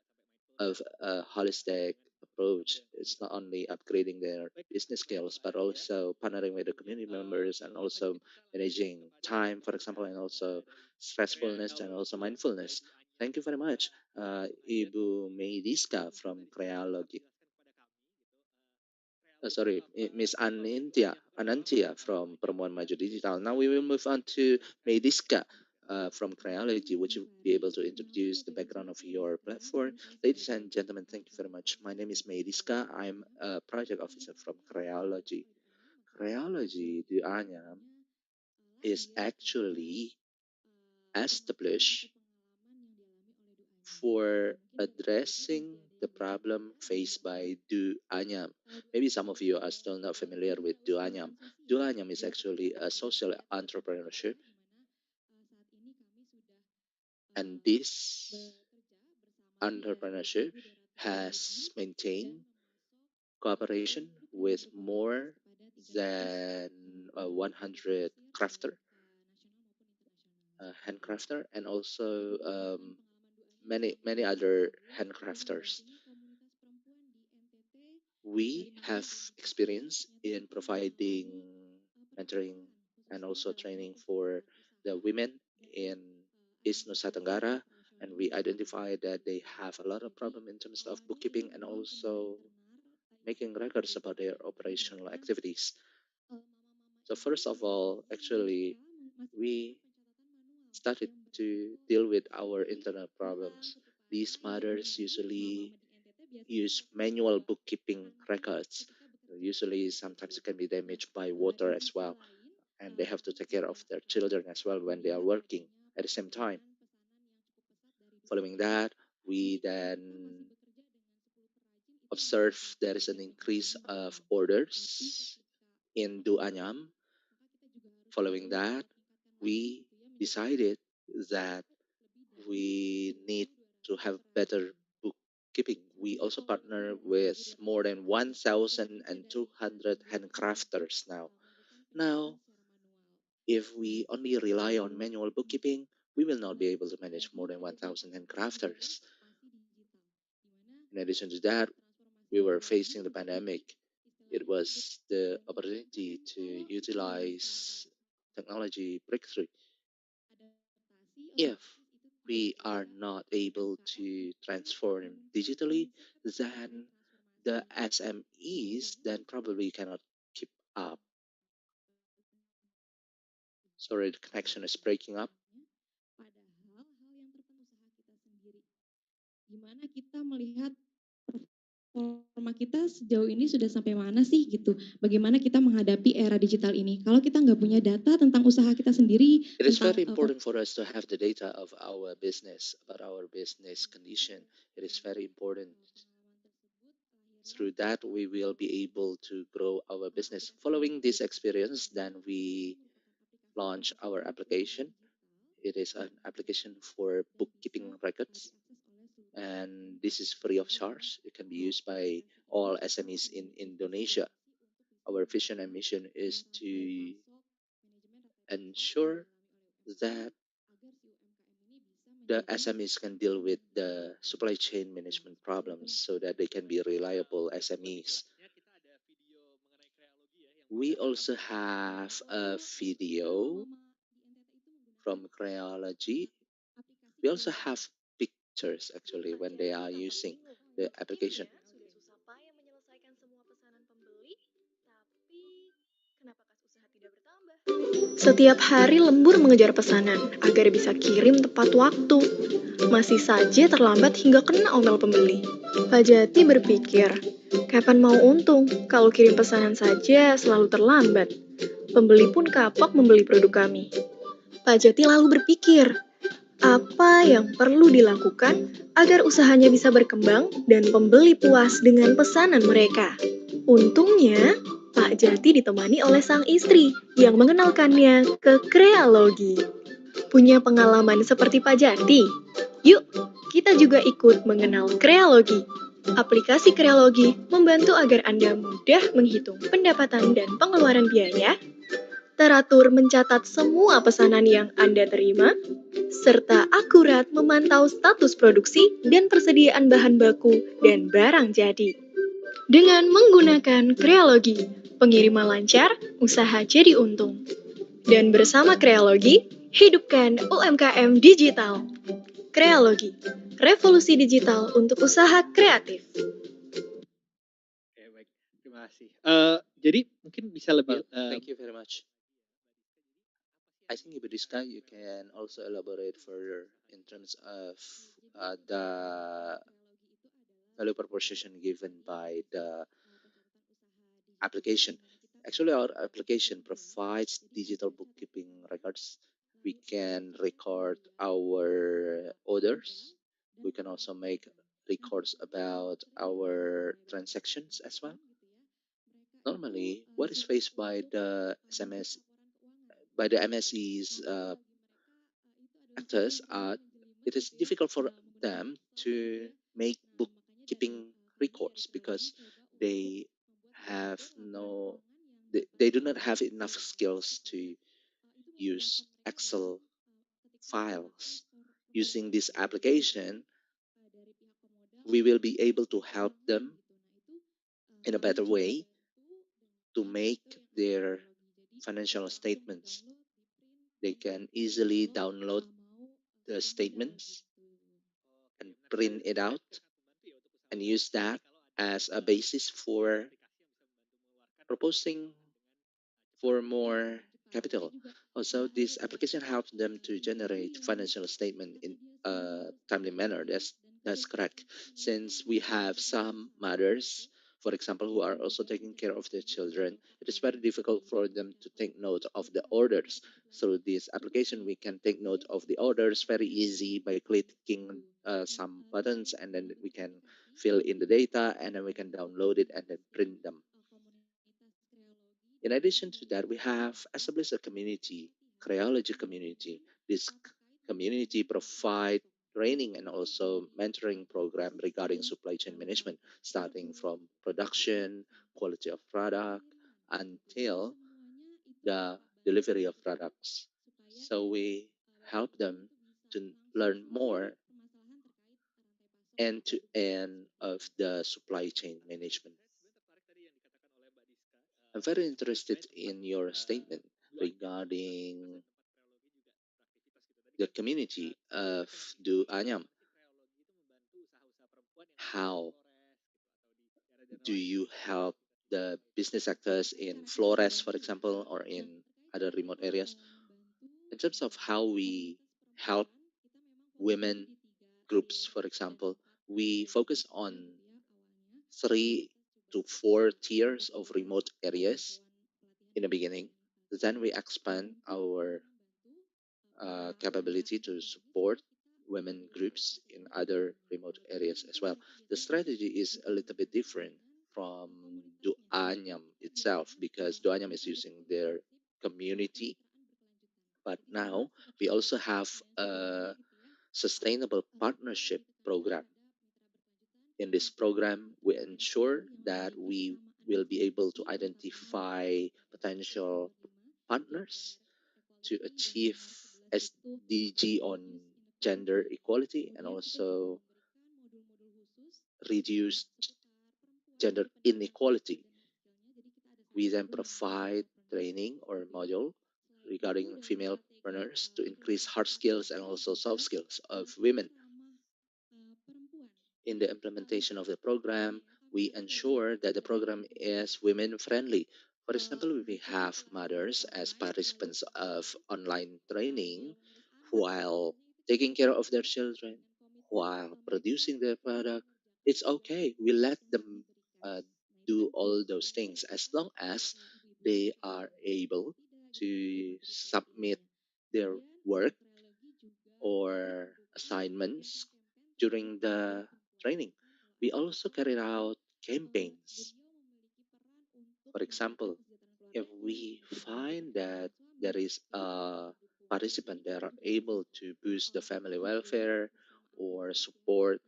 of a holistic approach. It's not only upgrading their business skills, but also partnering with the community members and also managing time, for example, and also stressfulness and also mindfulness. Thank you very much, Ibu Meidiska from Creology. Sorry, Miss Anantia from Perempuan Maju Digital. Now we will move on to Mediska from Creology. Would you be able to introduce the background of your platform? Ladies and gentlemen, thank you very much. My name is Mediska. I'm a project officer from Creology. Creology di Anyam is actually established for addressing the problem faced by Du Anyam. Maybe some of you are still not familiar with Du Anyam. Du Anyam is actually a social entrepreneurship, and this entrepreneurship has maintained cooperation with more than 100 handcrafter, and also many other handcrafters. We have experience in providing mentoring and also training for the women in East Nusa Tenggara, and we identify that they have a lot of problem in terms of bookkeeping and also making records about their operational activities. So first of all, actually, we started to deal with our internal problems. These matters usually use manual bookkeeping records. Usually, sometimes it can be damaged by water as well, and they have to take care of their children as well when they are working at the same time. Following that, we then observe there is an increase of orders in Duanyam. Following that, we decided that we need to have better bookkeeping. We also partner with more than 1,200 handcrafters now. Now, if we only rely on manual bookkeeping, we will not be able to manage more than 1,000 handcrafters. In addition to that, we were facing the pandemic. It was the opportunity to utilize technology breakthrough. If we are not able to transform digitally, then the SMEs then probably cannot keep up Sorry, the connection is breaking up. Gimana kita melihat performa kita sejauh ini sudah sampai mana sih gitu? Bagaimana kita menghadapi era digital ini? Kalau kita nggak punya data tentang usaha kita sendiri, It is tentang very important for us to have the data of our business, about our business condition. It is very important. Through that, we will be able to grow our business. Following this experience, then we launch our application. It is an application for bookkeeping records, and this is free of charge. It can be used by all SMEs in Indonesia. Our vision and mission is to ensure that the SMEs can deal with the supply chain management problems so that they can be reliable SMEs. We also have a video from Creology. We also have pictures actually when they are using the application. Sudah susah payah menyelesaikan semua pesanan pembeli, tapi kenapa kas usaha tidak bertambah? Setiap hari lembur mengejar pesanan agar bisa kirim tepat waktu. Masih saja terlambat hingga kena omel pembeli. Pak Jati berpikir, kapan mau untung kalau kirim pesanan saja selalu terlambat. Pembeli pun kapok membeli produk kami. Pak Jati lalu berpikir, apa yang perlu dilakukan agar usahanya bisa berkembang dan pembeli puas dengan pesanan mereka. Untungnya, Pak Jati ditemani oleh sang istri yang mengenalkannya ke Kreologi. Punya pengalaman seperti Pak Jati? Yuk, kita juga ikut mengenal Kreologi. Aplikasi Kreologi membantu agar Anda mudah menghitung pendapatan dan pengeluaran biaya, teratur mencatat semua pesanan yang Anda terima, serta akurat memantau status produksi dan persediaan bahan baku dan barang jadi. Dengan menggunakan Kreologi, pengiriman lancar, usaha jadi untung. Dan bersama Kreologi, hidupkan UMKM digital. Kreologi, revolusi digital untuk usaha kreatif. Oke, baik. Terima kasih. Jadi mungkin bisa lebih Thank you very much. I think Ibu Rizka, you can also elaborate further in terms of the value proposition given by the application. Actually, our application provides digital bookkeeping records. We can record our orders. We can also make records about our transactions as well. Normally, what is faced by the MSE's actors are, it is difficult for them to make bookkeeping records because they have they do not have enough skills to use Excel files. Using this application, we will be able to help them in a better way to make their financial statements. They can easily download the statements and print it out and use that as a basis for proposing for more capital. Also, this application helps them to generate financial statement in a timely manner. That's correct. Since we have some mothers, for example, who are also taking care of their children, it is very difficult for them to take note of the orders. Through this application, we can take note of the orders very easy by clicking some buttons, and then we can fill in the data, and then we can download it and then print them. In addition to that, we have established a community, Creology community. This community provide training and also mentoring program regarding supply chain management, starting from production, quality of product, until the delivery of products. So we help them to learn more end to end of the supply chain management. I'm very interested in your statement regarding the community of Du Anyam. How do you help the business sectors in Flores, for example, or in other remote areas? in terms of how we help women groups, for example, we focus on 3 to 4 tiers of remote areas in the beginning. Then we expand our capability to support women groups in other remote areas as well. The strategy is a little bit different from Duanyam itself because Duanyam is using their community, but now we also have a sustainable partnership program. In this program, we ensure that we will be able to identify potential partners to achieve SDG on gender equality and also reduce gender inequality. We then provide training or module regarding female entrepreneurs to increase hard skills and also soft skills of women. In the implementation of the program, we ensure that the program is women friendly. For example, we have mothers as participants of online training while taking care of their children, while producing their product. It's okay. We let them uh, do all those things as long as they are able to submit their work or assignments during the training. We also carried out campaigns. For example, if we find that there is a participant that are able to boost the family welfare or support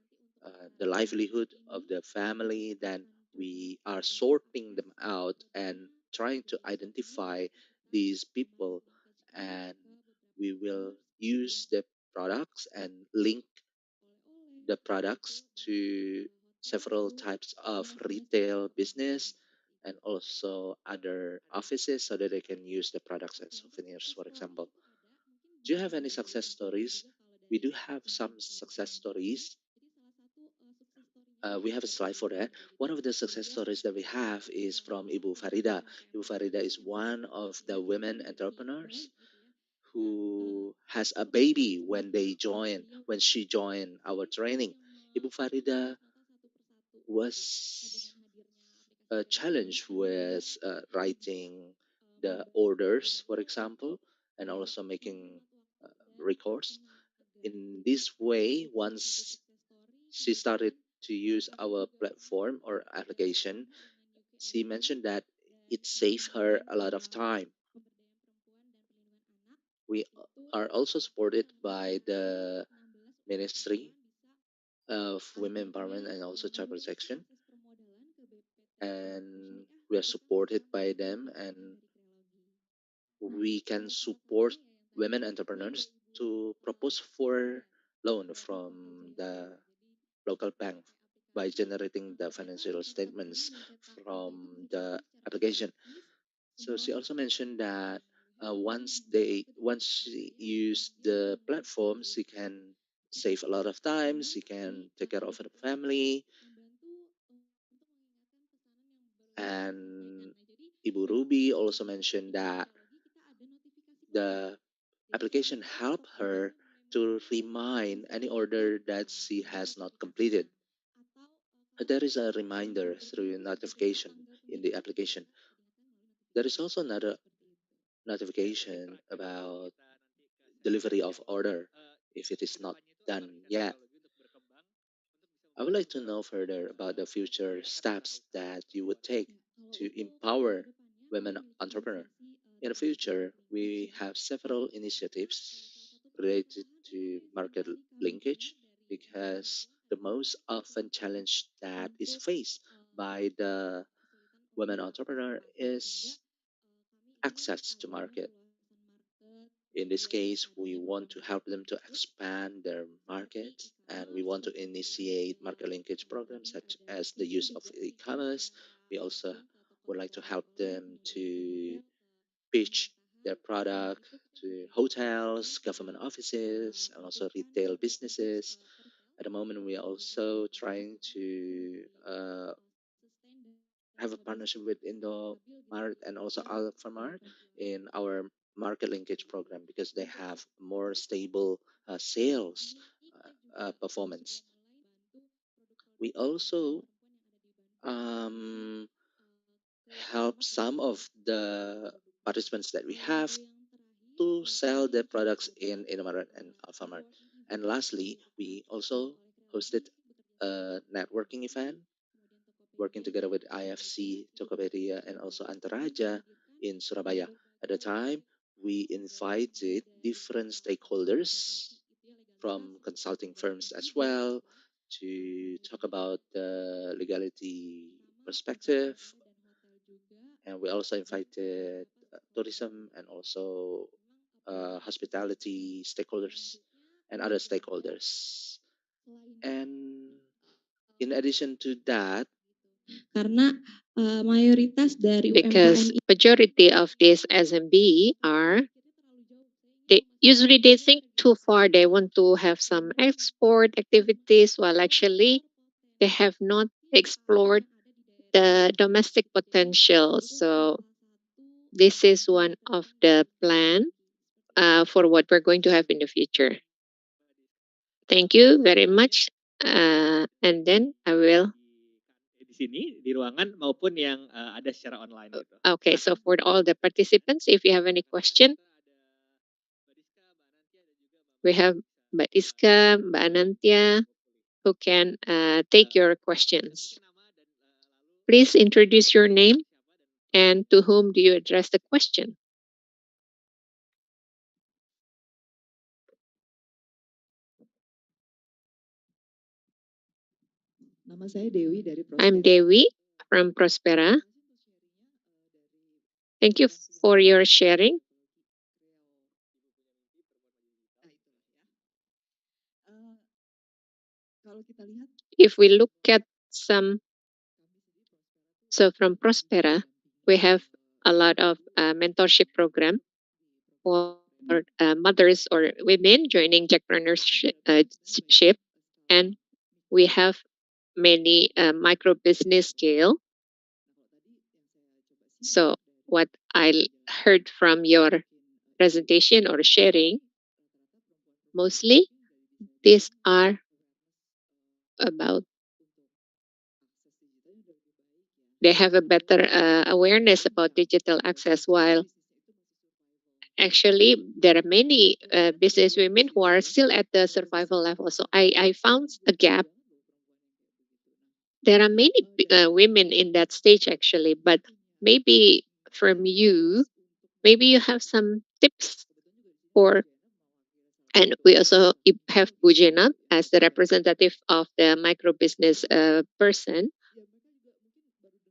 the livelihood of the family, then we are sorting them out and trying to identify these people, and we will use the products and link the products to several types of retail business and also other offices so that they can use the products as souvenirs, for example. Do you have any success stories? We do have some success stories. We have a slide for that. One of the success stories that we have is from Ibu Farida. Ibu Farida is one of the women entrepreneurs who has a baby when she joined our training. Ibu Farida was a challenge with writing the orders, for example, and also making records. In this way, once she started to use our platform or application, she mentioned that it saved her a lot of time. We are also supported by the Ministry of Women Empowerment and also Child Protection, and we are supported by them, and we can support women entrepreneurs to propose for loan from the local bank by generating the financial statements from the application. So she also mentioned that once she use the platform, she can save a lot of time. She can take care of her family, and Ibu Ruby also mentioned that the application help her to remind any order that she has not completed. There is a reminder through notification in the application. There is also another notification about delivery of order if it is not done yet. I would like to know further about the future steps that you would take to empower women entrepreneurs. In the future, we have several initiatives related to market linkage because the most often challenge that is faced by the women entrepreneur is access to market. In this case, we want to help them to expand their markets, and we want to initiate market linkage programs such as the use of e-commerce. We also would like to help them to pitch their product to hotels, government offices, and also retail businesses. At the moment, we are also trying to have a partnership with Indomart and also Alfamart in our market linkage program because they have more stable sales performance. We also um, help some of the participants that we have to sell their products in Indomaret and Alfamart. And lastly, we also hosted a networking event working together with IFC, Tokopedia, and also Antaraja in Surabaya. At the time, we invited different stakeholders from consulting firms as well to talk about the legality perspective. And we also invited tourism and also hospitality stakeholders and other stakeholders. And in addition to that, Karena mayoritas dari Because UMKM majority of these SMB are they think too far. They want to have some export activities while actually they have not explored the domestic potential. So this is one of the plan for what we're going to have in the future. Thank you very much. And then I will. Di sini di ruangan maupun yang ada secara online gitu. Okay, so for all the participants, if you have any question, we have Mbak Iska, Mbak Anantia, who can take your questions. Please introduce your name and to whom do you address the question? Nama saya Dewi dari I'm Prospera. Dewi from Prospera. Thank you for your sharing. Kalau kita lihat, If we look at some, so from Prospera, we have a lot of mentorship program for mothers or women joining Jackpreneurship, and we have many micro business scale. So what I heard from your presentation or sharing, mostly these are about they have a better awareness about digital access, while actually there are many business women who are still at the survival level. So I found a gap. There are many women in that stage actually, but maybe from you, maybe you have some tips for. And we also have Bujena as the representative of the micro business person.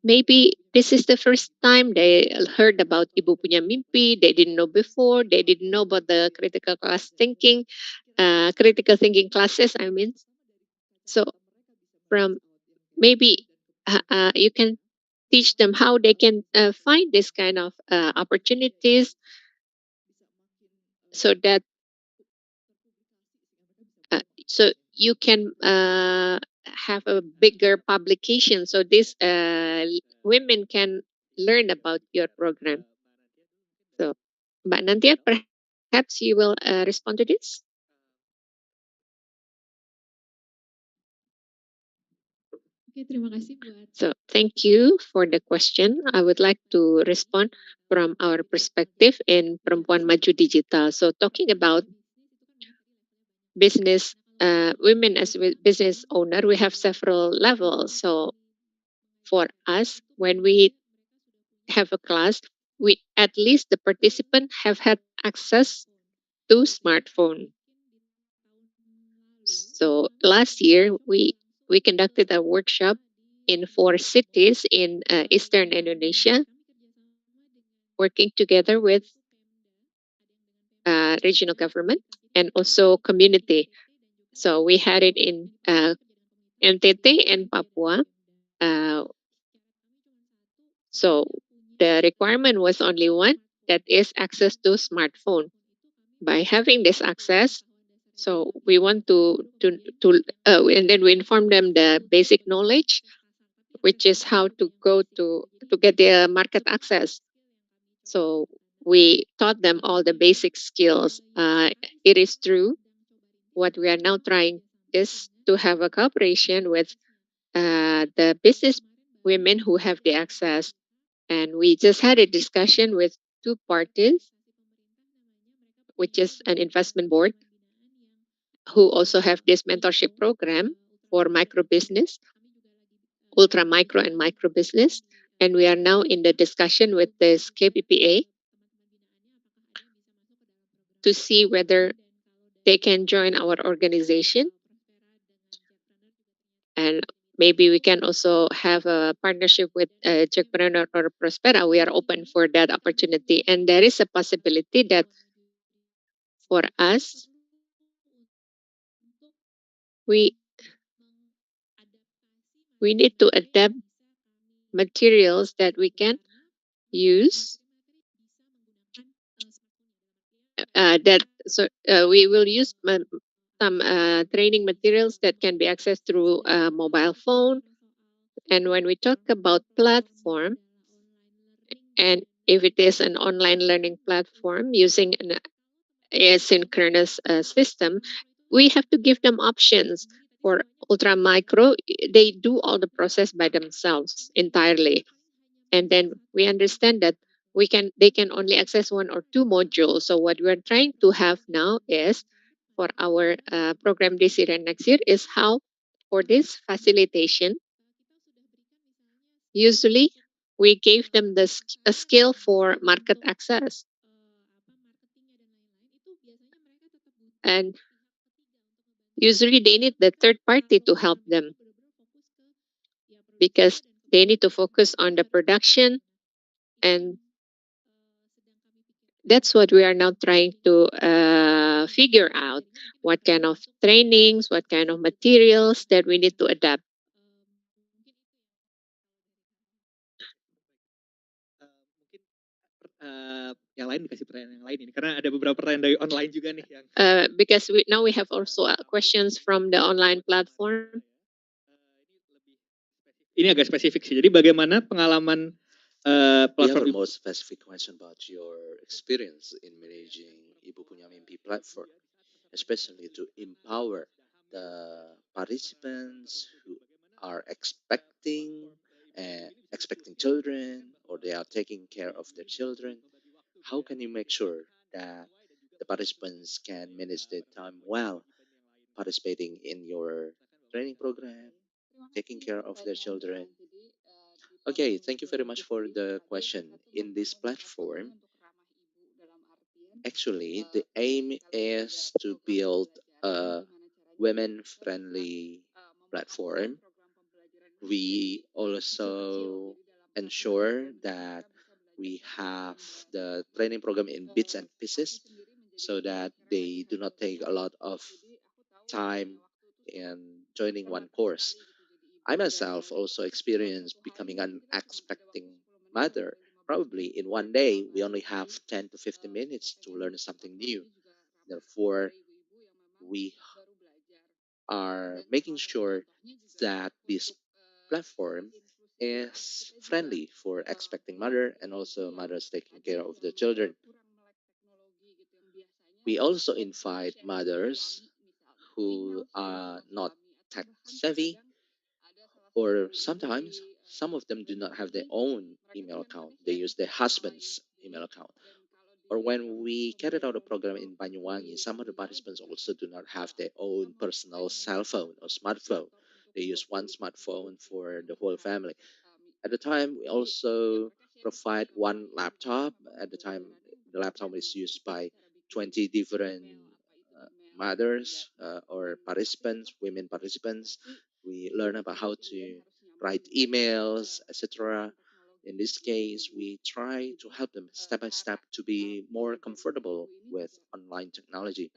Maybe this is the first time they heard about Ibu Punya Mimpi. They didn't know before. They didn't know about the critical thinking classes, I mean. So from maybe you can teach them how they can find this kind of opportunities so that so you can have a bigger publication so these women can learn about your program. So, Mbak Nantia, perhaps you will respond to this. Oke, terima kasih buat. So, thank you for the question. I would like to respond from our perspective in Perempuan Maju Digital. So, talking about business, women as business owner, we have several levels. So, for us, when we have a class, we at least the participant have had access to smartphone. So last year we conducted a workshop in 4 cities in eastern Indonesia, working together with regional government and also community. So we had it in NTT and Papua. So the requirement was only one, that is access to smartphone. By having this access, so we want and then we inform them the basic knowledge, which is how to go to get the market access. So we taught them all the basic skills. It is true. What we are now trying is to have a cooperation with the business women who have the access. And we just had a discussion with two parties, which is an investment board, who also have this mentorship program for micro business, ultra micro and micro business. And we are now in the discussion with this KPPA to see whether they can join our organization. And maybe we can also have a partnership with Jackpreneur or Prospera. We are open for that opportunity. And there is a possibility that for us, we need to adapt materials that we can use. We will use some training materials that can be accessed through a mobile phone. And when we talk about platform, and if it is an online learning platform using an asynchronous system, we have to give them options. For ultra micro, they do all the process by themselves entirely. And then we understand that they can only access one or two modules. So what we're trying to have now is for our program this year and next year is how for this facilitation, usually we gave them a skill for market access. And usually they need the third party to help them because they need to focus on the production. And that's what we are now trying to figure out, what kind of trainings, what kind of materials that we need to adapt. Yang lain dikasih pertanyaan yang lain ini karena ada beberapa pertanyaan dari online juga nih yang Because now we have also questions from the online platform. Ini agak spesifik sih. Jadi bagaimana pengalaman We have a platform more specific question about your experience in managing Ibu Punya Mimpi platform, especially to empower the participants who are expecting children, or they are taking care of their children. How can you make sure that the participants can manage their time well, participating in your training program, taking care of their children? Okay, thank you very much for the question. In this platform, actually, the aim is to build a women-friendly platform. We also ensure that we have the training program in bits and pieces so that they do not take a lot of time in joining one course. I myself also experienced becoming an expecting mother. Probably in one day, we only have 10 to 15 minutes to learn something new. Therefore, we are making sure that this platform is friendly for expecting mother and also mothers taking care of the children. We also invite mothers who are not tech savvy, or sometimes some of them do not have their own email account. They use their husband's email account. Or when we carried out a program in Banyuwangi, some of the participants also do not have their own personal cell phone or smartphone. They use one smartphone for the whole family. At the time, we also provide one laptop. At the time, the laptop is used by 20 different mothers or participants, women participants. We learn about how to write emails, etc. In this case, we try to help them step by step to be more comfortable with online technology.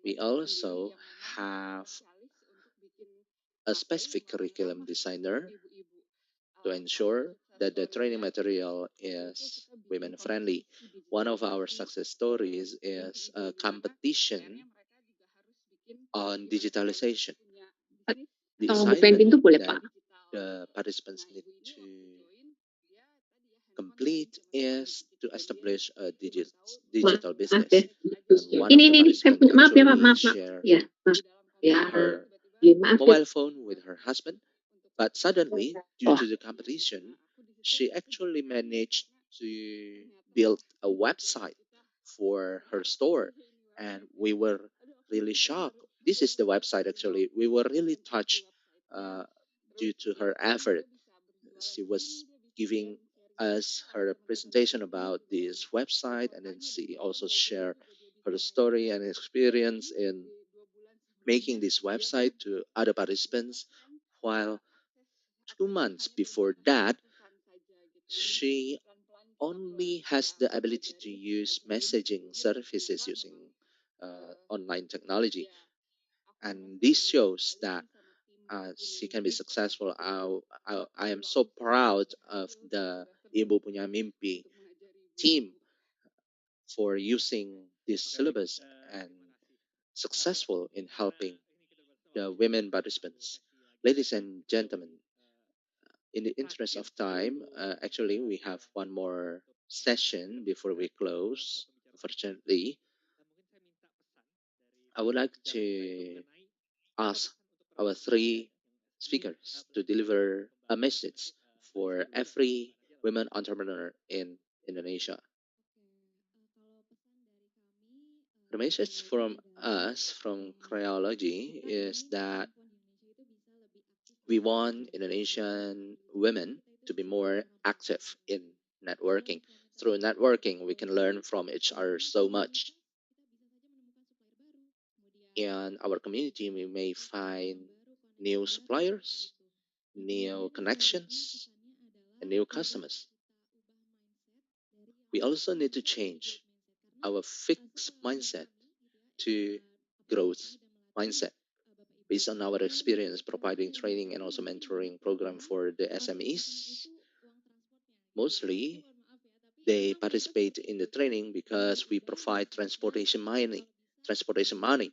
We also have a specific curriculum designer to ensure that the training material is women friendly. One of our success stories is a competition on digitalization. The Tolong bukain assignment pintu boleh that Pak? the participants need to complete is to establish a digital Maaf ya, business. And one of ini the ini saya participants punya, maaf ya, actually maaf maaf shared ya, maaf ya, her maaf ya. mobile phone with her husband, but suddenly, due Oh, to the competition, she actually managed to build a website for her store, and we were really shocked. This is the website actually. We were really touched uh, due to her effort. She was giving us her presentation about this website, and then she also shared her story and experience in making this website to other participants. While 2 months before that, she only has the ability to use messaging services using online technology. And this shows that she can be successful. I am so proud of the Ibu Punya Mimpi team for using this syllabus and successful in helping the women participants. Ladies and gentlemen, in the interest of time, actually, we have one more session before we close. Unfortunately, I would like to ask our three speakers to deliver a message for every women entrepreneur in Indonesia. The message from us, from Creology, is that we want Indonesian women to be more active in networking. Through networking, we can learn from each other so much. In our community, we may find new suppliers, new connections, and new customers. We also need to change our fixed mindset to growth mindset based on our experience providing training and also mentoring program for the SMEs. Mostly, they participate in the training because we provide transportation money. Transportation money.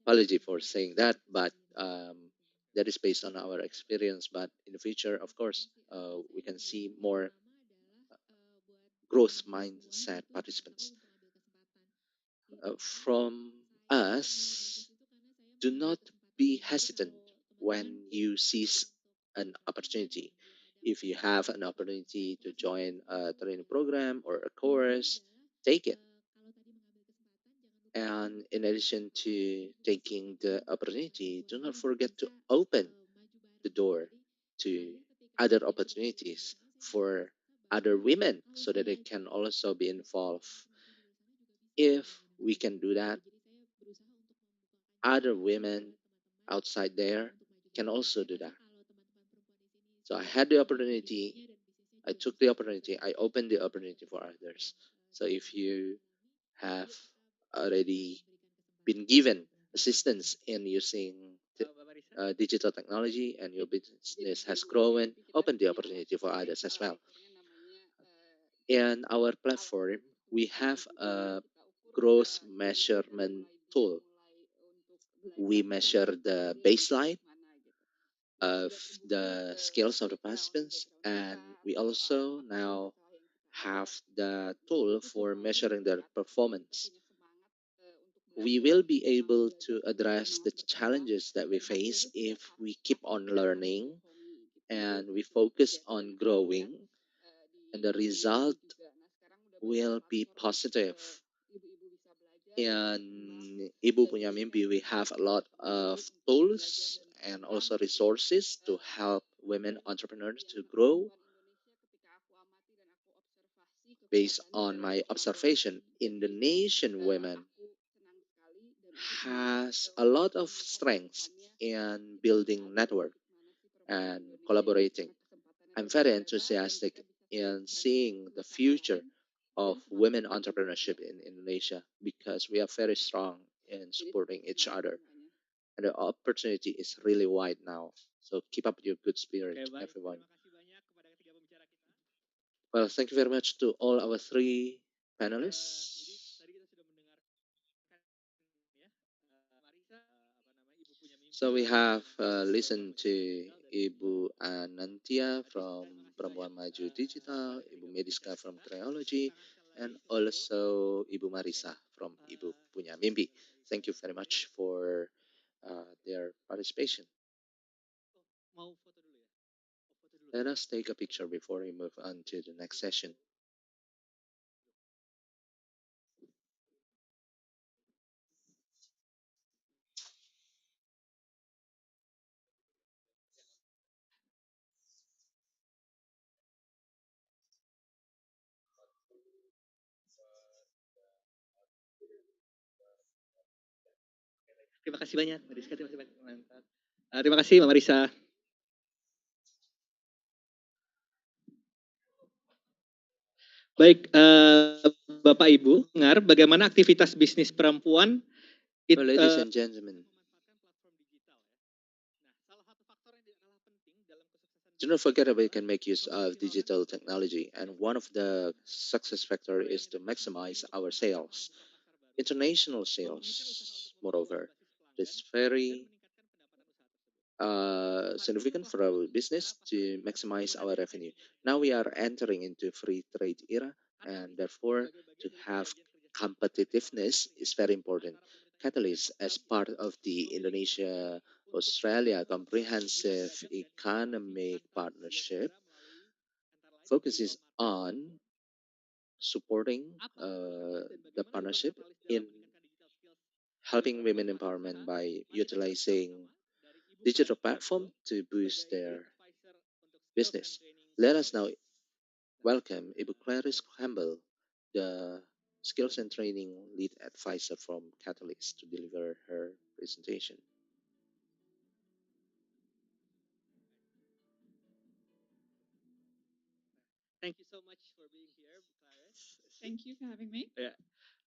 Apology for saying that, but that is based on our experience. But in the future, of course, we can see more growth mindset participants. From us, do not be hesitant when you seize an opportunity. If you have an opportunity to join a training program or a course, take it. And in addition to taking the opportunity, do not forget to open the door to other opportunities for other women so that they can also be involved. If we can do that, other women outside there can also do that. So I had the opportunity, I took the opportunity, I opened the opportunity for others. So if you have already been given assistance in using digital technology and your business has grown, open the opportunity for others as well. In our platform, we have a growth measurement tool. We measure the baseline of the skills of the participants, and we also now have the tool for measuring their performance. We will be able to address the challenges that we face if we keep on learning and we focus on growing, and the result will be positive. In Ibu Punya Mimpi, we have a lot of tools and also resources to help women entrepreneurs to grow. Based on my observation, Indonesian women has a lot of strengths in building network and collaborating. I'm very enthusiastic in seeing the future of women entrepreneurship in Indonesia because we are very strong in supporting each other. And the opportunity is really wide now. So keep up your good spirit, everyone. Well, thank you very much to all our three panelists. So we have listened to Ibu Anantia from Perempuan Maju Digital, Ibu Mediska from Triology, and also Ibu Marisa from Ibu Punya Mimpi. Thank you very much for their participation. Let us take a picture before we move on to the next session. Terima kasih banyak, Mbak Rizka. Terima kasih banyak. Mantap. Terima kasih, Mbak Marisa. Baik, Bapak Ibu, dengar bagaimana aktivitas bisnis perempuan Ladies and gentlemen, do not forget that we can make use of digital technology, and one of the success factors is to maximize our sales, international sales. Moreover, it's very significant for our business to maximize our revenue. Now we are entering into free trade era, and therefore to have competitiveness is very important. Catalyst, as part of the Indonesia Australia Comprehensive Economic Partnership, focuses on supporting the partnership in helping women empowerment by utilizing digital platform to boost their business. Let us now welcome Ibu Clarice Campbell, the Skills and Training Lead Advisor from Catalyst, to deliver her presentation. Thank you so much for being here, Clarice. Thank you for having me. Yeah,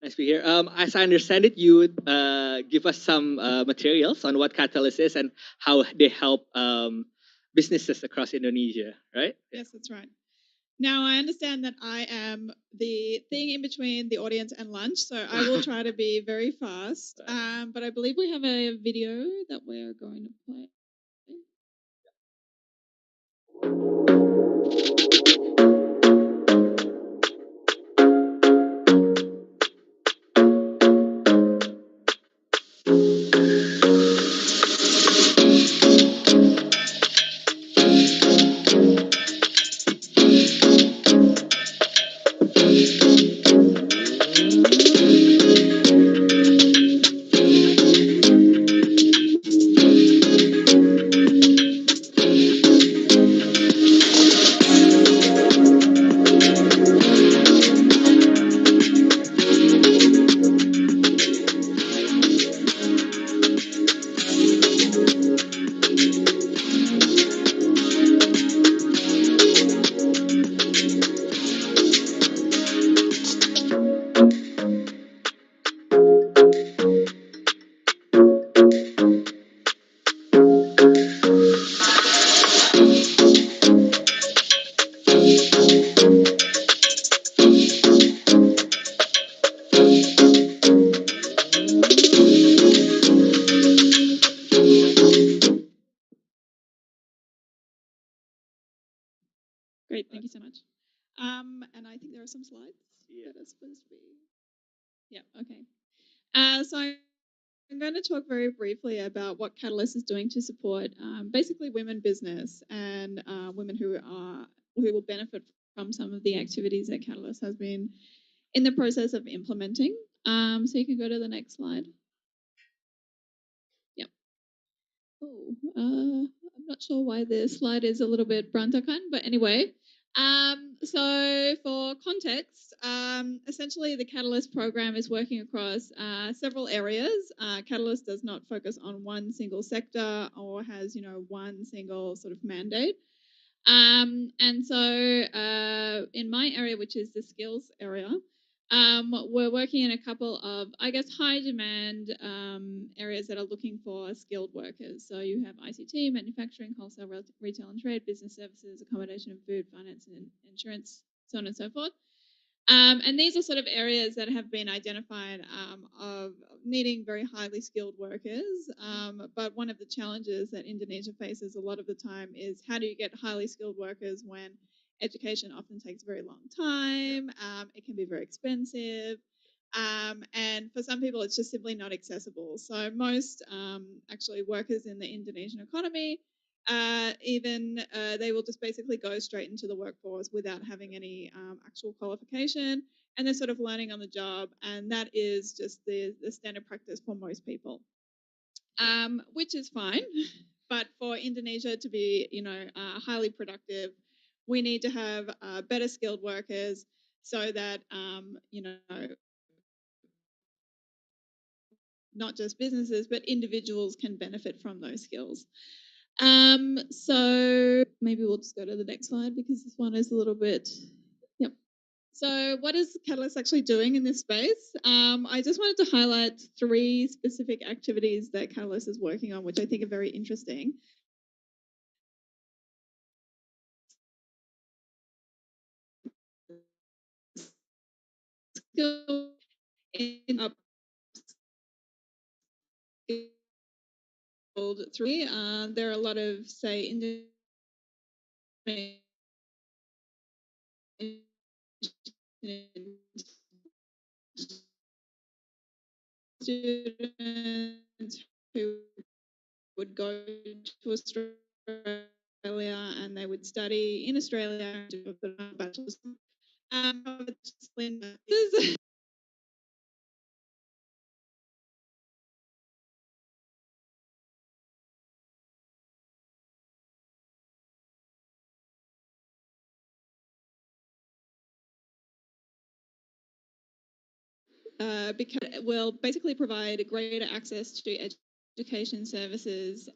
nice to be here. As I understand it, you would give us some materials on what Catalyst is and how they help businesses across Indonesia, right? Yes, that's right. Now, I understand that I am the thing in between the audience and lunch, so I will try to be very fast. But I believe we have a video that we're going to play. Great, thank you so much. And I think there are some slides that are supposed to be. Yeah, okay. So I'm going to talk very briefly about what Catalyst is doing to support basically women business and women who will benefit from some of the activities that Catalyst has been in the process of implementing. So you can go to the next slide. Yep. Oh, I'm not sure why the slide is a little bit berantakan, but anyway. So for context, essentially the Catalyst program is working across several areas. Catalyst does not focus on one single sector or has, one single sort of mandate. And so in my area, which is the skills area, we're working in a couple of, high demand areas that are looking for skilled workers. So you have ICT, manufacturing, wholesale, retail and trade, business services, accommodation and food, finance and insurance, so on and so forth. And these are sort of areas that have been identified of needing very highly skilled workers. But one of the challenges that Indonesia faces a lot of the time is how do you get highly skilled workers when education often takes a very long time. It can be very expensive. And for some people, it's just simply not accessible. So most actually workers in the Indonesian economy, they will just basically go straight into the workforce without having any actual qualification, and they're sort of learning on the job, and that is just the standard practice for most people, which is fine. But for Indonesia to be, highly productive, we need to have better skilled workers so that, not just businesses, but individuals can benefit from those skills. So maybe we'll just go to the next slide because this one is a little bit, yep. So what is Catalyst actually doing in this space? I just wanted to highlight 3 specific activities that Catalyst is working on, which I think are very interesting. In upskilled 3, there are a lot of, say, students who would go to Australia and they would study in Australia and do a bachelor's. Because it will basically provide greater access to education services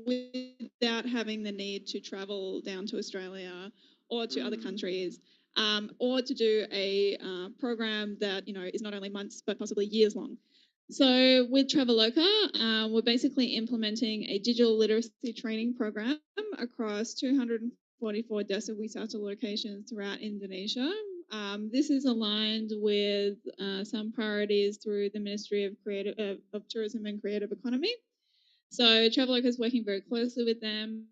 without having the need to travel down to Australia or to other countries, or to do a program that is not only months but possibly years long. So with Traveloka, we're basically implementing a digital literacy training program across 244 Desa Wisata locations throughout Indonesia. This is aligned with some priorities through the Ministry of Tourism and Creative Economy. So Traveloka is working very closely with them.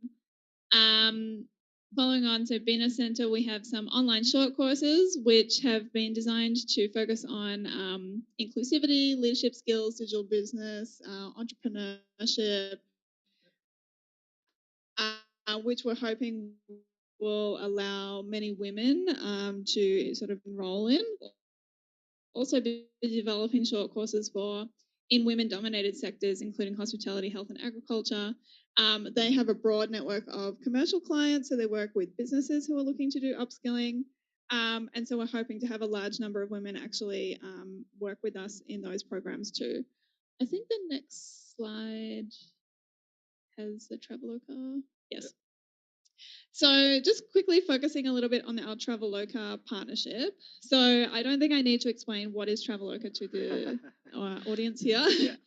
Following on to Bina Centre, we have some online short courses which have been designed to focus on inclusivity, leadership skills, digital business, entrepreneurship, which we're hoping will allow many women to sort of enroll in. Also be developing short courses in women-dominated sectors, including hospitality, health and agriculture. They have a broad network of commercial clients, so they work with businesses who are looking to do upskilling. And so we're hoping to have a large number of women actually work with us in those programs too. I think the next slide has the Traveloka. Yes. Yep. So just quickly focusing a little bit on our Traveloka partnership. So I don't think I need to explain what is Traveloka to the audience here. Yeah,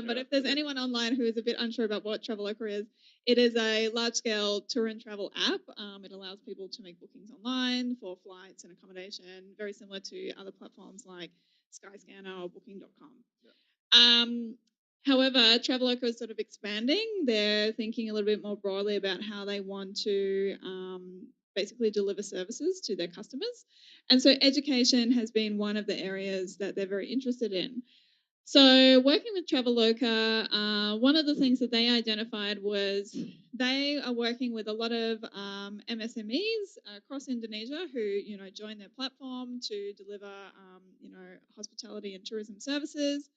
but if there's anyone online who is a bit unsure about what Traveloka is, it is a large-scale tour and travel app. It allows people to make bookings online for flights and accommodation, very similar to other platforms like Skyscanner or Booking.com. Yeah. However, Traveloka is sort of expanding. They're thinking a little bit more broadly about how they want to basically deliver services to their customers. And so education has been one of the areas that they're very interested in. So working with Traveloka, one of the things that they identified was they are working with a lot of MSMEs across Indonesia who, join their platform to deliver, hospitality and tourism services.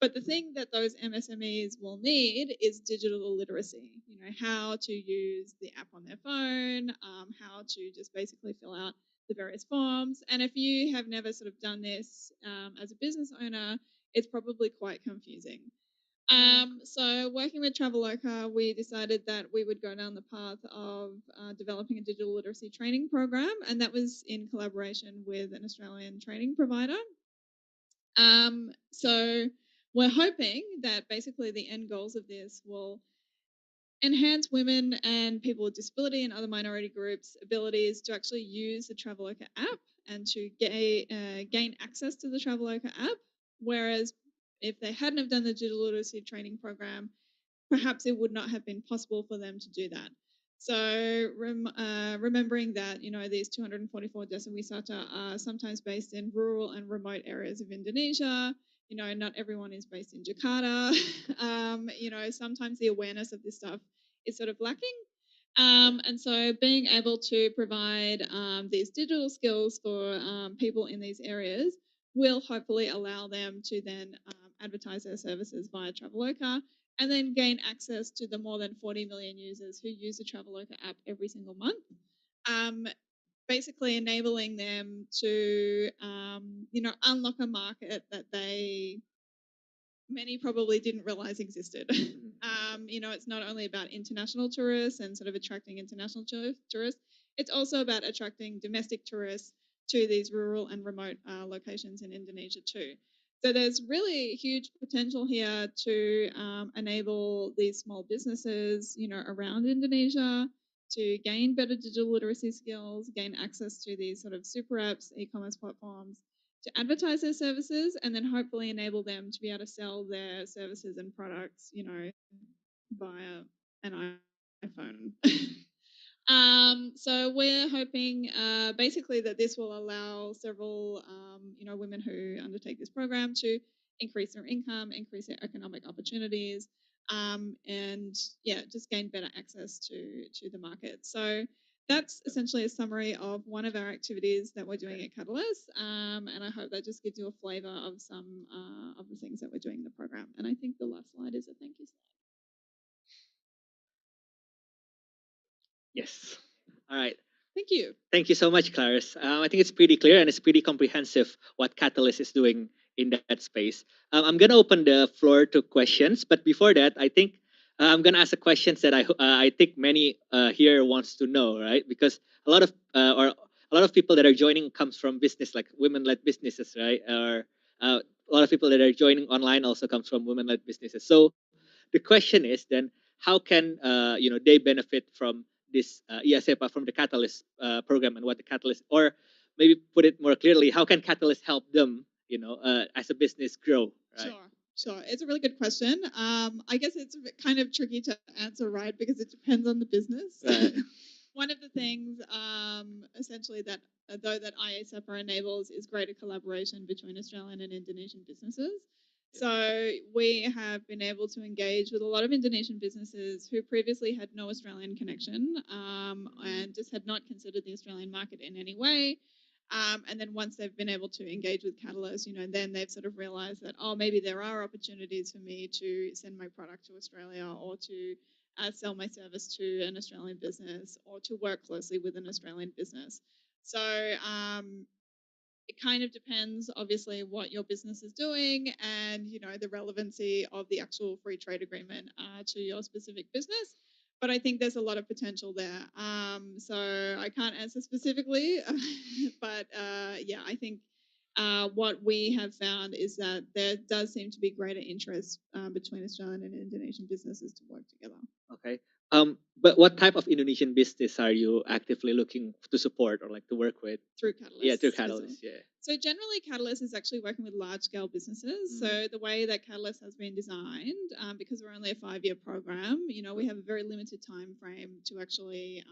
But the thing that those MSMEs will need is digital literacy, how to use the app on their phone, how to just basically fill out the various forms. And if you have never sort of done this as a business owner, it's probably quite confusing. So working with Traveloka, we decided that we would go down the path of developing a digital literacy training program, and that was in collaboration with an Australian training provider. So we're hoping that basically the end goals of this will enhance women and people with disability and other minority groups' abilities to actually use the Traveloka app and to gain access to the Traveloka app. Whereas if they hadn't have done the digital literacy training program, perhaps it would not have been possible for them to do that. So remembering that, these 244 desa wisata are sometimes based in rural and remote areas of Indonesia. Not everyone is based in Jakarta. Sometimes the awareness of this stuff is sort of lacking. And so being able to provide these digital skills for people in these areas will hopefully allow them to then advertise their services via Traveloka and then gain access to the more than 40 million users who use the Traveloka app every single month. Basically enabling them to, unlock a market that many probably didn't realize existed. It's not only about international tourists and sort of attracting international tourists, it's also about attracting domestic tourists to these rural and remote locations in Indonesia too. So there's really huge potential here to enable these small businesses, around Indonesia to gain better digital literacy skills, gain access to these sort of super apps, e-commerce platforms, to advertise their services, and then hopefully enable them to be able to sell their services and products, via an iPhone. So we're hoping basically that this will allow several, women who undertake this program to increase their income, increase their economic opportunities, and just gain better access to the market. So that's essentially a summary of one of our activities that we're doing at Catalyst, and I hope that just gives you a flavour of some of the things that we're doing in the program. And I think the last slide is a thank you slide. Yes. All right. Thank you. Thank you so much, Clarice. I think it's pretty clear and it's pretty comprehensive what Catalyst is doing in that space. I'm going to open the floor to questions, but before that, I think I'm going to ask the questions that I think many here wants to know, right? Because a lot of people that are joining comes from business, like women-led businesses, right? Or a lot of people that are joining online also comes from women-led businesses. So the question is then, how can they benefit from this IA-CEPA, from the Catalyst program, and what the Catalyst, or maybe put it more clearly, how can Catalyst help them, as a business grow? Right? Sure. It's a really good question. I guess it's kind of tricky to answer, right? Because it depends on the business. Right. One of the things, essentially, that IA-CEPA enables is greater collaboration between Australian and Indonesian businesses. So we have been able to engage with a lot of Indonesian businesses who previously had no Australian connection and just had not considered the Australian market in any way. And then once they've been able to engage with Catalyst, then they've sort of realized that, maybe there are opportunities for me to send my product to Australia, or to sell my service to an Australian business, or to work closely with an Australian business. So it kind of depends, obviously, what your business is doing and, the relevancy of the actual free trade agreement to your specific business. But I think there's a lot of potential there. So I can't answer specifically, but I think what we have found is that there does seem to be greater interest between Australian and Indonesian businesses to work together. Okay. But what type of Indonesian business are you actively looking to support or like to work with? Through Catalyst. Yeah, through Catalyst. Yeah. So generally, Catalyst is actually working with large-scale businesses. So the way that Catalyst has been designed, because we're only a 5-year program, we have a very limited time frame to actually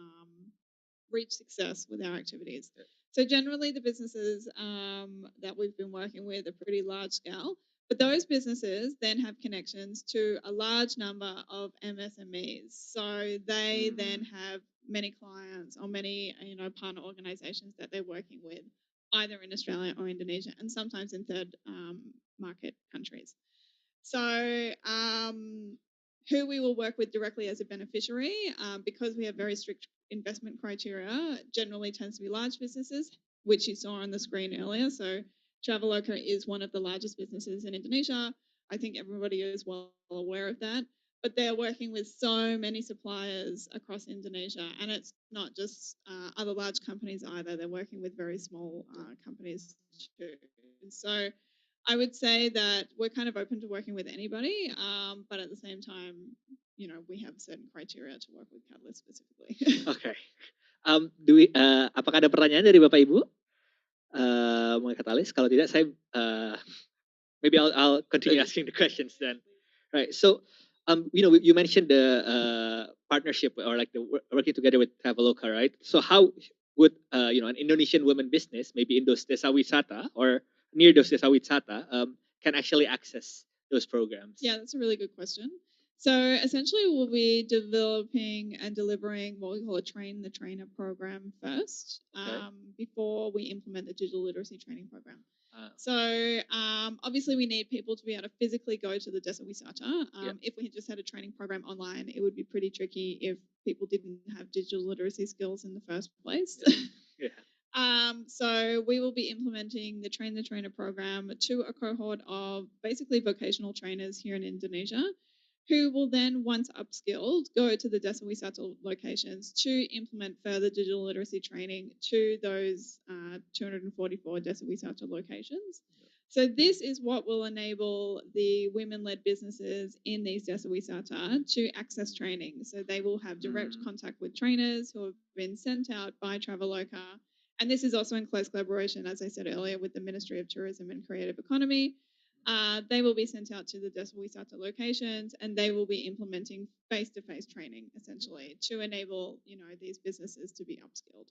reach success with our activities. So generally, the businesses that we've been working with are pretty large scale. But those businesses then have connections to a large number of MSMEs. So they then have many clients or many, partner organizations that they're working with, either in Australia or Indonesia, and sometimes in third market countries. So who we will work with directly as a beneficiary, because we have very strict investment criteria, generally tends to be large businesses, which you saw on the screen earlier. So Traveloka is one of the largest businesses in Indonesia. I think everybody is well aware of that. But they're working with so many suppliers across Indonesia. And it's not just other large companies either. They're working with very small companies too. So I would say that we're kind of open to working with anybody. But at the same time, we have certain criteria to work with Catalyst specifically. Okay. Apakah ada pertanyaan dari Bapak Ibu? Mengenai Catalyst? Kalau tidak, saya maybe I'll continue asking the questions then. Right. So, you mentioned the partnership or like working together with Traveloka, right? So how would an Indonesian women business, maybe in those desa wisata or near those desa wisata, can actually access those programs? Yeah, that's a really good question. So essentially, we'll be developing and delivering what we call a train the trainer program first, before we implement the digital literacy training program. So obviously, we need people to be able to physically go to the Desa Wisata. If we had just had a training program online, it would be pretty tricky if people didn't have digital literacy skills in the first place. Yeah. So we will be implementing the Train the Trainer program to a cohort of basically vocational trainers here in Indonesia, who will then, once upskilled, go to the Desa Wisata locations to implement further digital literacy training to those 244 Desa Wisata locations. So this is what will enable the women-led businesses in these Desa Wisata to access training. So they will have direct contact with trainers who have been sent out by Traveloka. And this is also in close collaboration, as I said earlier, with the Ministry of Tourism and Creative Economy. They will be sent out to the Desa Wisata locations, and they will be implementing face-to-face training, essentially, to enable these businesses to be upskilled.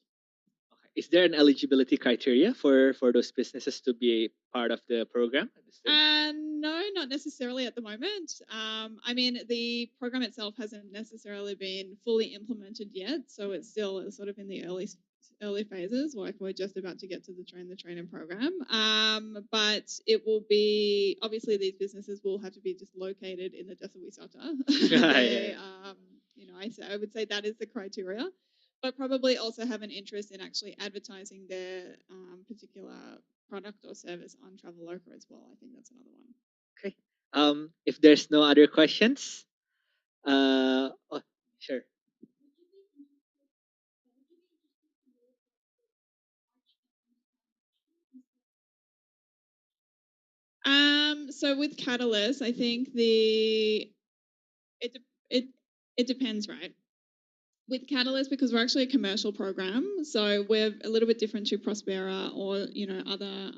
Is there an eligibility criteria for those businesses to be part of the program? No, not necessarily at the moment. I mean, the program itself hasn't necessarily been fully implemented yet, so it's still sort of in the early phases. Like we're just about to get to the trainer program. But it will be obviously these businesses will have to be just located in the Desa Wisata. I would say that is the criteria. But probably also have an interest in actually advertising their particular product or service on Traveloka as well. I think that's another one. Okay. If there's no other questions, sure. So with Catalyst, I think it depends, right? With Catalyst, because we're actually a commercial program, so we're a little bit different to Prospera or other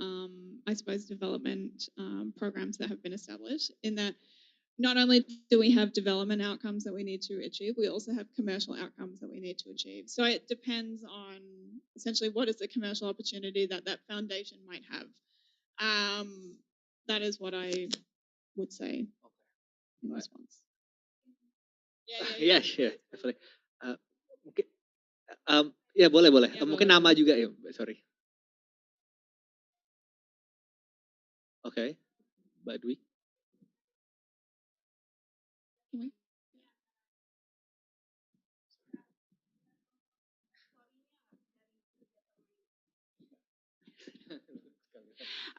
I suppose development programs that have been established. In that, not only do we have development outcomes that we need to achieve, we also have commercial outcomes that we need to achieve. So it depends on essentially what is the commercial opportunity that foundation might have. That is what I would say in response. Yeah, sure, definitely. Mungkin, ya boleh. Mungkin nama juga ya, sorry. Okay, Mbak Dwi.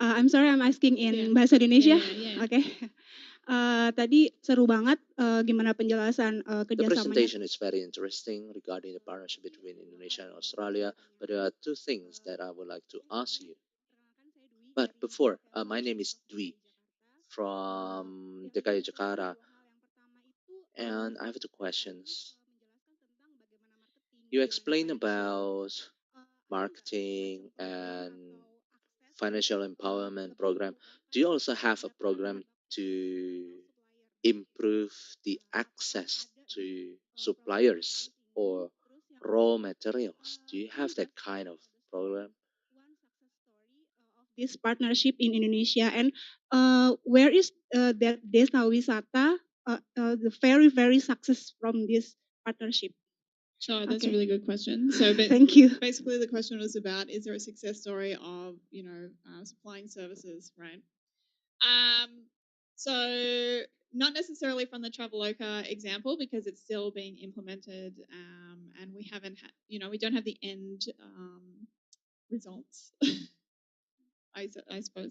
I'm sorry, I'm asking in bahasa Indonesia. Oke. Tadi seru banget gimana penjelasan The kerjasamanya. presentation is very interesting regarding the partnership between Indonesia and Australia, but there are two things that I would like to ask you. But before, my name is Dwi from DKI Jakarta, and I have two questions. You explained about marketing and financial empowerment program. Do you also have a program to improve the access to suppliers or raw materials? Do you have that kind of program? This partnership in Indonesia, and where is that Desa Wisata the very success from this partnership? Sure, that's a really good question. So, Thank you. Basically, the question was about: is there a success story of supplying services, right? So not necessarily from the Traveloka example because it's still being implemented, and we haven't had, we don't have the end results. I suppose.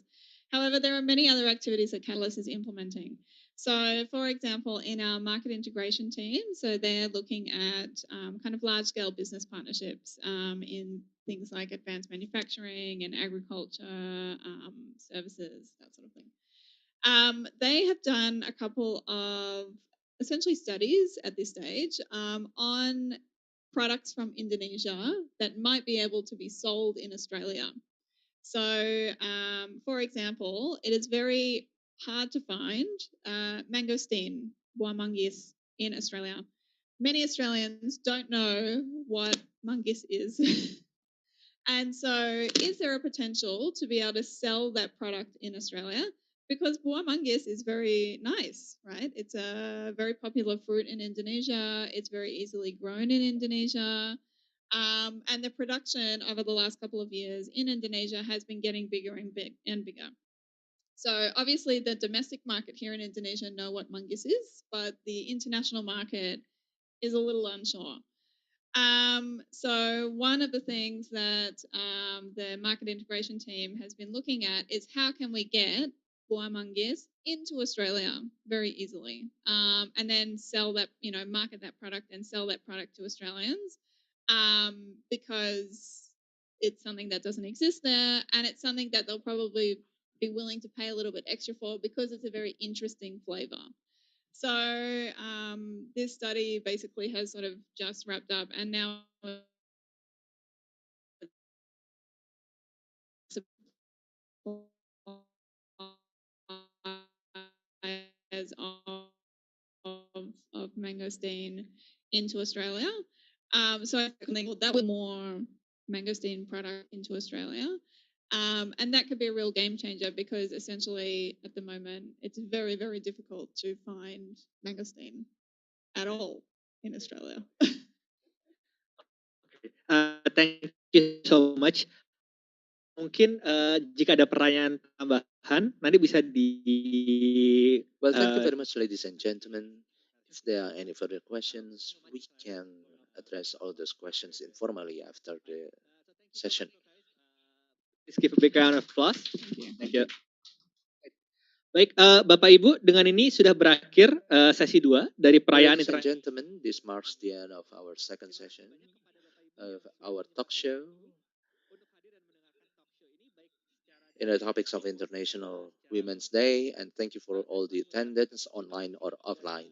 However, there are many other activities that Catalyst is implementing. So, for example, in our market integration team, so they're looking at kind of large-scale business partnerships in things like advanced manufacturing and agriculture services, that sort of thing. They have done a couple of essentially studies at this stage on products from Indonesia that might be able to be sold in Australia. So, for example, it is very hard to find mangosteen, buah manggis, in Australia. many Australians don't know what Mungis is. And so is there a potential to be able to sell that product in Australia? Because buah manggis is very nice, right? It's a very popular fruit in Indonesia. It's very easily grown in Indonesia. And the production over the last couple of years in Indonesia has been getting bigger and bigger. So obviously the domestic market here in Indonesia know what manggis is, but the international market is a little unsure. So one of the things that the market integration team has been looking at is how can we get buah manggis into Australia very easily, and then sell that, market that product and sell that product to Australians, because it's something that doesn't exist there, and it's something that they'll probably be willing to pay a little bit extra for because it's a very interesting flavor. So this study basically has sort of just wrapped up, and now as of mangosteen into Australia. So I think that was more mangosteen product into Australia. And that could be a real game changer because essentially at the moment it's very, very difficult to find mangosteen at all in Australia. Thank you so much. Mungkin jika ada pertanyaan tambahan nanti bisa di Well, thank you very much, ladies and gentlemen. If there are any further questions, we can address all those questions informally after the session. Please give a big round of applause. Thank you. Baik, Bapak Ibu, dengan ini sudah berakhir sesi 2 dari perayaan Ladies and internasional. gentlemen, this marks the end of our second session of our talk show in the topics of International Women's Day, and thank you for all the attendance, online or offline.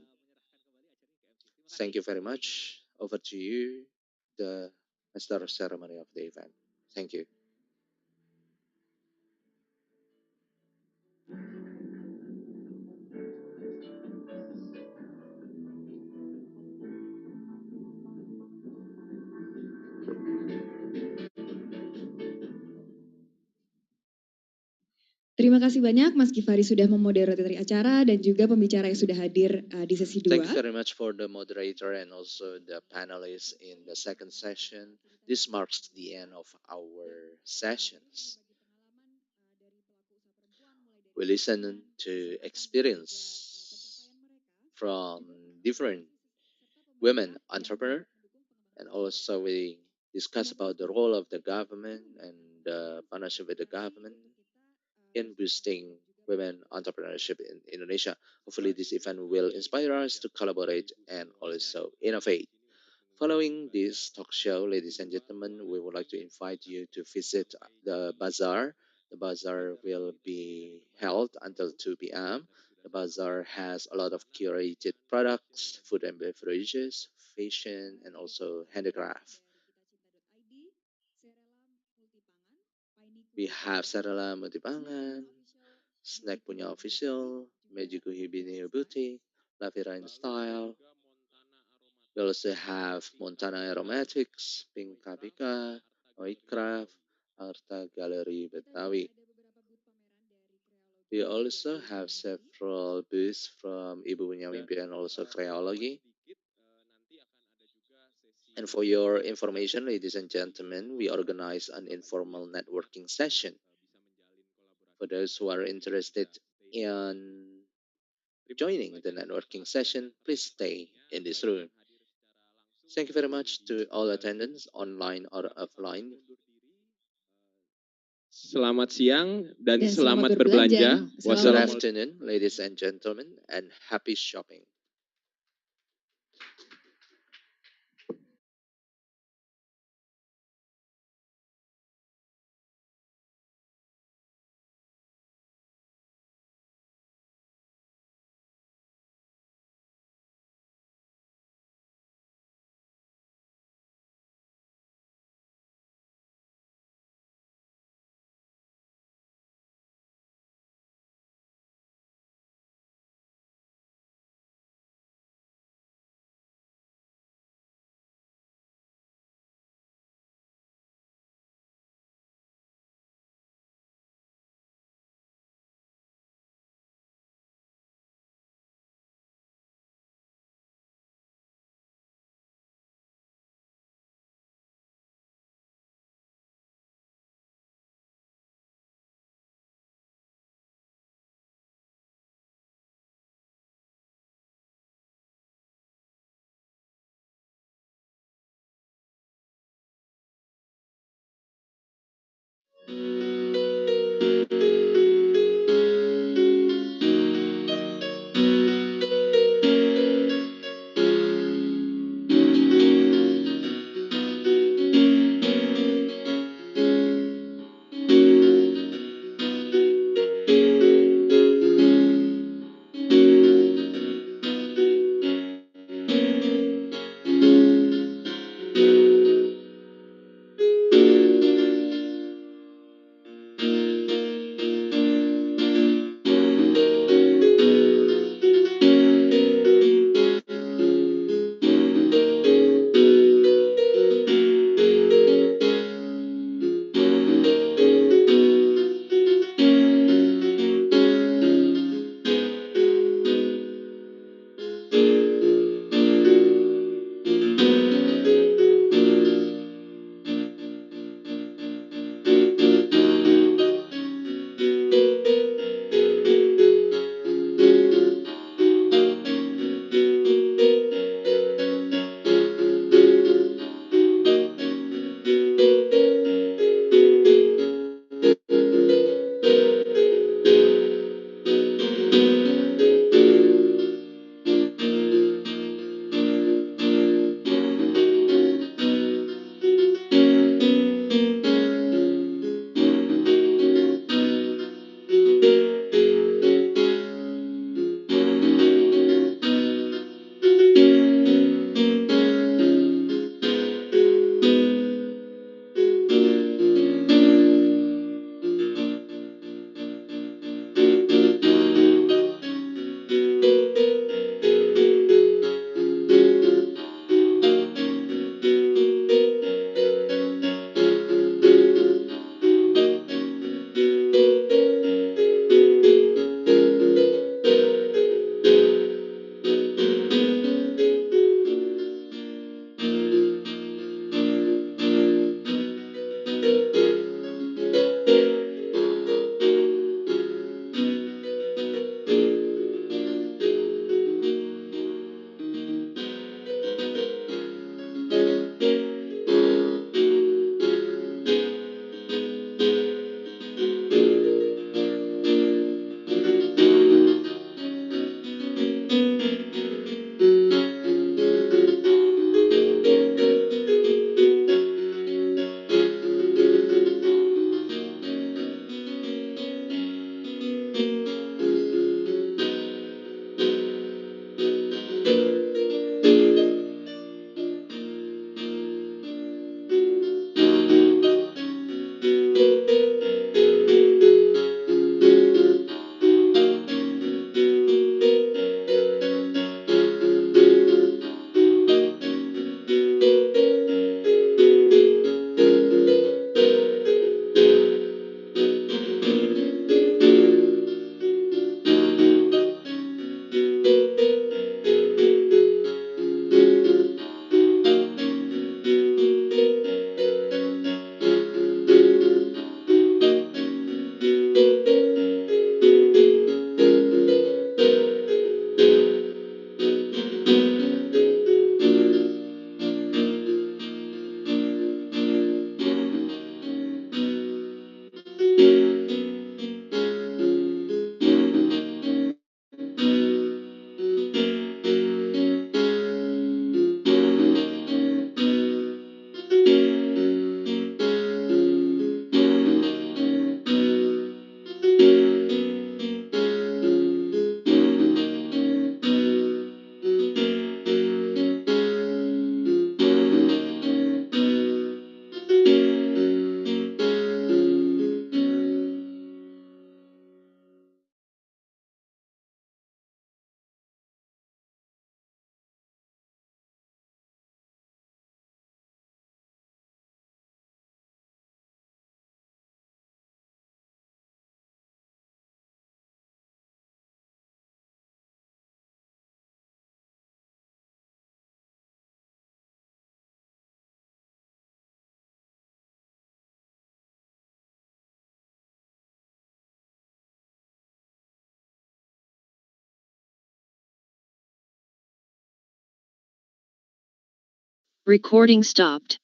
Thank you very much. Over to you, the master of ceremony of the event. Thank you. Terima kasih banyak Mas Kifari sudah memoderasi acara dan juga pembicara yang sudah hadir di sesi 2. Thank you very much for the moderator and also the panelists in the second session. This marks the end of our sessions. We listen to experience from different women entrepreneurs, and also we discuss about the role of the government and the partnership with the government in boosting women entrepreneurship in Indonesia. Hopefully this event will inspire us to collaborate and also innovate. Following this talk show, ladies and gentlemen, we would like to invite you to visit the bazaar. The bazaar will be held until 2 p.m. The bazaar has a lot of curated products, food and beverages, fashion, and also handicraft. We have Sarala Multipangan, Snack Punya Official, Mejiku Hibini Boutique, Lavira Style. We also have Montana Aromatics, Pink Kapika, Oitcraft, Arta Gallery Betawi. We also have several booths from Ibu Punya Mimpi and also Creology. And for your information, ladies and gentlemen, we organize an informal networking session. For those who are interested in joining the networking session, please stay in this room. Thank you very much to all attendants, online or offline. Selamat siang dan selamat selamat berbelanja. berbelanja. Good afternoon, ladies and gentlemen, and happy shopping. Recording stopped.